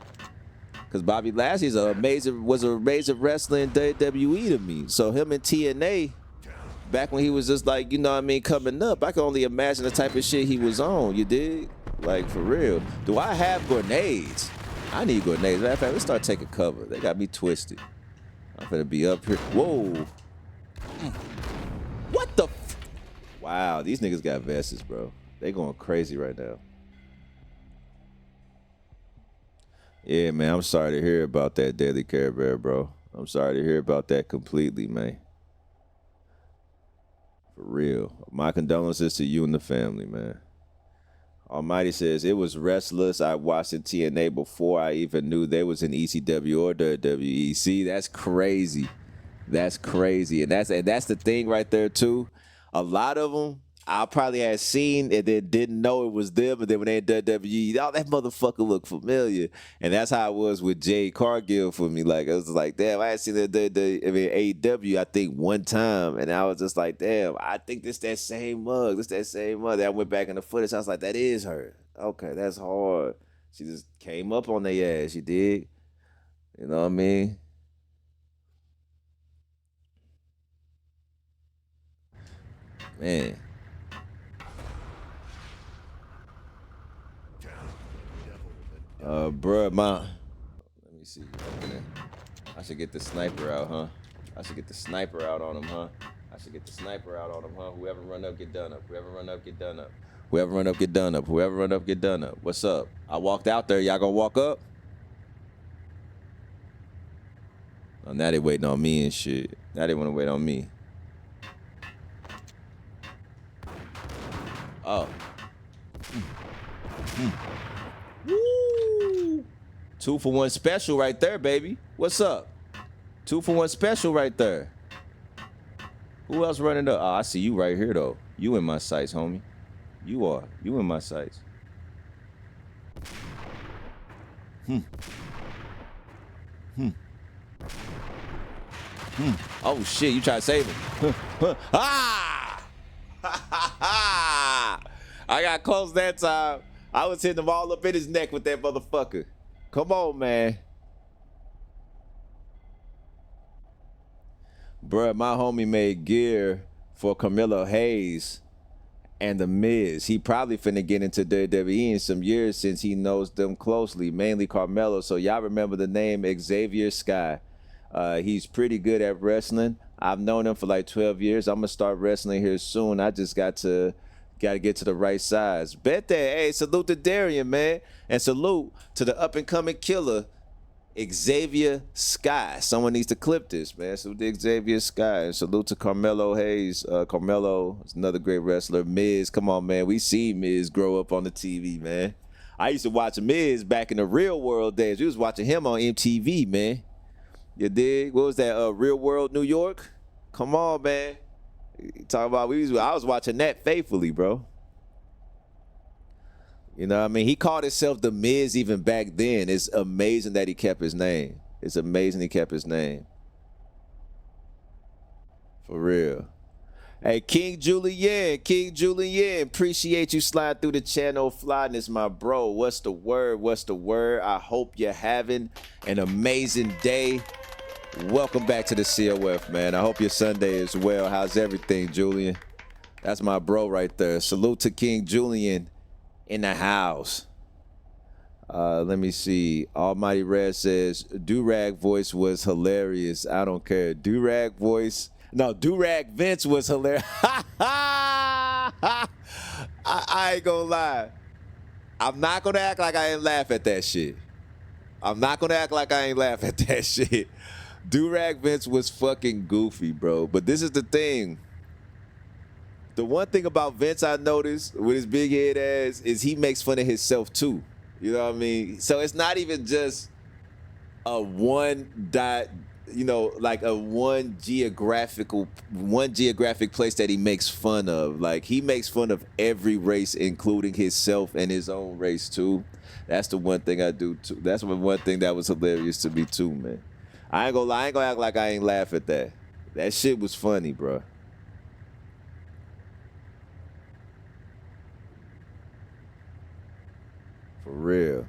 Because Bobby Lashley was an amazing wrestler in WWE to me. So him in TNA, back when he was just like, you know what I mean, coming up, I can only imagine the type of shit he was on, you dig? Like, for real. Do I have grenades? I need grenades. Matter of fact, let's start taking cover. They got me twisted. I'm gonna be up here. Whoa. What the Wow, these niggas got vests, bro. They going crazy right now. Yeah, man, I'm sorry to hear about that, Daily Care Bear, bro. I'm sorry to hear about that completely, man. For real. My condolences to you and the family, man. Almighty says, it was wrestlers I watched in TNA before I even knew they was in ECW or WWE. See, that's crazy. That's crazy. And that's the thing right there, too. A lot of them, I probably had seen and then didn't know it was them, but then when they in WWE, oh, that motherfucker looked familiar. And that's how it was with Jade Cargill for me. Like, I was like, damn, I had seen AEW, I think, one time, and I was just like, damn, I think this that same mug. This that same mug. I went back in the footage. I was like, that is her. Okay, that's hard. She just came up on their ass, you dig? You know what I mean? Man. Bruh, let me see. I should get the sniper out, huh? I should get the sniper out on him, huh? Whoever run up, get done up. Whoever run up, get done up. What's up? I walked out there. Y'all gonna walk up? Oh, now they waiting on me and shit. Now they want to wait on me. Oh. Woo! 2 for 1 special right there, baby. What's up? 2 for 1 special right there. Who else running up? Oh, I see you right here, though. You in my sights, homie. You are. You in my sights. Oh, shit. You try to save him. Ah! I got close that time. I was hitting him all up in his neck with that motherfucker. Come on, man. Bruh, my homie made gear for Carmelo Hayes and The Miz. He probably finna get into WWE in some years since he knows them closely, mainly Carmelo. So y'all remember the name Xavier Sky. He's pretty good at wrestling. I've known him for like 12 years. I'm gonna start wrestling here soon. I just got to get to the right size. Bet that. Hey, salute to Darian, man. And salute to the up-and-coming killer, Xavier Sky. Someone needs to clip this, man. Salute to Xavier Sky. And salute to Carmelo Hayes. Carmelo is another great wrestler. Miz, come on, man. We see Miz grow up on the TV, man. I used to watch Miz back in the Real World days. We was watching him on MTV, man. You dig? What was that? Real World New York? Come on, man. Talking about I was watching that faithfully, bro. You know what I mean? He called himself The Miz even back then. It's amazing that he kept his name. It's amazing he kept his name. For real. Hey, King Julian, appreciate you sliding through the channel. Flyness, my bro. What's the word? I hope you're having an amazing day. Welcome back to the COF, man. I hope your Sunday is well. How's everything, Julian? That's my bro right there. Salute to King Julian in the house. Let me see. Almighty Red says, Durag voice was hilarious. I don't care. Durag Vince was hilarious. I ain't gonna lie. I'm not gonna act like I ain't laugh at that shit. I'm not gonna act like I ain't laugh at that shit. Durag Vince was fucking goofy, bro. But this is the thing. The one thing about Vince I noticed with his big head ass is he makes fun of himself too. You know what I mean? So it's not even just a like a one geographic place that he makes fun of. Like he makes fun of every race, including himself and his own race too. That's the one thing I do too. That's the one thing that was hilarious to me too, man. I ain't gonna lie, I ain't gonna act like I ain't laugh at that. That shit was funny, bro. For real.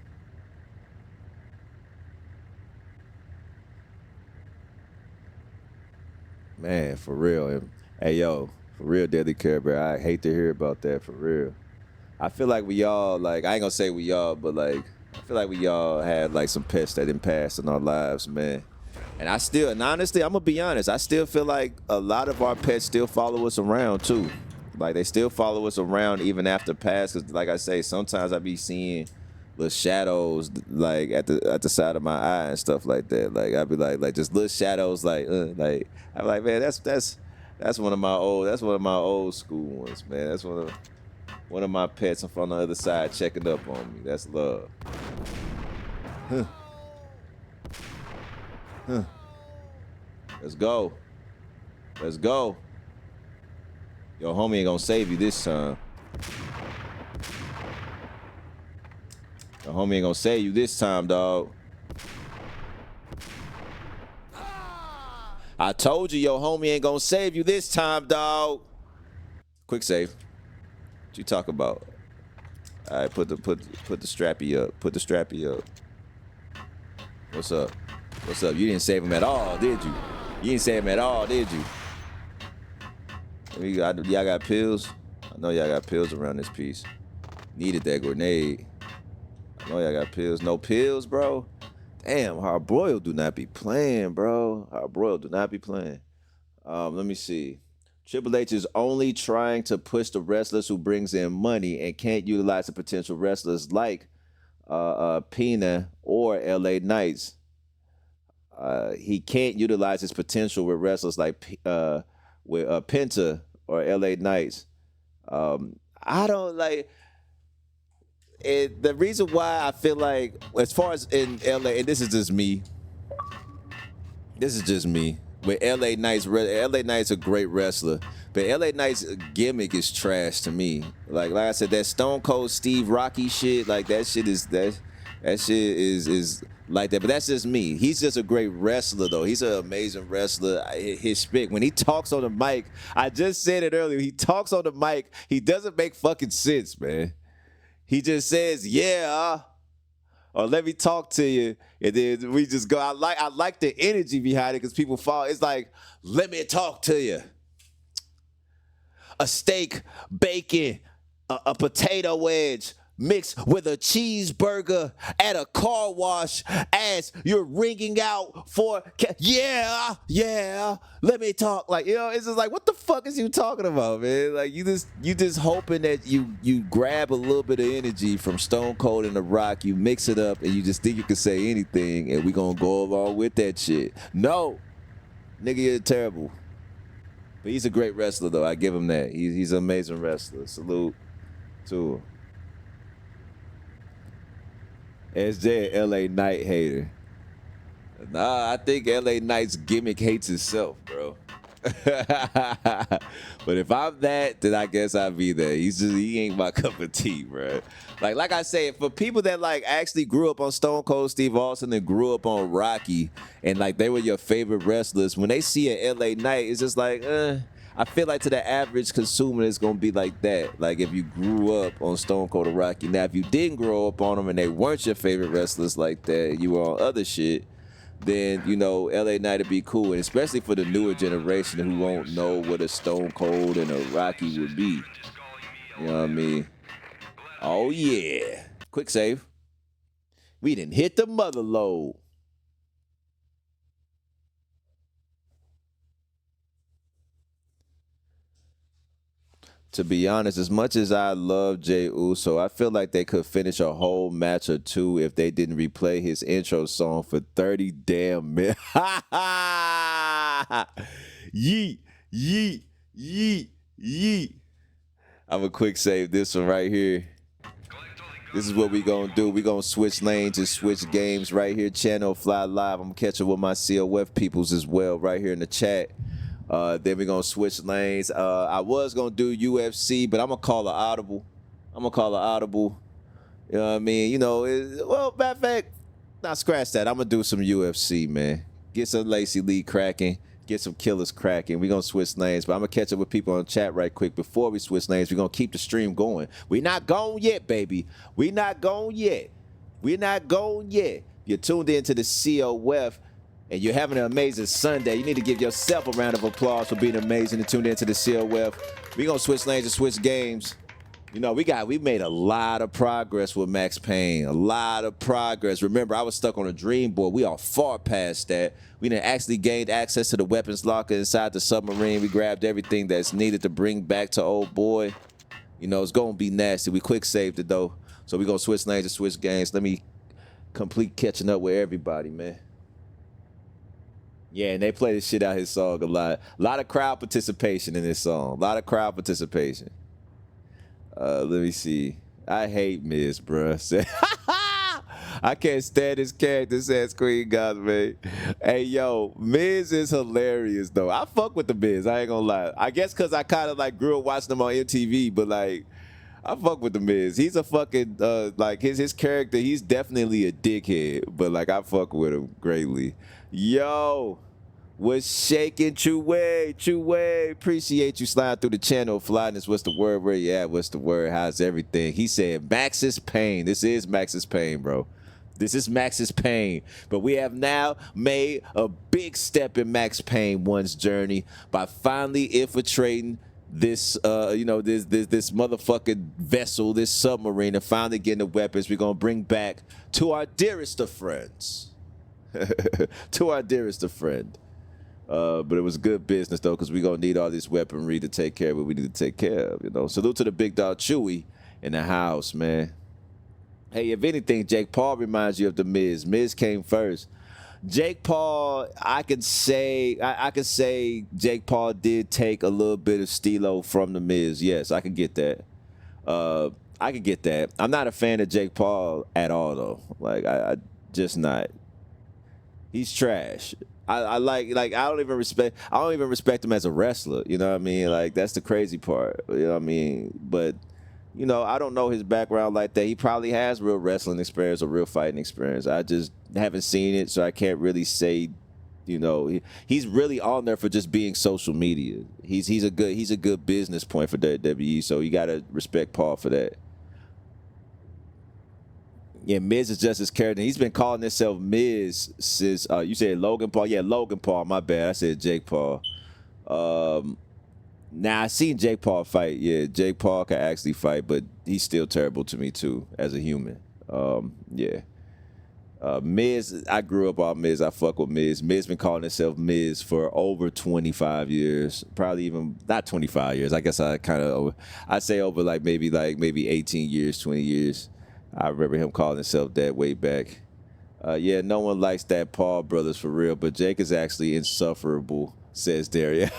Man, for real. Hey, yo, for real, Deadly Care Bear. I hate to hear about that, for real. I feel like we all, like, I ain't gonna say we all, but, like, I feel like we all had, like, some pets that didn't pass in our lives, man. And honestly, I'm gonna be honest, I still feel like a lot of our pets still follow us around, too. Like, they still follow us around even after pass, because, like I say, sometimes I be seeing little shadows like at the side of my eye and stuff like that. Like I'd be like just little shadows like I'm like, man, that's one of my old school ones, man. That's one of my pets from the other side checking up on me. That's love. Huh. Huh. Let's go. Let's go. Yo, homie ain't gonna save you this time. The homie ain't gonna save you this time, dog. I told you your homie ain't gonna save you this time, dog. Quick save. What you talk about? All right, put the strappy up. Put the strappy up. What's up? What's up? You didn't save him at all, did you? You didn't save him at all, did you? Y'all got pills? I know y'all got pills around this piece. Needed that grenade. I know y'all got pills. No pills, bro? Damn, Hard Broil do not be playing, bro. Hard Broil do not be playing. Let me see. Triple H is only trying to push the wrestlers who brings in money and can't utilize the potential wrestlers like Pina or LA Knights. He can't utilize his potential with wrestlers like Penta or LA Knights. I don't like it. The reason why I feel like, as far as in LA, and this is just me. This is just me. With LA Knights a great wrestler, but LA Knight's gimmick is trash to me. Like I said, that Stone Cold Steve Rocky shit, like that shit is like that. But that's just me. He's just a great wrestler, though. He's an amazing wrestler. His spit, when he talks on the mic, I just said it earlier. He talks on the mic. He doesn't make fucking sense, man. He just says, "Yeah," or "Let me talk to you," and then we just go. I like the energy behind it because people fall. It's like, "Let me talk to you." A steak, bacon, a potato wedge mixed with a cheeseburger at a car wash as you're ringing out for yeah, let me talk. Like, you know, it's just like, what the fuck is you talking about, man? Like, you just hoping that you grab a little bit of energy from Stone Cold and The Rock, you mix it up, and you just think you can say anything, and we gonna go along with that shit. No, nigga, you're terrible. But he's a great wrestler, though. I give him that. He's an amazing wrestler. Salute to him. SJ, LA Knight hater. Nah, I think LA Knight's gimmick hates itself, bro. But if I'm that, then I guess I'll be there. He ain't my cup of tea, bro. Like I said, for people that like actually grew up on Stone Cold Steve Austin and grew up on Rocky, and like they were your favorite wrestlers, when they see an LA Knight, it's just like, I feel like to the average consumer, it's gonna be like that. Like if you grew up on Stone Cold or Rocky. Now, if you didn't grow up on them and they weren't your favorite wrestlers like that, you were on other shit, then, you know, LA Knight would be cool. And especially for the newer generation who won't know what a Stone Cold and a Rocky would be. You know what I mean? Oh, yeah. Quick save. We didn't hit the mother load. to be honest, as much as I love Jey Uso, I feel like they could finish a whole match or two if they didn't replay his intro song for 30 damn minutes. Yeet, yeet, yeet, yeet. I'm going to quick save this one right here. This is what we going to do. We going to switch lanes and switch games right here. Channel Fly Live. I'm catching with my COF peoples as well right here in the chat. Then we're going to switch lanes. I was going to do UFC, but I'm going to call an audible. You know what I mean? You know, well, matter of fact, nah, scratch that. I'm going to do some UFC, man. Get some Lacey Lee cracking. Get some killers cracking. We're going to switch lanes, but I'm going to catch up with people on the chat right quick. Before we switch lanes, we're going to keep the stream going. We're not gone yet, baby. We're not gone yet. You're tuned into the COF, and you're having an amazing Sunday. You need to give yourself a round of applause for being amazing and tuned into the COF. We're going to switch lanes and switch games. You know, we made a lot of progress with Max Payne. A lot of progress. Remember, I was stuck on a dream board. We are far past that. We done actually gained access to the weapons locker inside the submarine. We grabbed everything that's needed to bring back to old boy. You know, it's going to be nasty. We quick saved it, though. So we're going to switch lanes and switch games. Let me complete catching up with everybody, man. Yeah, and they play this shit out his song a lot. A lot of crowd participation in this song. Let me see. I hate Miz, bruh. I can't stand his character, says Queen Gospel. Hey, yo, Miz is hilarious, though. I fuck with the Miz. I ain't gonna lie. I guess because I kind of like grew up watching him on MTV, but like, I fuck with the Miz. He's a fucking, like, his character, he's definitely a dickhead, but like, I fuck with him greatly. Yo. What's shaking, True Way? Appreciate you sliding through the channel. Flyness, what's the word? Where you at? What's the word? How's everything? He said Max's Pain. This is Max's Pain, bro. This is Max's Pain. But we have now made a big step in Max Payne 1's journey by finally infiltrating this, this motherfucking vessel, this submarine, and finally getting the weapons we're going to bring back to our dearest of friends. But it was good business, though, because we're going to need all this weaponry to take care of what we need to take care of, you know. Salute to the big dog Chewy in the house, man. Hey, if anything, Jake Paul reminds you of the Miz. Miz came first. Jake Paul, I could say Jake Paul did take a little bit of stilo from the Miz. Yes, I can get that. I'm not a fan of Jake Paul at all, though. Like, I just not. He's trash. I don't even respect him as a wrestler. You know what I mean? Like, that's the crazy part. You know what I mean? But, you know, I don't know his background like that. He probably has real wrestling experience or real fighting experience. I just haven't seen it, so I can't really say, you know, he's really on there for just being social media. He's a good business point for WWE, so you gotta respect Paul for that. Yeah, Miz is just his character. He's been calling himself Miz since, you said Logan Paul? Yeah, Logan Paul. My bad. I said Jake Paul. Now, I seen Jake Paul fight. Yeah, Jake Paul can actually fight, but he's still terrible to me, too, as a human. Yeah. Miz, I grew up on Miz. I fuck with Miz. Miz been calling himself Miz for over 25 years. Probably even, not 25 years. I guess I'd say over maybe 18 years, 20 years. I remember him calling himself that way back. Yeah, no one likes that Paul brothers for real, but Jake is actually insufferable, says Daria.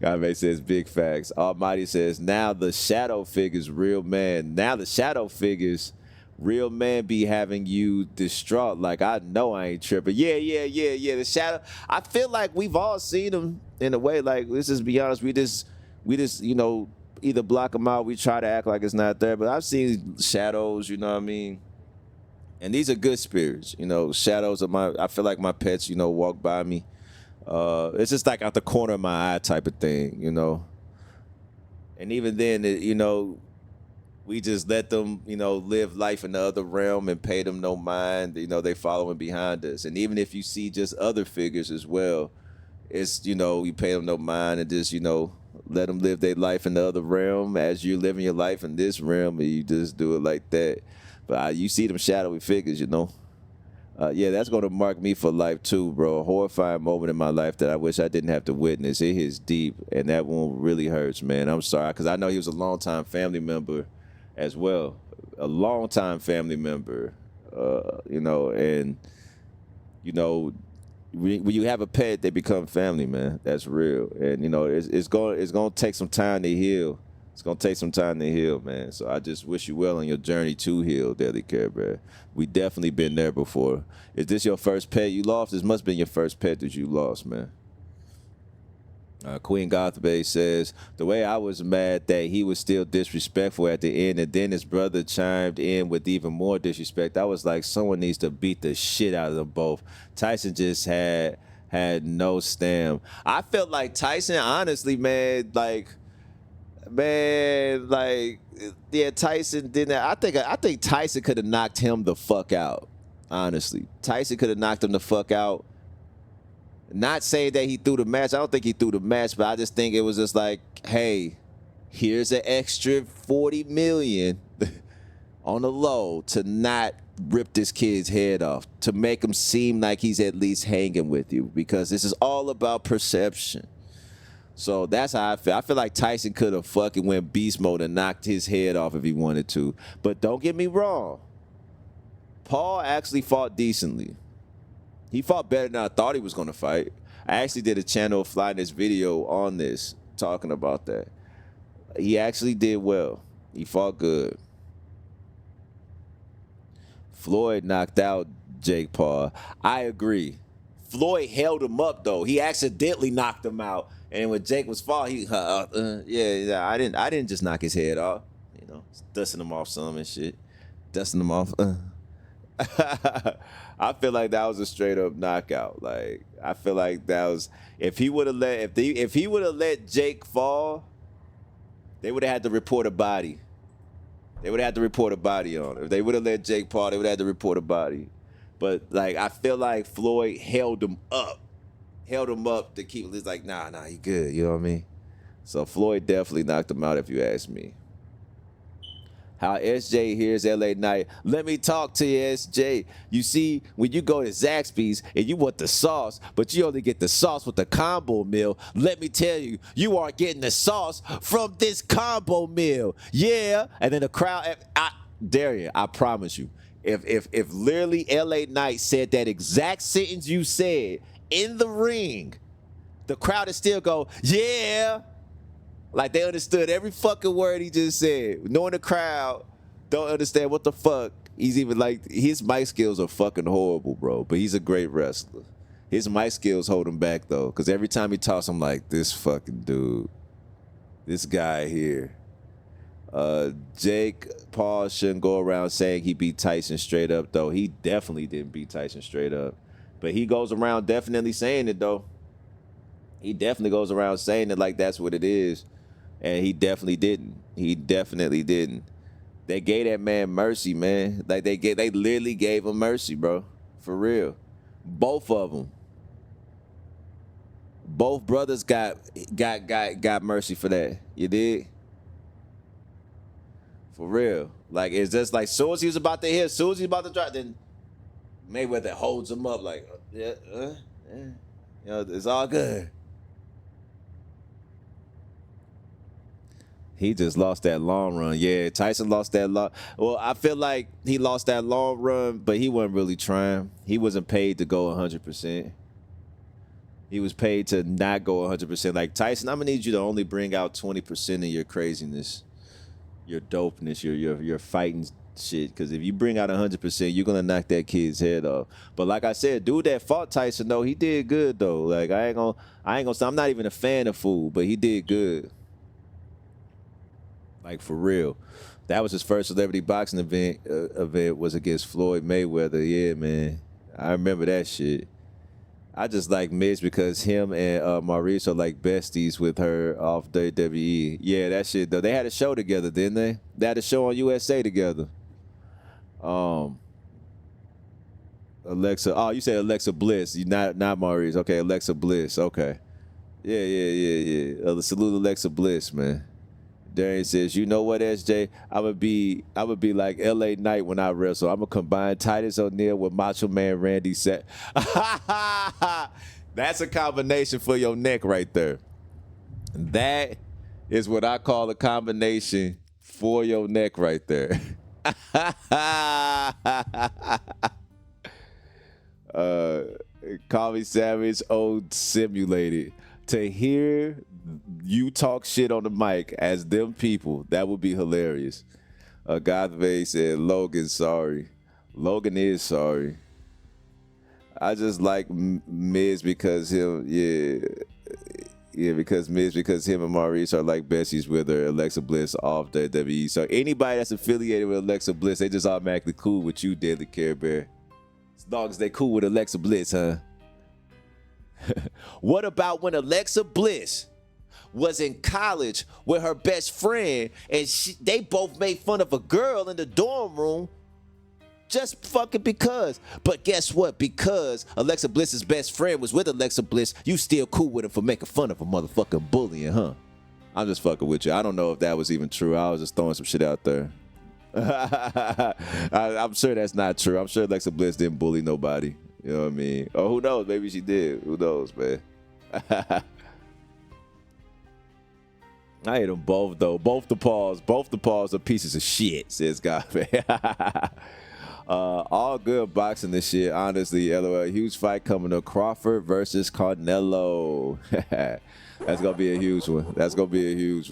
Godmate says big facts. Almighty says, now the shadow figures real man. Now the shadow figures real man be having you distraught. Like, I know I ain't tripping. Yeah. The shadow. I feel like we've all seen them in a way. Like, let's just be honest. We just, you know, either block them out, we try to act like it's not there, but I've seen shadows, you know what I mean? And these are good spirits, you know. Shadows of I feel like my pets, you know, walk by me. It's just like out the corner of my eye type of thing, you know. And even then, you know, we just let them, you know, live life in the other realm and pay them no mind. You know, they following behind us. And even if you see just other figures as well, it's, you know, you pay them no mind and just, you know, let them live their life in the other realm as you're living your life in this realm, and you just do it like that. But you see them shadowy figures, you know. Yeah, that's gonna mark me for life too, bro. A horrifying moment in my life that I wish I didn't have to witness. It hits deep, and that one really hurts, man. I'm sorry, because I know he was a longtime family member as well, a longtime family member. And when you have a pet, they become family, man. That's real, and it's gonna take some time to heal. It's gonna take some time to heal, man. So I just wish you well on your journey to heal, Daily Care Bear. We definitely been there before. Is this your first pet you lost? This must have been your first pet that you lost, man. Queen Gothbay says, the way I was mad that he was still disrespectful at the end, and then his brother chimed in with even more disrespect. I was like, someone needs to beat the shit out of them both. Tyson just had no stamina. I felt like Tyson, honestly, man, yeah, Tyson didn't. I think Tyson could have knocked him the fuck out. Honestly, Tyson could have knocked him the fuck out. Not saying that he threw the match. I don't think he threw the match, but I just think it was just like, hey, here's an extra $40 million on the low to not rip this kid's head off, to make him seem like he's at least hanging with you, because this is all about perception. So that's how I feel. I feel like Tyson could have fucking went beast mode and knocked his head off if he wanted to. But don't get me wrong. Paul actually fought decently. He fought better than I thought he was going to fight. I actually did a channel Flyness video on this, talking about that. He actually did well. He fought good. Floyd knocked out Jake Paul. I agree. Floyd held him up, though. He accidentally knocked him out. And when Jake was fall, I didn't just knock his head off. Dusting him off some and shit. Dusting him off. I feel like that was a straight up knockout. Like, I feel like that was, if he would have let Jake fall, they would have had to report a body. They would have had to report a body on him. If they would have let Jake fall, they would have had to report a body. But like, I feel like Floyd held him up to keep. It's like, nah, you good. You know what I mean? So Floyd definitely knocked him out, if you ask me. How SJ hears LA Knight. Let me talk to you, SJ. You see, when you go to Zaxby's and you want the sauce, but you only get the sauce with the combo meal, let me tell you, you are getting the sauce from this combo meal. Yeah. And then the crowd, Darian, I promise you, if literally LA Knight said that exact sentence you said in the ring, the crowd would still go, yeah. Like, they understood every fucking word he just said. Knowing the crowd don't understand what the fuck. He's even like, his mic skills are fucking horrible, bro. But he's a great wrestler. His mic skills hold him back, though. Because every time he talks, I'm like, this fucking dude. This guy here. Jake Paul shouldn't go around saying he beat Tyson straight up, though. He definitely didn't beat Tyson straight up. But he goes around definitely saying it, though. He definitely goes around saying it like that's what it is. And he definitely didn't. He definitely didn't. They gave that man mercy, man. Like, they literally gave him mercy, bro. For real. Both of them. Both brothers got mercy for that. You did? For real. Like, it's just like, soon as he was about to hit, as soon as he's about to drop, then Mayweather holds him up like, yeah. It's all good. He just lost that long run. Yeah, Tyson lost that long. Well, I feel like he lost that long run, but he wasn't really trying. He wasn't paid to go 100%. He was paid to not go 100%. Like, Tyson, I'm gonna need you to only bring out 20% of your craziness, your dopeness, your fighting shit. Because if you bring out 100%, you're gonna knock that kid's head off. But like I said, dude that fought Tyson, though, he did good though. Like, I ain't gonna say I'm not even a fan of Fool, but he did good. Like, for real. That was his first celebrity boxing event was against Floyd Mayweather. Yeah, man. I remember that shit. I just like Miz because him and Maurice are like besties with her off WWE. Yeah, that shit, though. They had a show together, didn't they? They had a show on USA together. Alexa. Oh, you said Alexa Bliss. You not Maurice. Okay, Alexa Bliss. Okay. Yeah. Salute Alexa Bliss, man. Darian says, you know what, SJ? I would be like LA Knight when I wrestle. I'm gonna combine Titus O'Neil with Macho Man Randy Savage. That's a combination for your neck right there. That is what I call a combination for your neck right there. Call me Savage, old simulated. To hear you talk shit on the mic as them people, that would be hilarious. Godvey said, Logan, sorry. Logan is sorry. I just like Miz because him, because him and Maurice are like besties with her, Alexa Bliss off WWE. So anybody that's affiliated with Alexa Bliss, they just automatically cool with you, Deadly Care Bear. As long as they cool with Alexa Bliss, huh? What about when Alexa Bliss was in college with her best friend and they both made fun of a girl in the dorm room just fucking because? But guess what? Because Alexa Bliss's best friend was with Alexa Bliss, you still cool with her for making fun of a motherfucking bullying, huh? I'm just fucking with you. I don't know if that was even true. I was just throwing some shit out there. I'm sure that's not true. I'm sure Alexa Bliss didn't bully nobody. You know what I mean? Or who knows? Maybe she did. Who knows, man? I hate them both, though. Both the paws are pieces of shit, says God, man. All good boxing this shit, honestly. LOL. Huge fight coming up. Crawford versus Canelo. That's going to be a huge one. That's going to be a huge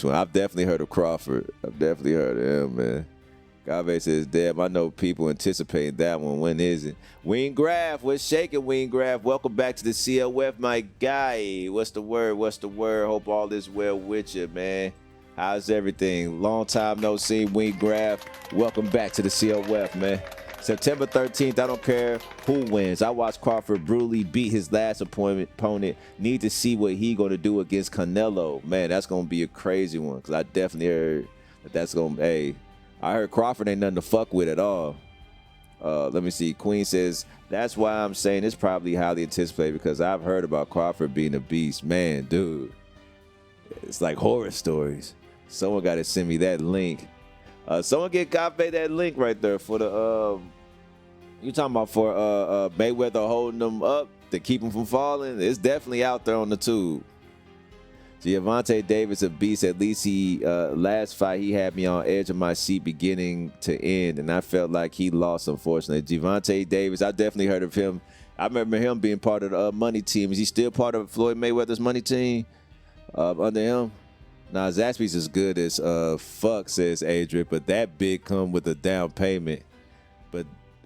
one. I've definitely heard of Crawford. I've definitely heard of him, man. Gave says, damn, I know people anticipating that one. When is it? Wing Graf, what's shaking, Wing Graf? Welcome back to the COF, my guy. What's the word? Hope all is well with you, man. How's everything? Long time no see, Wing Graf. Welcome back to the COF, man. September 13th, I don't care who wins. I watched Crawford brutally beat his last opponent. Need to see what he going to do against Canelo. Man, that's going to be a crazy one because I definitely heard that's going to be, I heard Crawford ain't nothing to fuck with at all. Let me see. Queen says, that's why I'm saying it's probably highly anticipated because I've heard about Crawford being a beast. Man, dude. It's like horror stories. Someone got to send me that link. Someone get Gabe that link right there for the, you talking about for Mayweather holding them up to keep him from falling? It's definitely out there on the tube. Gervonta Davis a beast. At least he last fight he had me on edge of my seat beginning to end, and I felt like he lost, unfortunately. Gervonta Davis, I definitely heard of him. I remember him being part of the money team. Is he still part of Floyd Mayweather's money team under him? Nah, Zaxby's as good as fuck, says Adrian, but that big come with a down payment.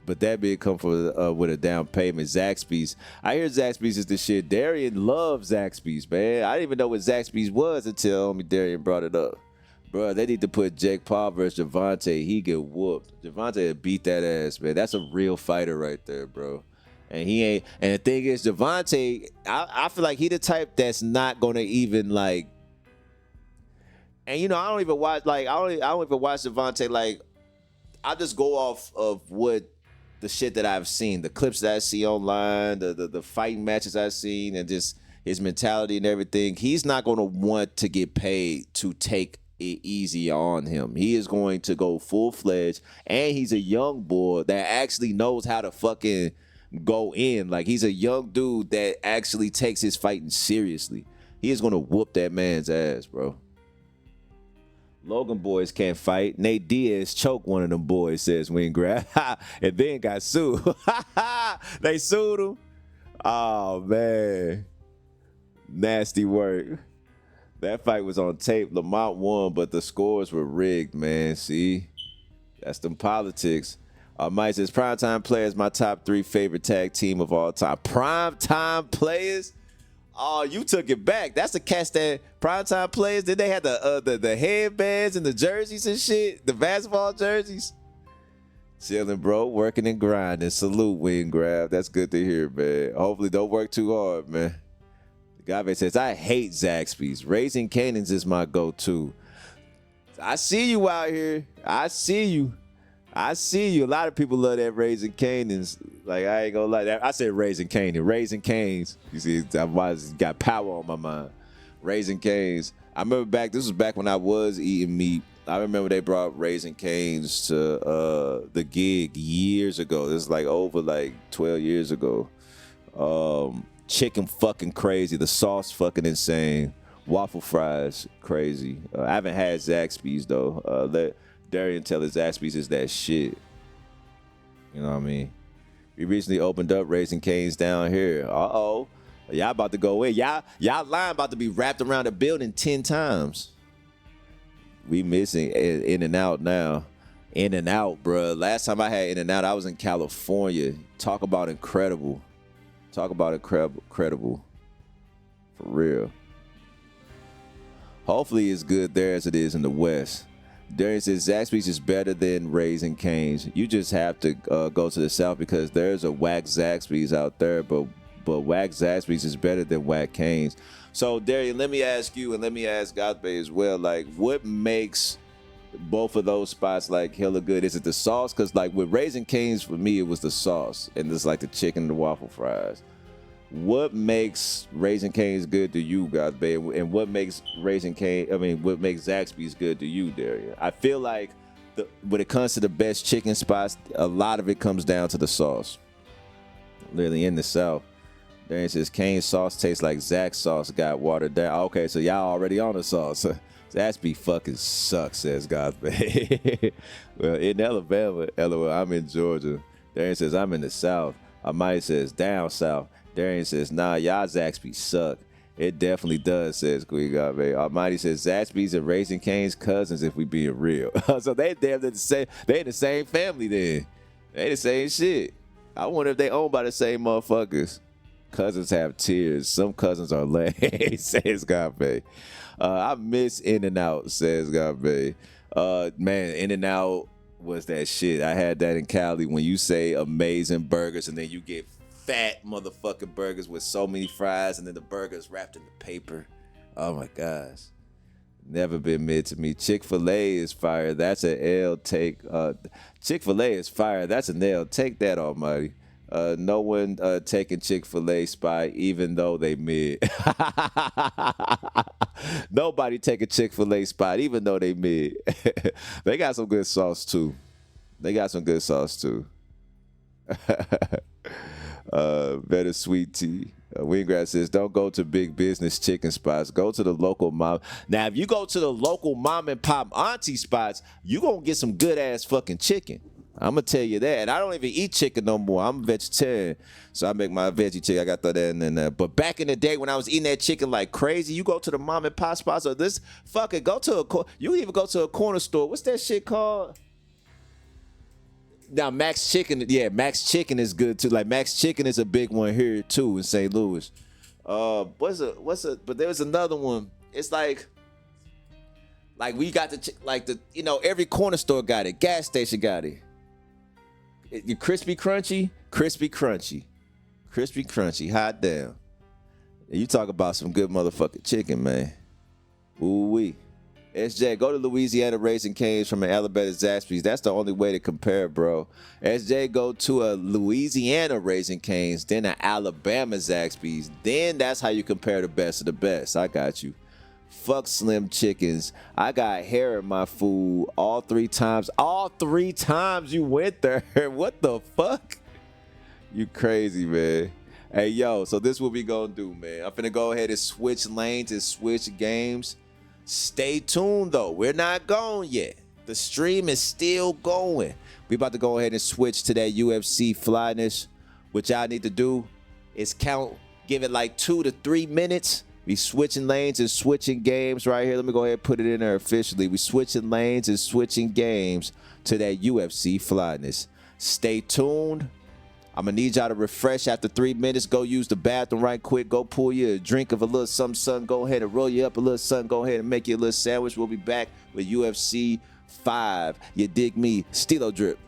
But that big come with a down payment. Zaxby's. I hear Zaxby's is the shit. Darian loves Zaxby's, man. I didn't even know what Zaxby's was until homie Darian brought it up. Bro, they need to put Jake Paul versus Gervonta. He get whooped. Gervonta beat that ass, man. That's a real fighter right there, bro. And he ain't. And the thing is, Gervonta, I feel like he the type that's not gonna even like. And you know, I don't even watch Gervonta. Like, I just go off of what the shit that I've seen, the clips that I see online, the fighting matches I've seen, and just his mentality and everything. He's not going to want to get paid to take it easy on him. He is going to go full-fledged, and he's a young boy that actually knows how to fucking go in. Like, he's a young dude that actually takes his fighting seriously. He is going to whoop that man's ass, bro. Logan boys can't fight. Nate Diaz choked one of them boys, says Wingrad. And then got sued. They sued him. Oh, man. Nasty work. That fight was on tape. Lamont won, but the scores were rigged, man. See? That's them politics. Mike says, Primetime Players, my top 3 favorite tag team of all time. Primetime Players? Oh, you took it back. That's the cast that Primetime Players. Then they had the headbands and the jerseys and shit, the basketball jerseys. Chilling, bro, working and grinding. Salute, Wing Grab. That's good to hear, man. Hopefully, don't work too hard, man. Gave says, I hate Zaxby's. Raising Canaan's is my go-to. I see you out here. I see you. A lot of people love that Raising Canaan's. Like, I ain't gonna lie. I said Raising Canaan. Raising Cane's. You see, I got power on my mind. Raising Cane's. I remember this was back when I was eating meat. I remember they brought Raising Cane's to the gig years ago. This is like over like 12 years ago. Chicken fucking crazy. The sauce fucking insane. Waffle fries crazy. I haven't had Zaxby's though. Let Darian tell his Zaxby's is that shit. You know what I mean? We recently opened up Raising Cane's down here. Uh-oh. Y'all about to go in. Y'all line about to be wrapped around the building 10 times. We missing In-N-Out now. In-N-Out, bruh. Last time I had In-N-Out, I was in California. Talk about incredible. Talk about incredible. For real. Hopefully it's good there as it is in the West. Darian says Zaxby's is better than Raising Cane's. You just have to go to the South because there's a whack Zaxby's out there, but whack Zaxby's is better than whack Cane's. So Darian, let me ask you and let me ask Godbay as well. Like, what makes both of those spots like hella good? Is it the sauce? Because like with Raising Cane's, for me, it was the sauce and it's like the chicken and the waffle fries. What makes Raising Cane's good to you, Godbay? And what makes what makes Zaxby's good to you, Darian? I feel like when it comes to the best chicken spots, a lot of it comes down to the sauce. Literally in the South. Darian says Cane's sauce tastes like Zach's sauce got watered down. Okay, so y'all already on the sauce. Zaxby fucking sucks, says Godbay. Well, in Alabama, LOL, I'm in Georgia. Darian says I'm in the South. Almighty says down South. Darian says, nah, y'all Zaxby suck. It definitely does, says Queen Godbay. Almighty says Zaxby's and Raising Cane's cousins if we being real. So they damn the same. They in the same family then. They the same shit. I wonder if they owned by the same motherfuckers. Cousins have tears. Some cousins are lame, says Godbay. I miss In-N-Out, says Godbay. Man, In-N-Out was that shit. I had that in Cali when you say amazing burgers and then you get fat motherfucking burgers with so many fries and then the burgers wrapped in the paper. Oh my gosh. Never been mid to me. Chick-fil-A is fire. That's an L. Take. Chick-fil-A is fire. That's an L. Take that, Almighty. No one taking Chick-fil-A spot, even though they mid. Nobody taking Chick-fil-A spot, even though they mid. They got some good sauce too. Better sweet tea. Winggrass says, don't go to big business chicken spots. Go to the local mom. Now, if you go to the local mom and pop auntie spots, you gonna get some good ass fucking chicken. I'm gonna tell you that. And I don't even eat chicken no more. I'm a vegetarian, so I make my veggie chicken. I got that in there. But back in the day when I was eating that chicken like crazy, you go to the mom and pop spots or this fucking go to you can even go to a corner store. What's that shit called? Now Max Chicken, yeah, Max Chicken is good too. Like Max Chicken is a big one here too in St. Louis. But there was another one. It's like we got every corner store got it. Gas station got it. You crispy crunchy, hot damn. You talk about some good motherfucking chicken, man. Ooh wee. SJ, go to Louisiana Raising Cane's from an Alabama Zaxby's. That's the only way to compare, bro. SJ, go to a Louisiana Raising Cane's, then an Alabama Zaxby's. Then that's how you compare the best of the best. I got you. Fuck Slim Chickens. I got hair in my food all 3 times. All 3 times you went there. What the fuck? You crazy, man. Hey, yo, so this what we gonna do, man. I'm finna go ahead and switch lanes and switch games. Stay tuned, though. We're not gone yet. The stream is still going. We about to go ahead and switch to that UFC Flyness. What y'all need to do is give it like 2 to 3 minutes. We switching lanes and switching games right here. Let me go ahead and put it in there officially. We switching lanes and switching games to that UFC Flyness. Stay tuned. I'm going to need y'all to refresh after 3 minutes. Go use the bathroom right quick. Go pull you a drink of a little something. Go ahead and roll you up a little something. Go ahead and make you a little sandwich. We'll be back with UFC 5. You dig me? Stilo Drip.